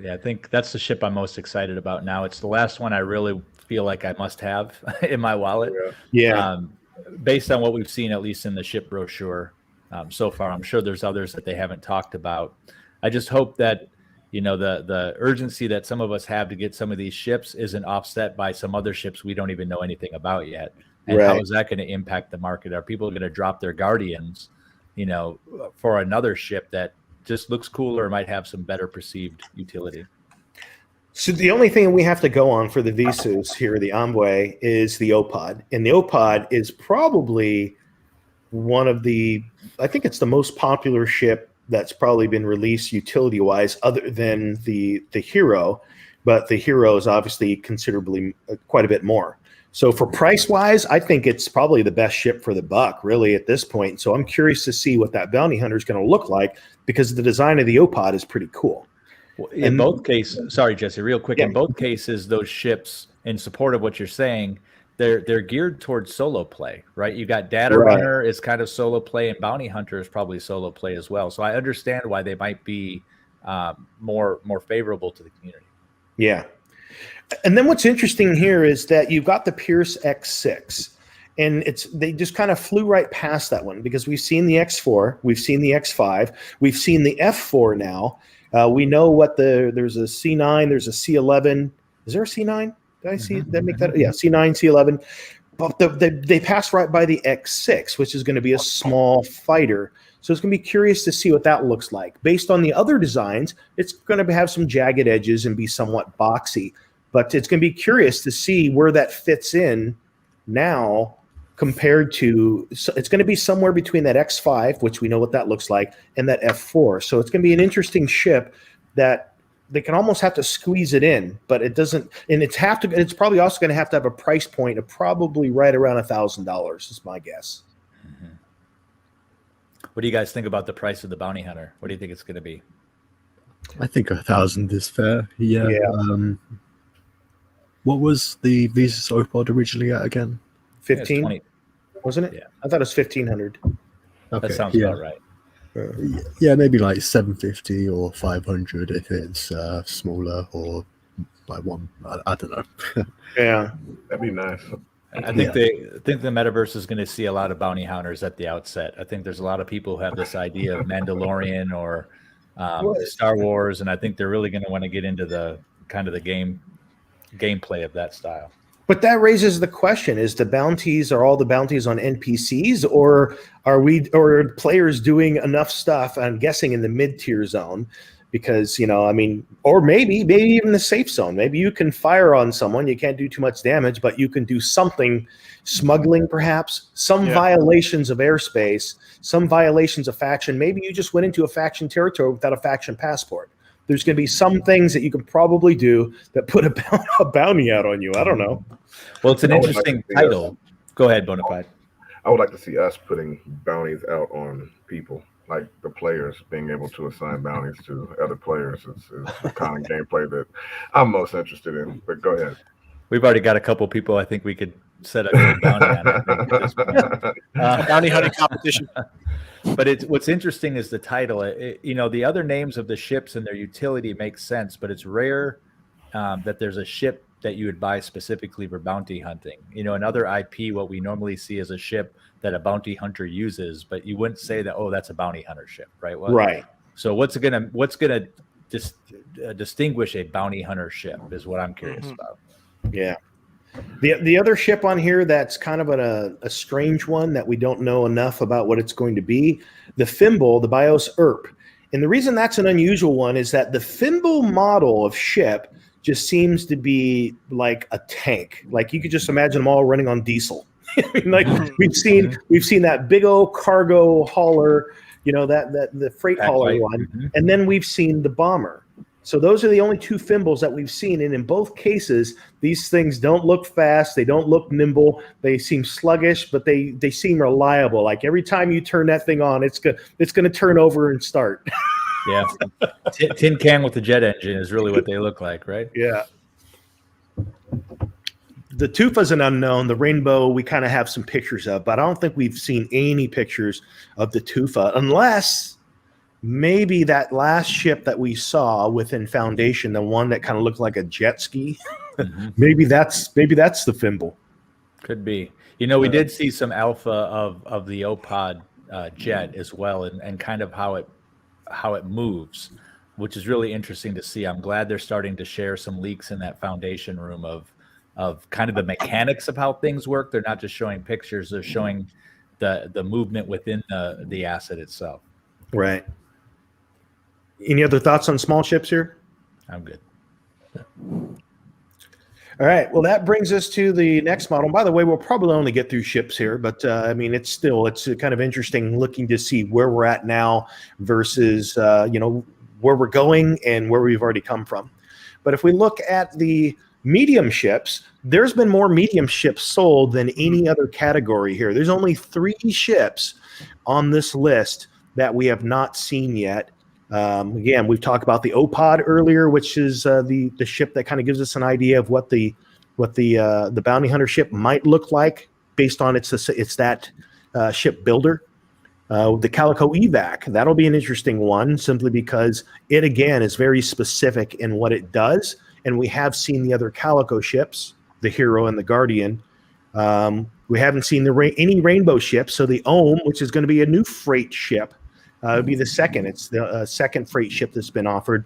Yeah, I think that's the ship I'm most excited about now. It's the last one I really feel like I must have in my wallet. Yeah. Based on what we've seen, at least in the ship brochure so far. I'm sure there's others that they haven't talked about. I just hope that, the urgency that some of us have to get some of these ships isn't offset by some other ships we don't even know anything about yet. And how is that going to impact the market? Are people going to drop their Guardians, for another ship that just looks cooler or might have some better perceived utility? So the only thing we have to go on for the Visus here, the Envoy, is the OPOD. And the OPOD is probably one of I think it's the most popular ship that's probably been released utility-wise, other than the Hero. But the Hero is obviously considerably, quite a bit more. So for price-wise, I think it's probably the best ship for the buck, really, at this point. So I'm curious to see what that bounty hunter is going to look like, because the design of the OPOD is pretty cool. In both cases, sorry, Jesse, real quick. In both cases, those ships, in support of what you're saying, they're geared towards solo play, right? You got Data Runner is kind of solo play, and Bounty Hunter is probably solo play as well. So I understand why they might be more favorable to the community. Yeah. And then what's interesting here is that you've got the Pierce X6, and they just kind of flew right past that one, because we've seen the X4, we've seen the X5, we've seen the F4 now. We know what there's a C9, there's a C11. Is there a C9? Did I see that? Make that? Yeah, C9, C11. But they passed right by the X6, which is going to be a small fighter. So it's going to be curious to see what that looks like. Based on the other designs, it's going to have some jagged edges and be somewhat boxy. But it's going to be curious to see where that fits in now compared to, it's going to be somewhere between that X5, which we know what that looks like, and that F4. So it's going to be an interesting ship that they can almost have to squeeze it in, but it doesn't, and it's probably also going to have a price point of probably right around $1,000 is my guess. Mm-hmm. What do you guys think about the price of the Bounty Hunter? What do you think it's going to be? I think 1,000 is fair. Yeah. What was the Visa Opod originally at again? 15, 20. wasn't it? Yeah. I thought it was 1,500. Okay, That sounds yeah. about right. Yeah, maybe like 750 or 500 if it's smaller, or like one. I don't know. Yeah. That'd be nice. I think the metaverse is going to see a lot of bounty hunters at the outset. I think there's a lot of people who have this idea of Mandalorian or Star Wars, and I think they're really going to want to get into the kind of the gameplay of that style. But that raises the question: are all the bounties on NPCs, or are players doing enough stuff? I'm guessing in the mid-tier zone, because or maybe even the safe zone. Maybe you can fire on someone, you can't do too much damage, but you can do something, smuggling perhaps, some violations of airspace, some violations of faction. Maybe you just went into a faction territory without a faction passport. There's going to be some things that you can probably do that put a bounty out on you. I don't know. Well, it's an interesting title. Go ahead, Bonafide. I would like to see us putting bounties out on people, like the players being able to assign bounties to other players is the kind of gameplay that I'm most interested in. But go ahead. We've already got a couple people I think we could set a good bounty on. I think, at this point. Bounty hunting competition. But what's interesting is the title. The other names of the ships and their utility makes sense, but it's rare that there's a ship that you would buy specifically for bounty hunting. Another IP, what we normally see is a ship that a bounty hunter uses, but you wouldn't say that, that's a bounty hunter ship, right? Well, right. So what's gonna distinguish a bounty hunter ship is what I'm curious about. Yeah. The other ship on here that's kind of a strange one that we don't know enough about what it's going to be, the Fimble, the Bios Erp. And the reason that's an unusual one is that the Fimble model of ship just seems to be like a tank. Like you could just imagine them all running on diesel. Like we've seen that big old cargo hauler, that the freight hauler one, and then we've seen the bomber. So those are the only two Fimbles that we've seen, and in both cases, these things don't look fast, they don't look nimble, they seem sluggish, but they seem reliable. Like every time you turn that thing on, it's going to turn over and start. Yeah, tin can with the jet engine is really what they look like, right? Yeah. The Tufa's an unknown. The Rainbow, we kind of have some pictures of, but I don't think we've seen any pictures of the Tufa, unless maybe that last ship that we saw within Foundation, the one that kind of looked like a jet ski. Maybe that's the Fimble. Could be. We did see some alpha of the OPOD jet as well, and kind of how it moves, which is really interesting to see. I'm glad they're starting to share some leaks in that Foundation room of kind of the mechanics of how things work. They're not just showing pictures; they're showing the movement within the asset itself. Right. Any other thoughts on small ships here? I'm good. All right. Well, that brings us to the next model. By the way, we'll probably only get through ships here, but it's kind of interesting looking to see where we're at now versus where we're going and where we've already come from. But if we look at the medium ships, there's been more medium ships sold than any other category here. There's only 3 ships on this list that we have not seen yet. Again, we've talked about the OPOD earlier, which is the ship that kind of gives us an idea of what the bounty hunter ship might look like based on it's that ship builder. The Calico Evac, that'll be an interesting one simply because it again is very specific in what it does, and we have seen the other Calico ships, the Hero and the Guardian. We haven't seen any Rainbow ships, so the Ohm, which is going to be a new freight ship. It'll be the second. It's the second freight ship that's been offered.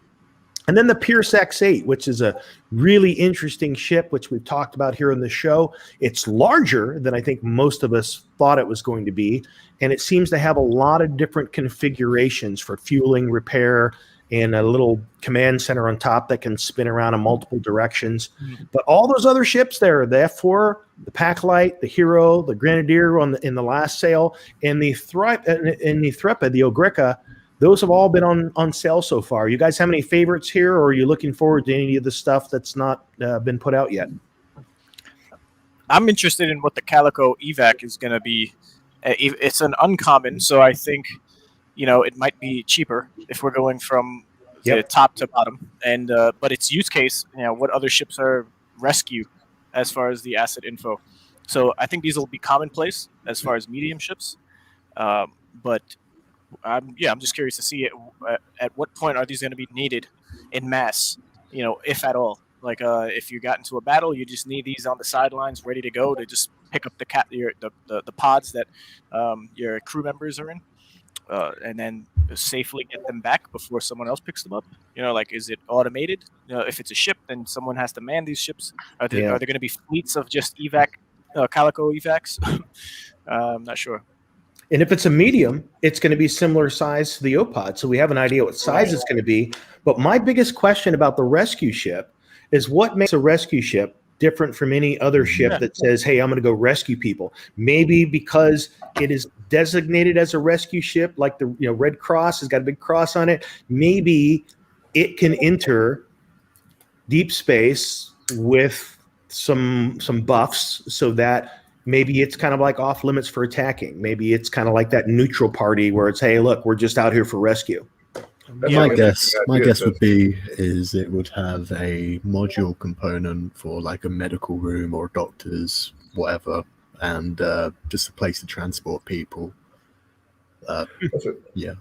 And then the Pierce X8, which is a really interesting ship, which we've talked about here on the show. It's larger than I think most of us thought it was going to be. And it seems to have a lot of different configurations for fueling, repair, and a little command center on top that can spin around in multiple directions. But all those other ships there, the F4, the Packlight, the Hero, the Grenadier in the last sale, and the Threpa, the Ogrica, those have all been on sale so far. You guys have any favorites here, or are you looking forward to any of the stuff that's not been put out yet? I'm interested in what the Calico Evac is going to be. It's an uncommon, so I think it might be cheaper if we're going from the top to bottom. And but its use case, what other ships are rescue as far as the asset info. So I think these will be commonplace as far as medium ships, but I'm just curious to see at what point are these going to be needed in mass, if at all. Like if you got into a battle, you just need these on the sidelines ready to go to just pick up the pods that your crew members are in, and then safely get them back before someone else picks them up. Like, is it automated? If it's a ship, then someone has to man these ships. Are there going to be fleets of just calico evacs? I'm not sure. And if it's a medium, it's going to be similar size to the O-Pod. So we have an idea what size it's going to be. But my biggest question about the rescue ship is what makes a rescue ship different from any other ship that says, hey, I'm going to go rescue people. Maybe because it is designated as a rescue ship, like the Red Cross has got a big cross on it. Maybe it can enter deep space with some buffs so that maybe it's kind of like off limits for attacking. Maybe it's kind of like that neutral party where it's, hey, look, we're just out here for rescue. My guess would be is it would have a module component for like a medical room or doctors, whatever, and just a place to transport people. That's it. Yeah.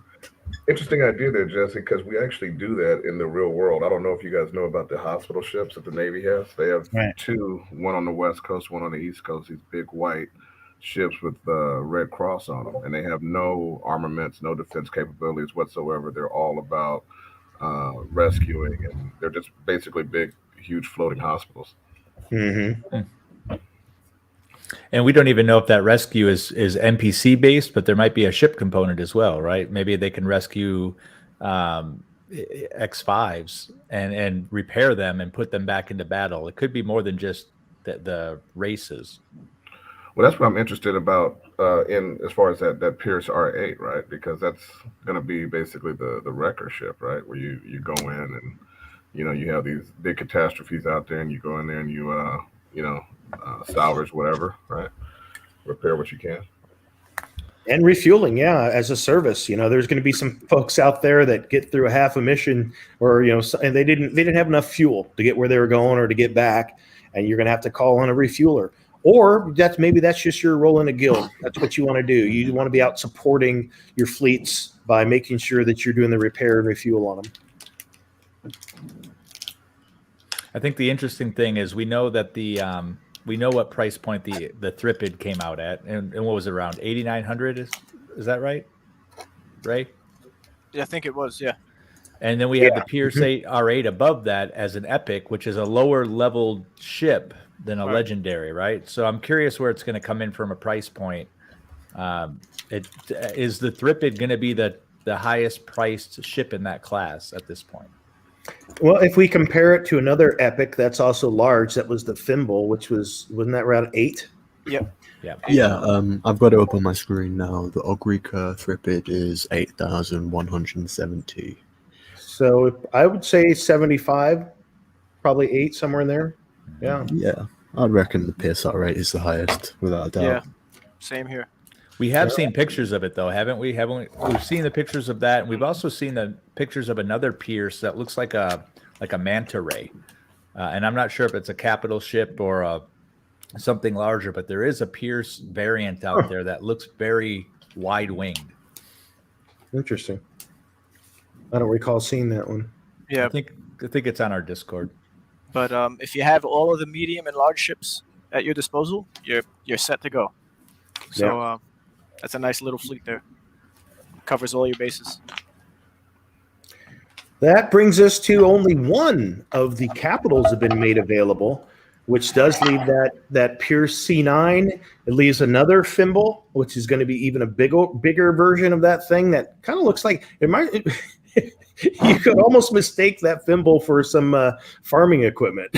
Interesting idea there, Jesse, because we actually do that in the real world. I don't know if you guys know about the hospital ships that the Navy has. They have two, one on the West Coast, one on the East Coast, these big white ships with the Red Cross on them. And they have no armaments, no defense capabilities whatsoever. They're all about rescuing, and they're just basically big, huge floating hospitals. Mm-hmm. And we don't even know if that rescue is NPC based, but there might be a ship component as well, right? Maybe they can rescue X5s and repair them and put them back into battle. It could be more than just the races. Well, that's what I'm interested about in as far as that Pierce R8, right? Because that's going to be basically the wrecker ship, right? Where you go in and you have these big catastrophes out there, and you go in there and you salvage whatever, right? Repair what you can. And refueling, as a service. There's going to be some folks out there that get through a half a mission, or and they didn't have enough fuel to get where they were going or to get back, and you're going to have to call on a refueler. Or that's just your role in a guild. That's what you want to do. You want to be out supporting your fleets by making sure that you're doing the repair and refuel on them. I think the interesting thing is we know that we know what price point the Thripid came out at, and what was it, around 8,900? Is that right? Right? Yeah, I think it was. Yeah. And then we had the Pierce 8 R8 above that as an epic, which is a lower level ship than a legendary, right? So I'm curious where it's going to come in from a price point. Is the Thripid going to be the highest priced ship in that class at this point? Well, if we compare it to another epic that's also large, that was the Thimble, which wasn't that around 8? Yep. Yeah. I've got it up on my screen now. The Ogrica Thripid is 8,170. So I would say 75, probably 8, somewhere in there. Yeah. Yeah. I reckon the PSR rate is the highest, without a doubt. Yeah. Same here. We have seen pictures of it, though, haven't we? We've seen the pictures of that, and we've also seen the pictures of another Pierce that looks like a manta ray. And I'm not sure if it's a capital ship or something larger, but there is a Pierce variant out there that looks very wide-winged. Interesting. I don't recall seeing that one. Yeah, I think it's on our Discord. But if you have all of the medium and large ships at your disposal, you're set to go. So that's a nice little fleet there. Covers all your bases. That brings us to only one of the capitals have been made available, which does leave that Pierce C9. It leaves another Thimble, which is going to be even a bigger version of that thing that kind of looks like it might. You could almost mistake that Thimble for some farming equipment.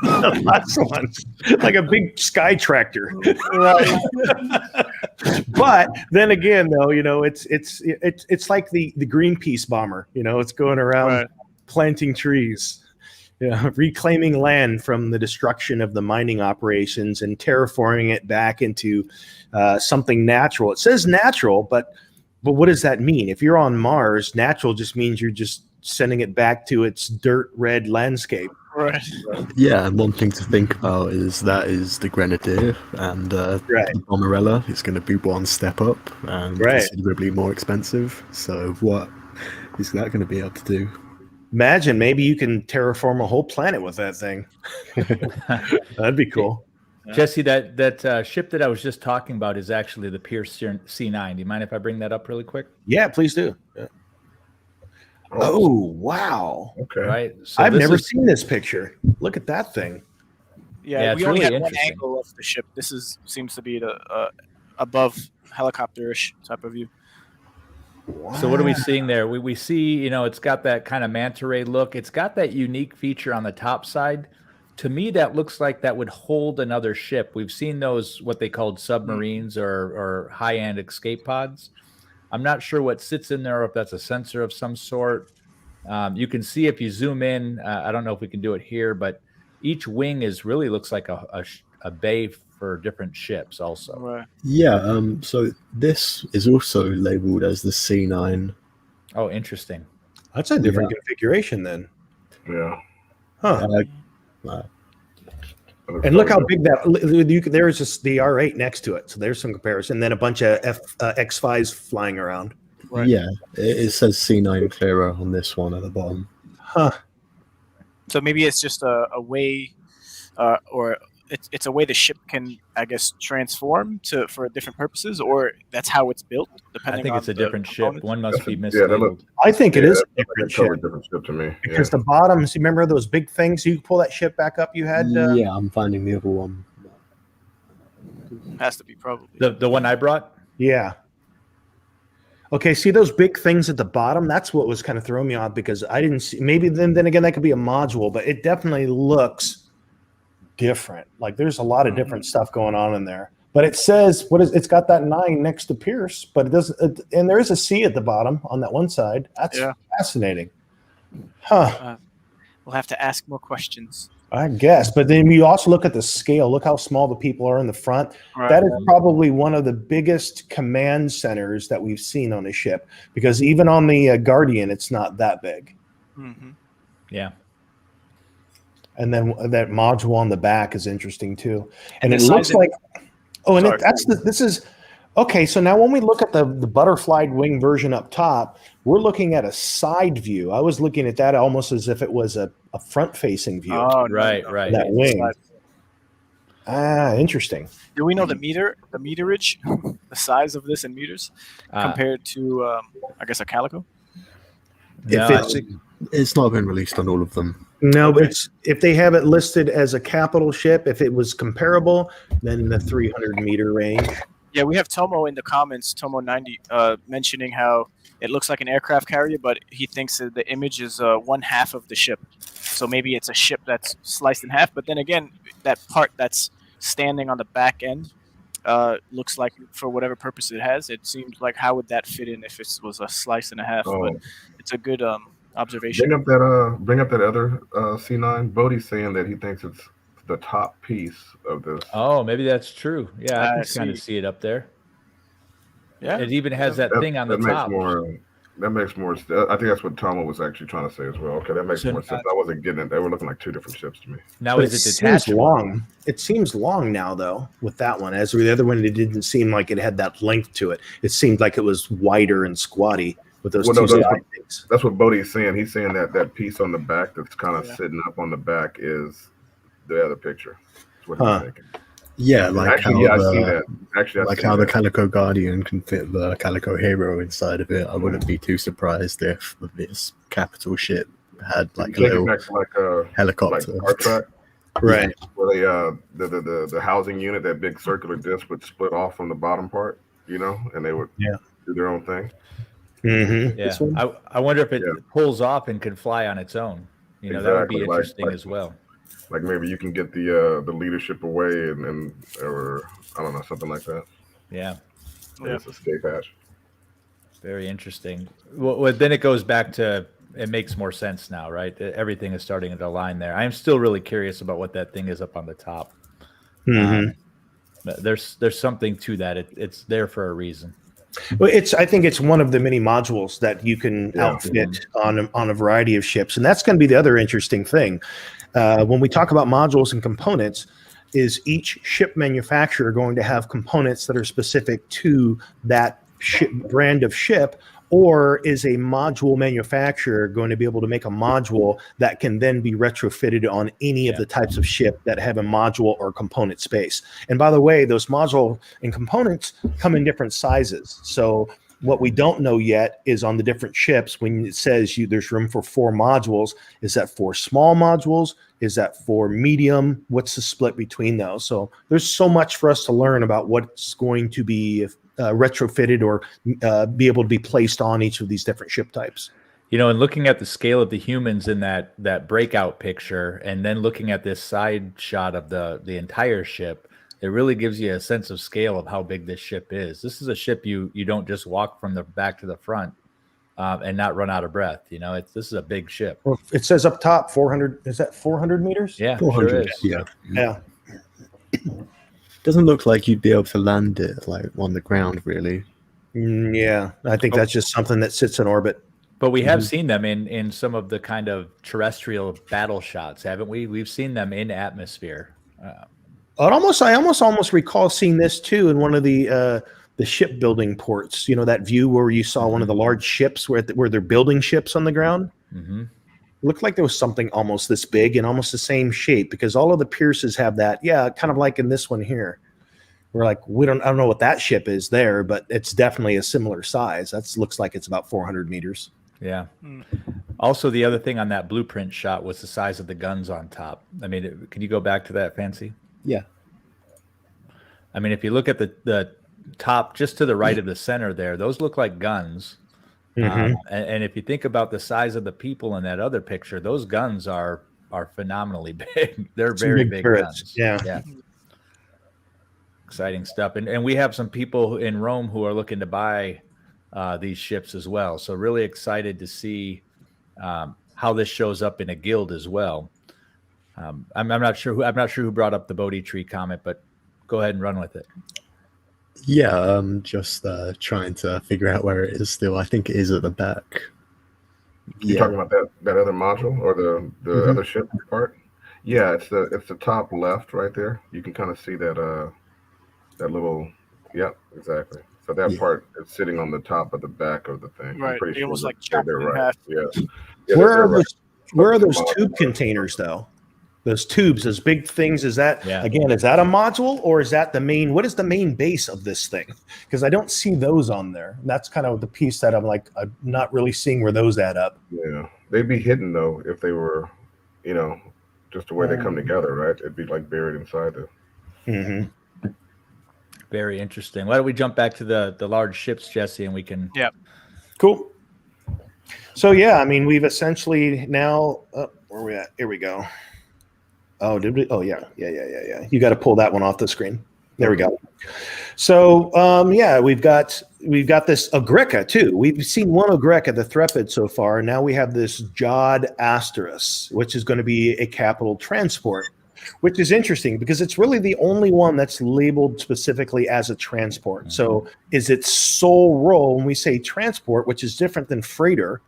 The last one's like a big sky tractor. But then again, though, it's like the Greenpeace bomber. It's going around planting trees, reclaiming land from the destruction of the mining operations and terraforming it back into something natural. It says natural, but what does that mean? If you're on Mars, natural just means you're just sending it back to its dirt red landscape. Right. Yeah, and one thing to think about is that is the Grenadier, and the Bomberella is going to be one step up and considerably more expensive. So what is that going to be able to do? Imagine maybe you can terraform a whole planet with that thing. That'd be cool. Jesse, that ship that I was just talking about is actually the Pierce C9. Do you mind if I bring that up really quick? Yeah, please do. Yeah. Oh, wow. Okay. Right. So I've never seen this picture. Look at that thing. Yeah, it's we only really had one interesting. angle of the ship. This seems to be the above helicopter-ish type of view. Wow. So what are we seeing there? We see, it's got that kind of manta ray look. It's got that unique feature on the top side. To me, that looks like that would hold another ship. We've seen those, what they called submarines or high-end escape pods. I'm not sure what sits in there, or if that's a sensor of some sort. You can see if you zoom in, I don't know if we can do it here, but each wing really looks like a bay for different ships also. Right. Yeah, so this is also labeled as the C9. Oh, interesting. That's a different configuration then. Yeah. Huh. Wow. And look how big that there's just the R8 next to it. So there's some comparison. Then a bunch of X5s flying around. Right. Yeah, it says C9 clearer on this one at the bottom. Huh. So maybe it's just a way, or it's a way the ship can, I guess, transform for different purposes, or that's how it's built. I think it's a different ship. One must be Yeah, mislabeled. I think it is a different ship. Different ship to me. Because the bottoms, you remember those big things? You pull that ship back up you had? Yeah, I'm finding the other one. Has to be probably. The one I brought? Yeah. Okay, see those big things at the bottom? That's what was kind of throwing me off, because I didn't see. Maybe then again, that could be a module, but it definitely looks different. Like there's a lot of different stuff going on in there. But it says it's got that 9 next to Pierce, but it doesn't. And there is a C at the bottom on that one side. That's fascinating. Huh. We'll have to ask more questions. I guess. But then you also look at the scale. Look how small the people are in the front. Right. That is probably one of the biggest command centers that we've seen on a ship, because even on the Guardian, it's not that big. Mm-hmm. Yeah. And then that module on the back is interesting too. And it the looks size like, oh, and Sorry. this is, okay. So now when we look at the butterfly wing version up top, we're looking at a side view. I was looking at that almost as if it was a front facing view. Oh, Right. That wing. Interesting. Do we know the meterage, the size of this in meters compared to, I guess, a Calico? It's not been released on all of them. No, it's if they have it listed as a capital ship, if it was comparable, then in the 300 meter range. Yeah, we have Tomo in the comments, Tomo90, mentioning how it looks like an aircraft carrier, but he thinks that the image is 1/2 of the ship. So maybe it's a ship that's sliced in half. But then again, that part that's standing on the back end looks like, for whatever purpose it has, it seems like, how would that fit in if it was a slice and a half? Oh. But it's a good observation. Bring up that other C9. Bodie's saying that he thinks it's the top piece of this. Oh, maybe that's true. Yeah, I I can kind of see it up there. Yeah, It even has that thing on the top. That makes more. I think that's what Tomo was actually trying to say as well. Okay, that makes more sense. I wasn't getting it. They were looking like 2 different ships to me. Now, But is it seems detachable? long. It seems long now, though, with that one. As with the other one, it didn't seem like it had that length to it. It seemed like it was wider and squatty with those two side things. That's what Bodie's saying. He's saying that piece on the back that's kind of sitting up on the back is the other picture. That's what he's thinking. Yeah, like Actually, how I see that. Actually, like how the Calico Guardian can fit the Calico Hero inside of it. I wouldn't be too surprised if this capital ship had like a little helicopter. like Star Trek, Right. where they the housing unit, that big circular disc, would split off from the bottom part, and they would do their own thing. Mm-hmm. Yeah. I wonder if it pulls off and can fly on its own. That would be interesting as well. Like maybe you can get the leadership away or I don't know, something like that. Yeah. It's escape hatch. Very interesting. Well, then it goes back to, it makes more sense now, right? Everything is starting to align there. I am still really curious about what that thing is up on the top. Mm-hmm. There's something to that. It's there for a reason. Well, I think it's one of the many modules that you can outfit on a variety of ships, and that's going to be the other interesting thing. When we talk about modules and components, is each ship manufacturer going to have components that are specific to that brand of ship, or is a module manufacturer going to be able to make a module that can then be retrofitted on any of the types of ship that have a module or component space? And by the way, those module and components come in different sizes. So what we don't know yet is on the different ships, when it says there's room for 4 modules, is that 4 small modules? Is that 4 medium? What's the split between those? So there's so much for us to learn about what's going to be retrofitted or be able to be placed on each of these different ship types. And looking at the scale of the humans in that breakout picture, and then looking at this side shot of the entire ship, it really gives you a sense of scale of how big this ship is. This is a ship you don't just walk from the back to the front and not run out of breath. This is a big ship. Well, it says up top 400. Is that 400 meters? Yeah, 400. Sure is. Yeah. Doesn't look like you'd be able to land it like on the ground, really. Yeah, I think that's just something that sits in orbit. But we have seen them in some of the kind of terrestrial battle shots, haven't we? We've seen them in atmosphere. I almost recall seeing this too in one of the shipbuilding ports. That view where you saw one of the large ships where they're building ships on the ground. Mm-hmm. It looked like there was something almost this big and almost the same shape, because all of the pierces have that. Yeah, kind of like in this one here. We're like, I don't know what that ship is there, but it's definitely a similar size. That looks like it's about 400 meters. Yeah. Also, the other thing on that blueprint shot was the size of the guns on top. I mean, can you go back to that, Fancy? Yeah. I mean, if you look at the top just to the right of the center there, those look like guns. Mm-hmm. And if you think about the size of the people in that other picture, those guns are phenomenally big. They're very big guns. Yeah. Exciting stuff. And we have some people in Rome who are looking to buy these ships as well. So really excited to see how this shows up in a guild as well. I'm not sure who brought up the Bodhi tree comment, but go ahead and run with it. Yeah, I'm just trying to figure out where it is still. I think it is at the back. You're talking about that other module or the other ship part? Yeah, it's the top left right there. You can kind of see that little. Yeah, exactly. So that part is sitting on the top of the back of the thing. Right. I'm pretty sure It was like they're chopped in right. half. Yeah. Where are those tube containers though? Those tubes, those big things, is that again, is that a module, or is that the main, what is the main base of this thing? Because I don't see those on there. That's kind of the piece that I'm not really seeing where those add up. Yeah. They'd be hidden though if they were, just the way they come together, right? It'd be like buried inside it. Mm-hmm. Very interesting. Why don't we jump back to the large ships, Jesse, and we can. Yeah. Cool. So yeah, I mean, we've essentially now where are we at? Here we go. Oh, did we? Oh yeah. You got to pull that one off the screen. There we go. So we've got this Agrica too. We've seen one Agrica, the Threpid, so far. Now we have this Jod Asteris, which is going to be a capital transport, which is interesting because it's really the only one that's labeled specifically as a transport. So is its sole role when we say transport, which is different than freighter?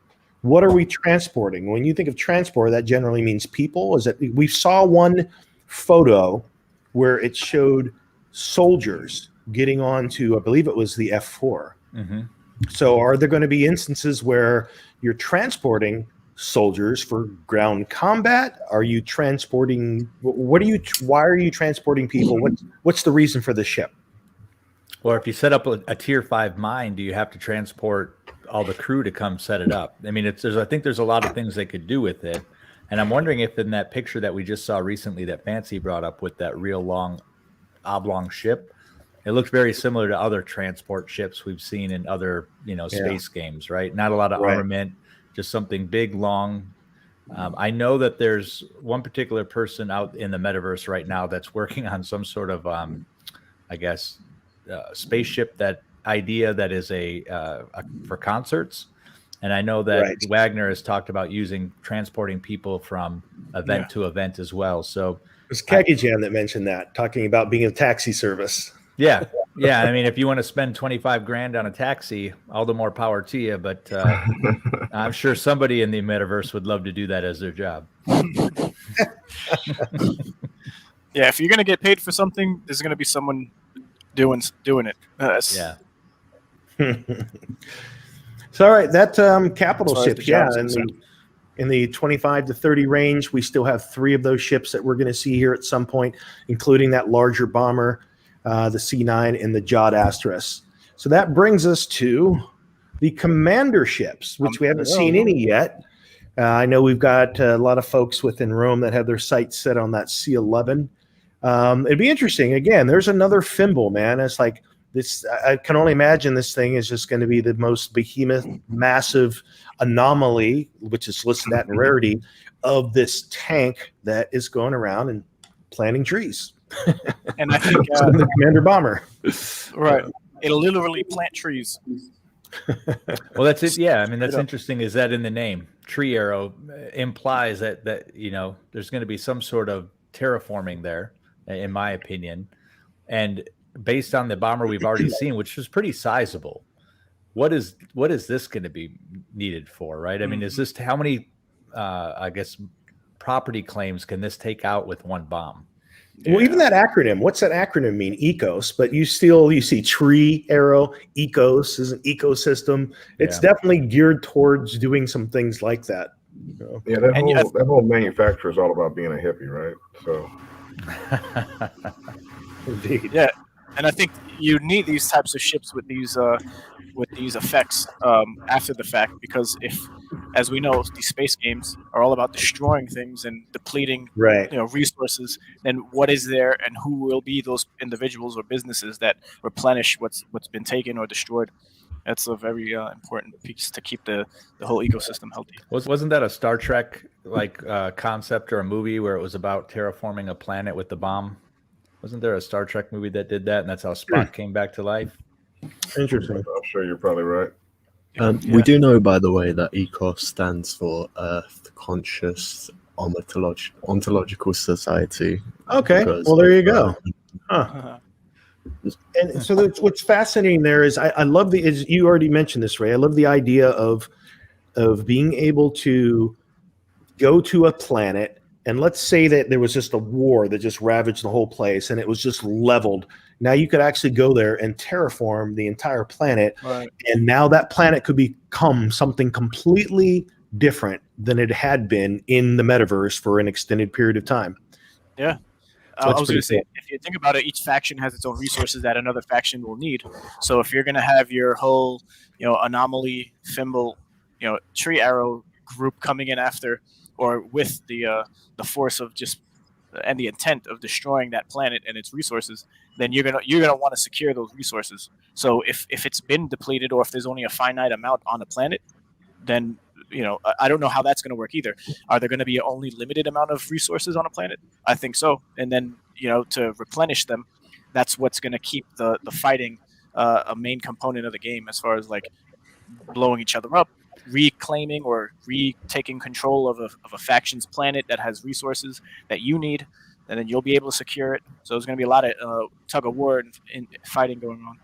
What are we transporting? When you think of transport, that generally means people. We saw one photo where it showed soldiers getting onto, I believe it was the F4. Mm-hmm. So are there going to be instances where you're transporting soldiers for ground combat? Are you transporting, why are you transporting people? What's the reason for the ship? Or if you set up a tier 5 mine, do you have to transport all the crew to come set it up? I mean, I think there's a lot of things they could do with it. And I'm wondering if in that picture that we just saw recently that Fancy brought up with that real long oblong ship, it looks very similar to other transport ships we've seen in other, space games, right? Not a lot of armament, just something big, long. I know that there's one particular person out in the metaverse right now that's working on some sort of, spaceship idea that is for concerts. And I know that Wagner has talked about transporting people from event to event as well. So it was Kagijan that mentioned that, talking about being a taxi service. Yeah. Yeah, I mean, if you want to spend 25 grand on a taxi, all the more power to you. But I'm sure somebody in the metaverse would love to do that as their job. Yeah, if you're gonna get paid for something, there's gonna be someone doing it. Yeah. So all right, that capital As far as ships, the yeah, jobs are in concerned. the 25 to 30 range, we still have 3 of those ships that we're going to see here at some point, including that larger bomber, the C9 and the Jod Astros. So that brings us to the commander ships, which we haven't seen any yet. I know we've got a lot of folks within Rome that have their sights set on that C11. It'd be interesting. Again, there's another Fimble, man. It's like this. I can only imagine this thing is just going to be the most behemoth, massive anomaly, which is listed at in rarity, of this tank that is going around and planting trees. And I think So the commander bomber. right, it'll literally plant trees. Well, that's it. Yeah, I mean, that's Straight up. interesting. Is that in the name? Tree arrow implies that there's going to be some sort of terraforming there, in my opinion. And based on the bomber we've already seen, which was pretty sizable, what is this going to be needed for? Right? I mean, is this how many? I guess property claims can this take out with one bomb? Well, even that acronym, what's that acronym mean? Ecos, but you see tree arrow, ecos is an ecosystem. It's definitely geared towards doing some things like that. Yeah, that whole manufacturer is all about being a hippie, right? So Indeed. Yeah, and I think you need these types of ships with these effects after the fact, because if, as we know, these space games are all about destroying things and depleting Right. resources, then what is there and who will be those individuals or businesses that replenish what's been taken or destroyed? That's a very important piece to keep the whole ecosystem healthy. Wasn't that a Star Trek concept or a movie where it was about terraforming a planet with the bomb? Wasn't there a Star Trek movie that did that, and that's how Spock came back to life? Interesting. I'm sure you're probably right. We do know, by the way, that ECOS stands for Earth Conscious Ontological Society. Okay. Well, there you go. Huh. And so what's fascinating there is I love is you already mentioned this, Ray. I love the idea of being able to go to a planet, and let's say that there was just a war that just ravaged the whole place and it was just leveled. Now you could actually go there and terraform the entire planet, Right. and now that planet could become something completely different than it had been in the metaverse for an extended period of time. Yeah. So I it's was going pretty to say, if you think about it, each faction has its own resources that another faction will need. So if you're going to have your whole, anomaly, Fimble, tree arrow group coming in after, or with the force of just and the intent of destroying that planet and its resources, then you're gonna want to secure those resources. So if it's been depleted, or if there's only a finite amount on a planet, then I don't know how that's going to work either. Are there going to be only limited amount of resources on a planet? I think so. And then to replenish them, that's what's going to keep the fighting a main component of the game, as far as like blowing each other up, reclaiming or retaking control of a faction's planet that has resources that you need, and then you'll be able to secure it. So there's going to be a lot of tug of war and fighting going on.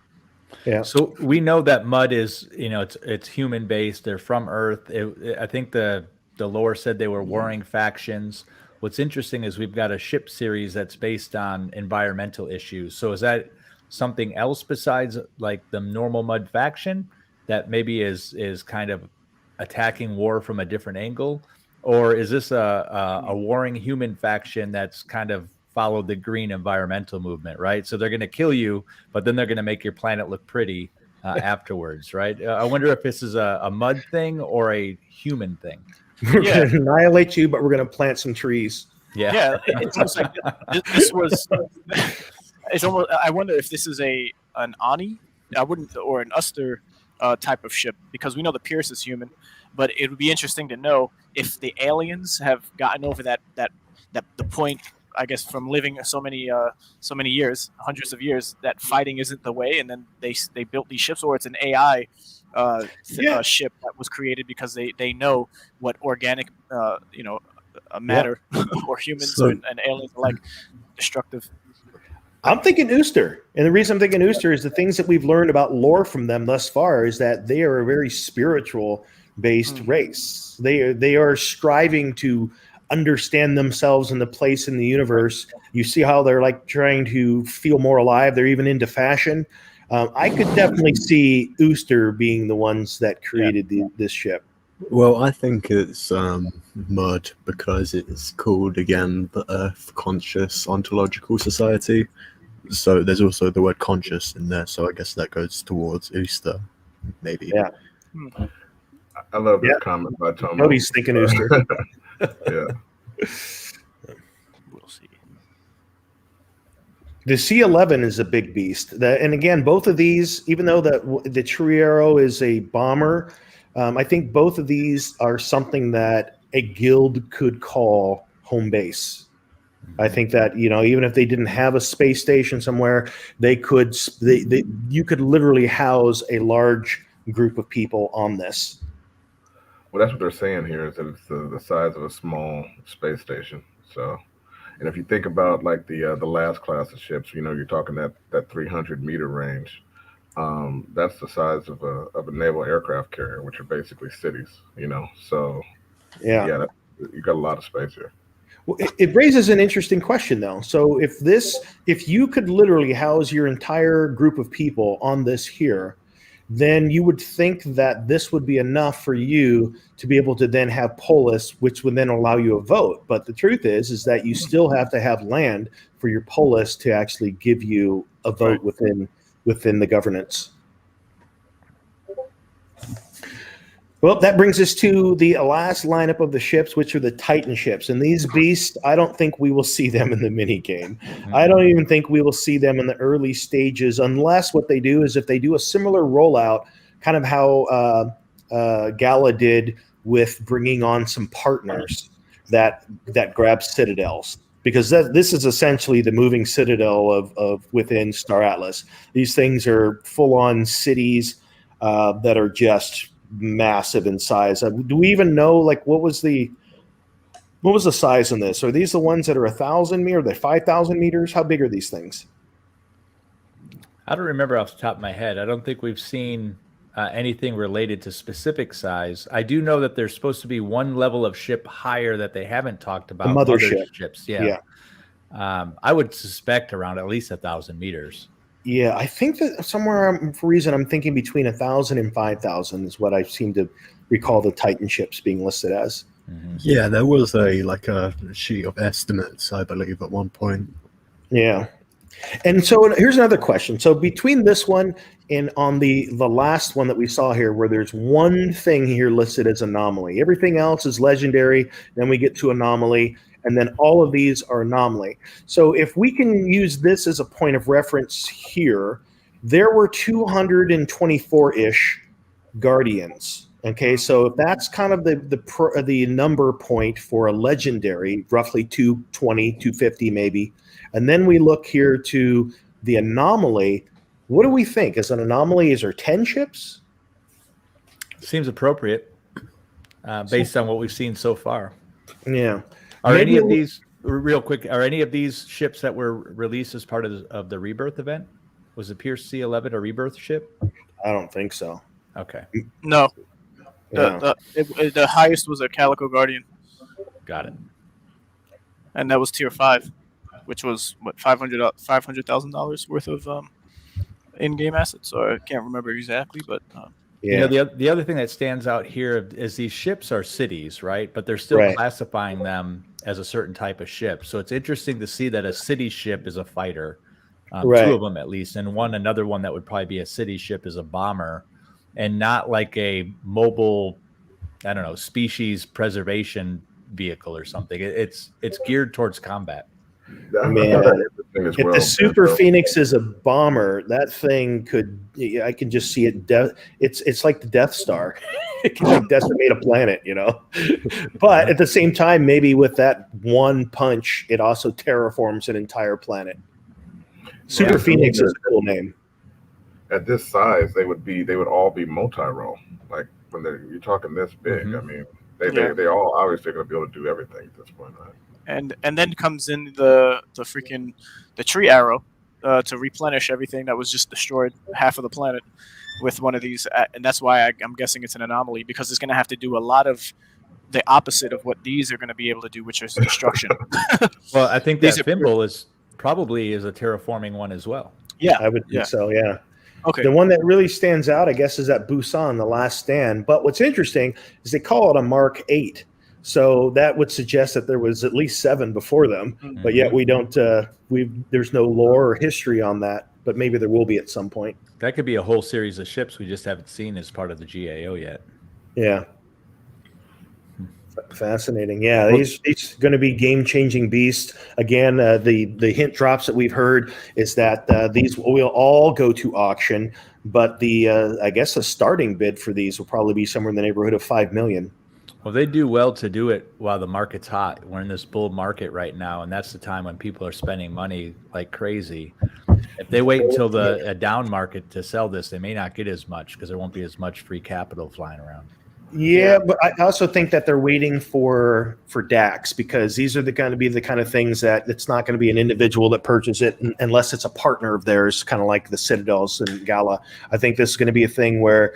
Yeah. So we know that mud is, it's human based. They're from Earth. I think the lore said they were warring factions. What's interesting is we've got a ship series that's based on environmental issues. So is that something else besides like the normal mud faction that maybe is kind of attacking war from a different angle, or is this a warring human faction that's kind of followed the green environmental movement, right? So they're going to kill you, but then they're going to make your planet look pretty afterwards, right? I wonder if this is a mud thing or a human thing. We're going to annihilate you, but we're going to plant some trees. Yeah, it's almost like this was. It's almost. I wonder if this is an ONI. I wouldn't, or an Uster type of ship, because we know the Pierce is human, but it would be interesting to know if the aliens have gotten over that the point, I guess, from living so many years, hundreds of years, that fighting isn't the way, and then they built these ships, or it's an AI ship that was created because they know what organic matter or humans and aliens are like destructive. I'm thinking Ooster. And the reason I'm thinking Ooster is the things that we've learned about lore from them thus far is that they are a very spiritual based race. They are striving to understand themselves and the place in the universe. You see how they're like trying to feel more alive. They're even into fashion. I could definitely see Ooster being the ones that created this ship. Well, I think it's mud because it's called, again, the Earth Conscious Ontological Society. So there's also the word conscious in there. So I guess that goes towards Ooster, maybe. Yeah. I love this comment by Tomo. Nobody's thinking Ooster. Yeah. We'll see. The C-11 is a big beast. And again, both of these, even though the Triero is a bomber, I think both of these are something that a guild could call home base. I think that, even if they didn't have a space station somewhere, you could literally house a large group of people on this. Well, that's what they're saying here, is that it's the size of a small space station. So, and if you think about like the last class of ships, you're talking that 300-meter range. That's the size of a naval aircraft carrier, which are basically cities. So you got a lot of space here. Well, it raises an interesting question, though. So if you could literally house your entire group of people on this here, then you would think that this would be enough for you to be able to then have polis, which would then allow you a vote. But the truth is that you still have to have land for your polis to actually give you a vote within the governance. Well, that brings us to the last lineup of the ships, which are the Titan ships. And these beasts, I don't think we will see them in the mini game. I don't even think we will see them in the early stages, unless what they do is if they do a similar rollout, kind of how Gala did with bringing on some partners that grab citadels. Because this is essentially the moving citadel of within Star Atlas. These things are full-on cities that are just massive in size. Do we even know what was the size in this? Are these the ones that are 1,000 meters? Are they 5,000 meters? How big are these things? I don't remember off the top of my head. I don't think we've seen anything related to specific size. I do know that there's supposed to be one level of ship higher that they haven't talked about. The mothership. Ships. Yeah. I would suspect around at least 1,000 meters. Yeah, I think that somewhere for a reason I'm thinking between 1,000 and 5,000 is what I seem to recall the Titan ships being listed as. Mm-hmm. Yeah, there was a sheet of estimates, I believe, at one point. Yeah. And so here's another question. So between this one and on the last one that we saw here, where there's one thing here listed as anomaly, everything else is legendary. Then we get to anomaly, and then all of these are anomaly. So if we can use this as a point of reference here, there were 224-ish guardians. Okay, so if that's kind of the number point for a legendary, roughly 220, 250 maybe. And then we look here to the anomaly. What do we think? As an anomaly, is there 10 ships? Seems appropriate based on what we've seen so far. Yeah. Are any of these, real quick, are any of these ships that were released as part of the Rebirth event? Was the Pierce C-11 a Rebirth ship? I don't think so. Okay. No. Yeah. The highest was a Calico Guardian. Got it. And that was tier 5, which was what, $500,000 worth of in-game assets. So I can't remember exactly, but yeah. The other thing that stands out here is these ships are cities, right? But they're still classifying them as a certain type of ship. So it's interesting to see that a city ship is a fighter, two of them at least, and another one that would probably be a city ship is a bomber, and not like a mobile, I don't know, species preservation vehicle or something. It's geared towards combat. Man, if the Super Phoenix is a bomber, that thing I can just see it. It's like the Death Star. It can decimate a planet, But at the same time, maybe with that one punch, it also terraforms an entire planet. Super Phoenix is a cool name. At this size, they would all be multi-role. Like when you're talking this big, I mean, they all obviously going to be able to do everything at this point, right? And then comes in the tree arrow, to replenish everything that was just destroyed, half of the planet, with one of these, and that's why I'm guessing it's an anomaly, because it's going to have to do a lot of the opposite of what these are going to be able to do, which is destruction. Well, I think These that are- Thimble is probably a terraforming one as well. Yeah, I would think so. Yeah. Okay. The one that really stands out, I guess, is that Busan, The Last Stand. But what's interesting is they call it a Mark 8. So that would suggest that there was at least 7 before them. But yet we don't, there's no lore or history on that. But maybe there will be at some point. That could be a whole series of ships we just haven't seen as part of the GAO yet. Yeah. Fascinating. Yeah, he's going to be game-changing beast. Again, the hint drops that we've heard is that these will all go to auction, but I guess the starting bid for these will probably be somewhere in the neighborhood of 5 million. Well, they do well to do it while the market's hot. We're in this bull market right now, and that's the time when people are spending money like crazy. If they wait until a down market to sell this, they may not get as much because there won't be as much free capital flying around. Yeah, but I also think that they're waiting for DAX, because these are going to be the kind of things that it's not going to be an individual that purchases it unless it's a partner of theirs, kind of like the Citadels and Gala. I think this is going to be a thing where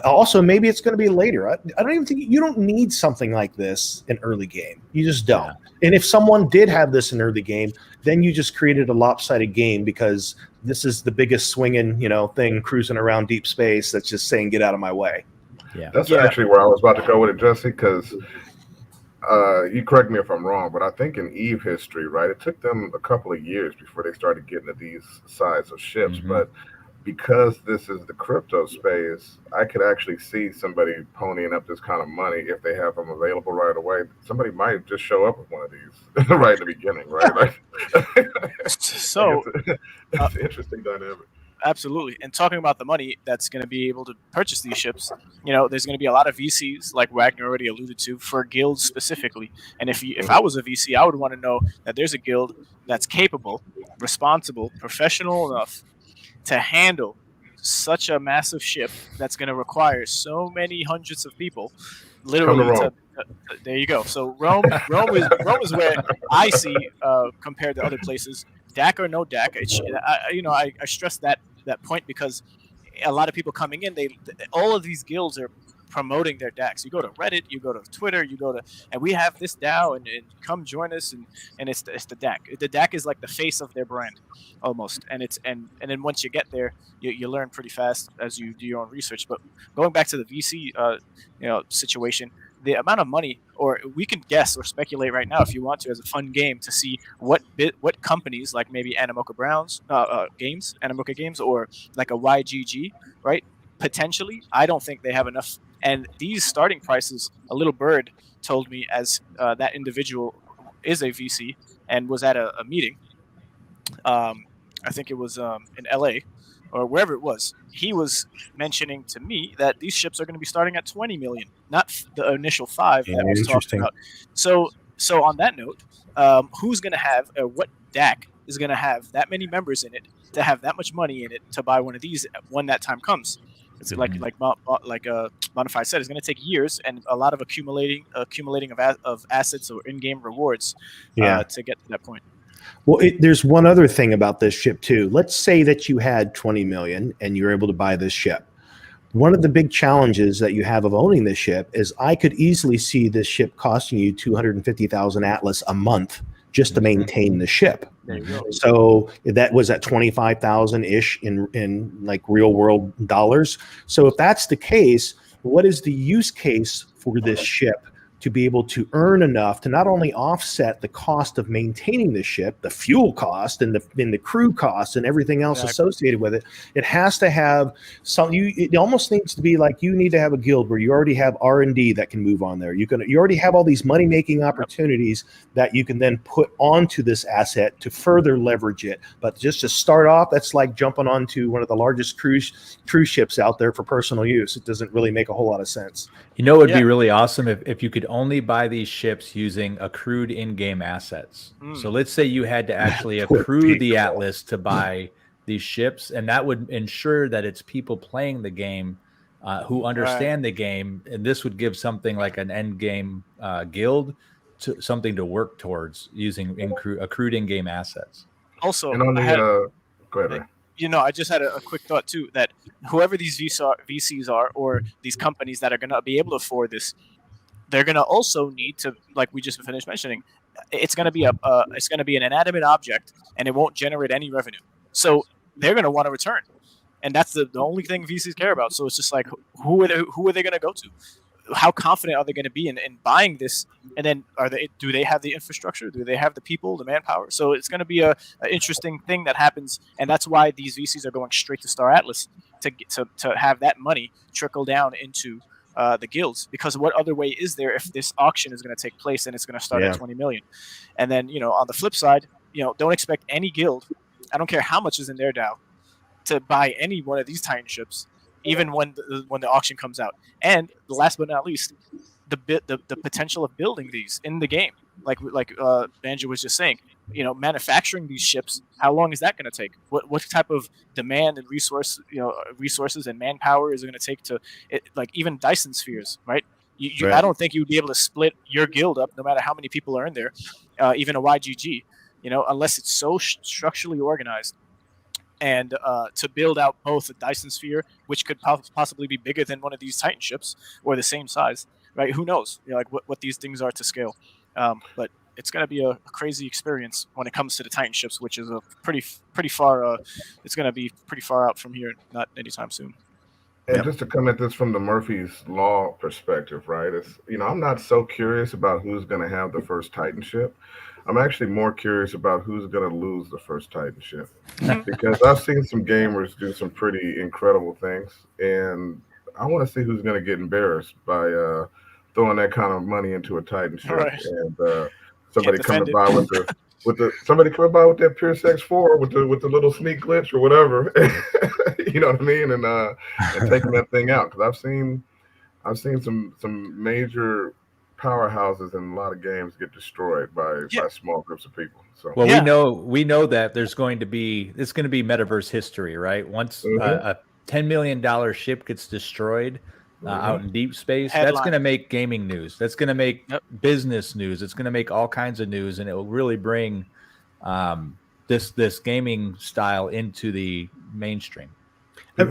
also maybe it's going to be later. I don't even think you don't need something like this in early game. You just don't. Yeah. And if someone did have this in early game, then you just created a lopsided game, because this is the biggest swinging, thing cruising around deep space that's just saying, get out of my way. Yeah, that's actually where I was about to go with it, Jesse, because you correct me if I'm wrong, but I think in EVE history, right, it took them a couple of years before they started getting to these size of ships. But because this is the crypto space, I could actually see somebody ponying up this kind of money if they have them available right away. Somebody might just show up with one of these right in the beginning, right? So it's an interesting dynamic. Absolutely. And talking about the money that's going to be able to purchase these ships, there's going to be a lot of VCs, like Wagner already alluded to, for guilds specifically. And if I was a VC, I would want to know that there's a guild that's capable, responsible, professional enough to handle such a massive ship that's going to require so many hundreds of people. Literally, there you go. So Rome is where I see, compared to other places, DAC or no DAC. I stress that point because a lot of people coming in, all of these guilds are promoting their DACs. You go to Reddit, you go to Twitter, and we have this DAO, and come join us, and it's the DAC. The DAC is like the face of their brand, almost. And then once you get there, you learn pretty fast as you do your own research. But going back to the VC situation, the amount of money, or we can guess or speculate right now if you want to, as a fun game, to see what companies, like maybe Animoca Games, or like a YGG, right? Potentially, I don't think they have enough. And these starting prices, a little bird told me, as that individual is a VC and was at a meeting. I think it was in LA or wherever it was. He was mentioning to me that these ships are going to be starting at 20 million, not the initial 5 that was talked about. So on that note, who's going to have, what DAC is going to have that many members in it to have that much money in it to buy one of these when that time comes? It's like Bonafide said, it's going to take years and a lot of accumulating of assets or in-game rewards to get to that point. Well, there's one other thing about this ship too. Let's say that you had 20 million and you're able to buy this ship. One of the big challenges that you have of owning this ship is I could easily see this ship costing you 250,000 Atlas a month just to maintain the ship. So that was at 25,000 ish in like real world dollars. So if that's the case, what is the use case for this ship to be able to earn enough to not only offset the cost of maintaining the ship, the fuel cost and the crew cost and everything else associated with it? It has to have some. It almost needs to be like you need to have a guild where you already have R&D that can move on there. You already have all these money making opportunities that you can then put onto this asset to further leverage it. But just to start off, that's like jumping onto one of the largest cruise ships out there for personal use. It doesn't really make a whole lot of sense. It would be really awesome if you could only buy these ships using accrued in-game assets. So let's say you had to actually accrue the Atlas to buy these ships, and that would ensure that it's people playing the game who understand the game, and this would give something like an end game guild to something to work towards using accrued in-game assets. Also, and on the Go ahead, Ray. I just had a quick thought too, that whoever these VCs are, or these companies that are going to be able to afford this, they're going to also need to, like we just finished mentioning, it's going to be an inanimate object, and it won't generate any revenue. So they're going to want to return, and that's the only thing VCs care about. So it's just like, who are they going to go to? How confident are they going to be in buying this? And then do they have the infrastructure? Do they have the people, the manpower? So it's going to be an interesting thing that happens, and that's why these VCs are going straight to Star Atlas to have that money trickle down into the guilds. Because what other way is there if this auction is going to take place and it's going to start at 20 million? And then on the flip side, don't expect any guild, I don't care how much is in their DAO, to buy any one of these Titan ships, even when the auction comes out. And last but not least, the potential of building these in the game, like Banjo was just saying, manufacturing these ships, how long is that going to take? What type of demand and resources and manpower is it going to take to like even Dyson spheres, right? Right. I don't think you would be able to split your guild up, no matter how many people are in there, even a YGG, unless it's so structurally organized. And to build out both a Dyson sphere, which could possibly be bigger than one of these Titan ships, or the same size, right? Who knows? Like what these things are to scale. But it's going to be a crazy experience when it comes to the Titan ships, which is a pretty far. It's going to be pretty far out from here, not anytime soon. And just to come at this from the Murphy's Law perspective, right? It's I'm not so curious about who's going to have the first Titan ship. I'm actually more curious about who's going to lose the first Titan ship, because I've seen some gamers do some pretty incredible things, and I want to see who's going to get embarrassed by throwing that kind of money into a Titan ship, right. And somebody coming by with that Pierce X4 with the little sneak glitch or whatever, you know what I mean, and taking that thing out. Because I've seen some major powerhouses in a lot of games get destroyed by small groups of people. So we know that it's going to be Metaverse history, right? Once a $10 million ship gets destroyed out in deep space, that's going to make gaming news. That's going to make business news. It's going to make all kinds of news, and it will really bring this gaming style into the mainstream. And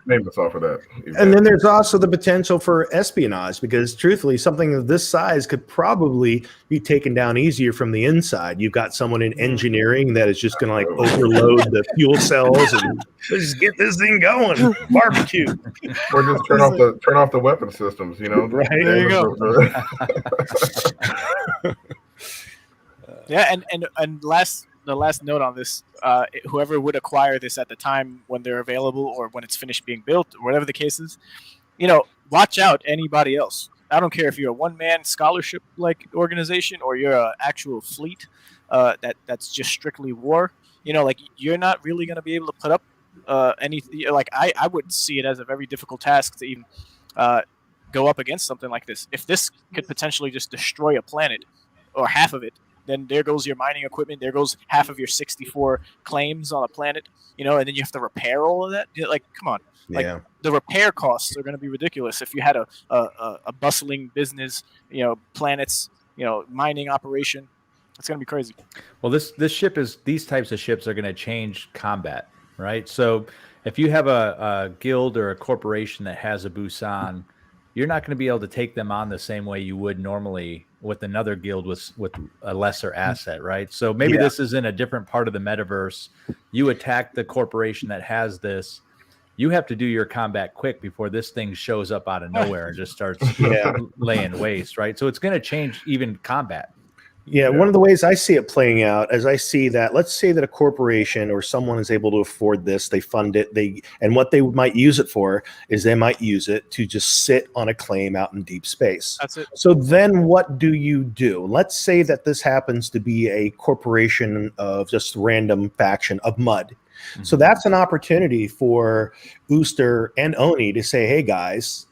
famous off of that. And then there's also the potential for espionage, because truthfully, something of this size could probably be taken down easier from the inside. You've got someone in engineering that is just going to like overload the fuel cells and just get this thing going, barbecue, or just turn off the weapon systems. Right, there you go. Yeah, and the last note on this, whoever would acquire this at the time when they're available or when it's finished being built, or whatever the case is, watch out anybody else. I don't care if you're a one-man scholarship like organization or you're an actual fleet that's just strictly war. You're not really going to be able to put up anything. Like I would see it as a very difficult task to even go up against something like this. If this could potentially just destroy a planet or half of it, then there goes your mining equipment. There goes half of your 64 claims on a planet, and then you have to repair all of that. Like, come on. Like, the repair costs are going to be ridiculous if you had a bustling business, planets, mining operation. It's going to be crazy. Well, these types of ships are going to change combat, right? So if you have a guild or a corporation that has a Busan, you're not going to be able to take them on the same way you would normally with another guild with a lesser asset, right? So maybe this is in a different part of the metaverse. You attack the corporation that has this. You have to do your combat quick before this thing shows up out of nowhere and just starts laying waste, right? So it's going to change even combat. Yeah, one of the ways I see it playing out is I see that, let's say that a corporation or someone is able to afford this, they fund it, and what they might use it for is they might use it to just sit on a claim out in deep space. That's it. So then what do you do? Let's say that this happens to be a corporation of just random faction of mud. So that's an opportunity for Ooster and Oni to say, hey guys,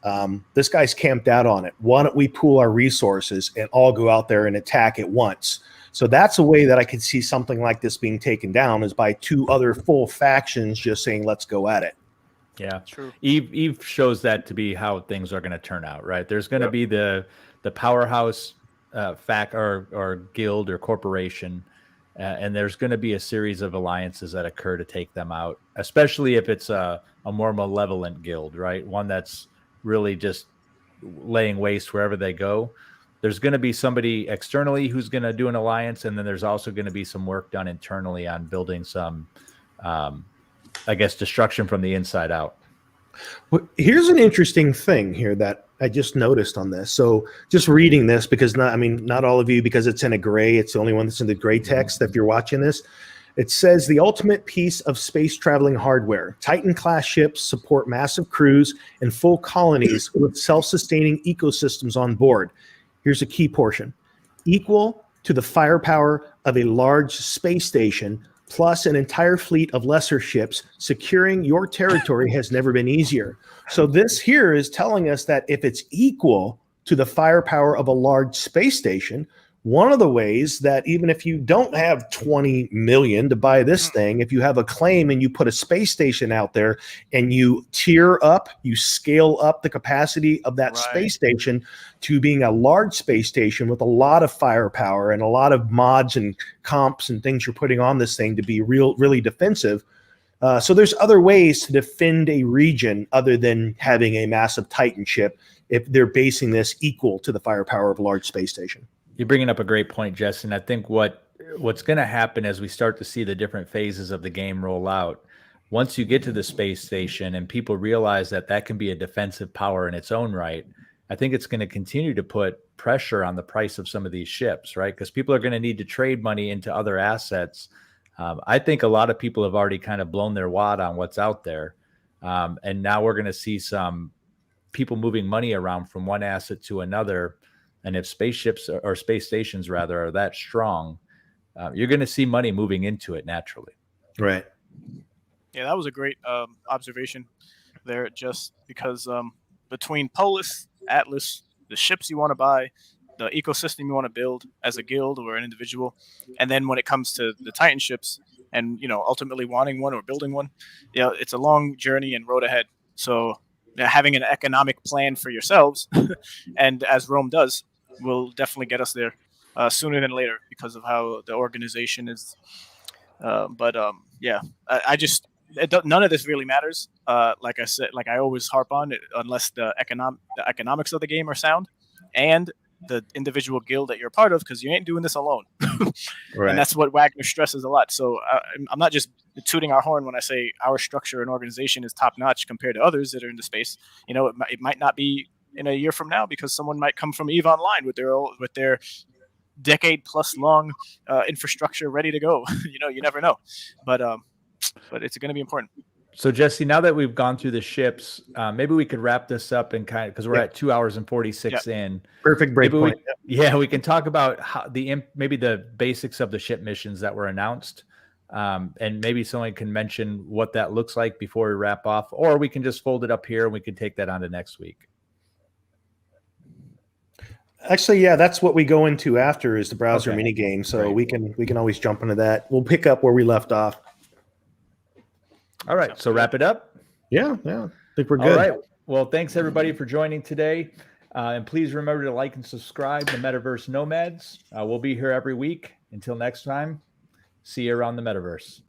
this guy's camped out on it. Why don't we pool our resources and all go out there and attack at once? So that's a way that I could see something like this being taken down, is by two other full factions just saying, let's go at it. Yeah, true. Eve shows that to be how things are going to turn out, right? There's going to be the powerhouse or guild or corporation, and there's going to be a series of alliances that occur to take them out, especially if it's a more malevolent guild, right? One that's really just laying waste wherever they go. There's going to be somebody externally who's going to do an alliance, and then there's also going to be some work done internally on building some, I guess, destruction from the inside out. Well, here's an interesting thing here that I just noticed on this. So just reading this, because not all of you, because it's in a gray, it's the only one that's in the gray text. If you're watching this, it says the ultimate piece of space traveling hardware. Titan class ships support massive crews and full colonies with self-sustaining ecosystems on board. Here's a key portion: equal to the firepower of a large space station plus an entire fleet of lesser ships. Securing your territory has never been easier. So this here is telling us that if it's equal to the firepower of a large space station, one of the ways that even if you don't have 20 million to buy this thing, if you have a claim and you put a space station out there and you tier up, you scale up the capacity of that space station to being a large space station with a lot of firepower and a lot of mods and comps and things you're putting on this thing to be really defensive. So there's other ways to defend a region other than having a massive Titan ship if they're basing this equal to the firepower of a large space station. You're bringing up a great point, Justin. I think what's going to happen as we start to see the different phases of the game roll out, once you get to the space station and people realize that that can be a defensive power in its own right, I think it's going to continue to put pressure on the price of some of these ships, right? Because people are going to need to trade money into other assets. I think a lot of people have already kind of blown their wad on what's out there. And now we're going to see some people moving money around from one asset to another. And if spaceships or space stations rather are that strong, you're going to see money moving into it naturally. Right. Yeah, that was a great observation there, just because between Polis, Atlas, the ships you want to buy, the ecosystem you want to build as a guild or an individual, and then when it comes to the Titan ships and, ultimately wanting one or building one, it's a long journey and road ahead. So having an economic plan for yourselves, and as Rome does, will definitely get us there sooner than later because of how the organization is. None of this really matters. Like I said, like I always harp on, unless the economics of the game are sound and the individual guild that you're a part of, because you ain't doing this alone. Right. And that's what Wagner stresses a lot. So I'm not just tooting our horn when I say our structure and organization is top notch compared to others that are in the space. It might not be in a year from now, because someone might come from EVE Online with their decade plus long infrastructure ready to go. You never know, but it's going to be important. So Jesse, now that we've gone through the ships, maybe we could wrap this up and because we're at 2 hours and 46 in. Perfect break point. We can talk about how maybe the basics of the ship missions that were announced. And maybe someone can mention what that looks like before we wrap off, or we can just fold it up here and we can take that on to next week. Actually, yeah, that's what we go into after is the browser mini game. So we can always jump into that. We'll pick up where we left off. All right. So wrap it up. Yeah. I think we're good. All right. Well, thanks everybody for joining today. And please remember to like and subscribe to Metaverse Nomads. We'll be here every week. Until next time, see you around the Metaverse.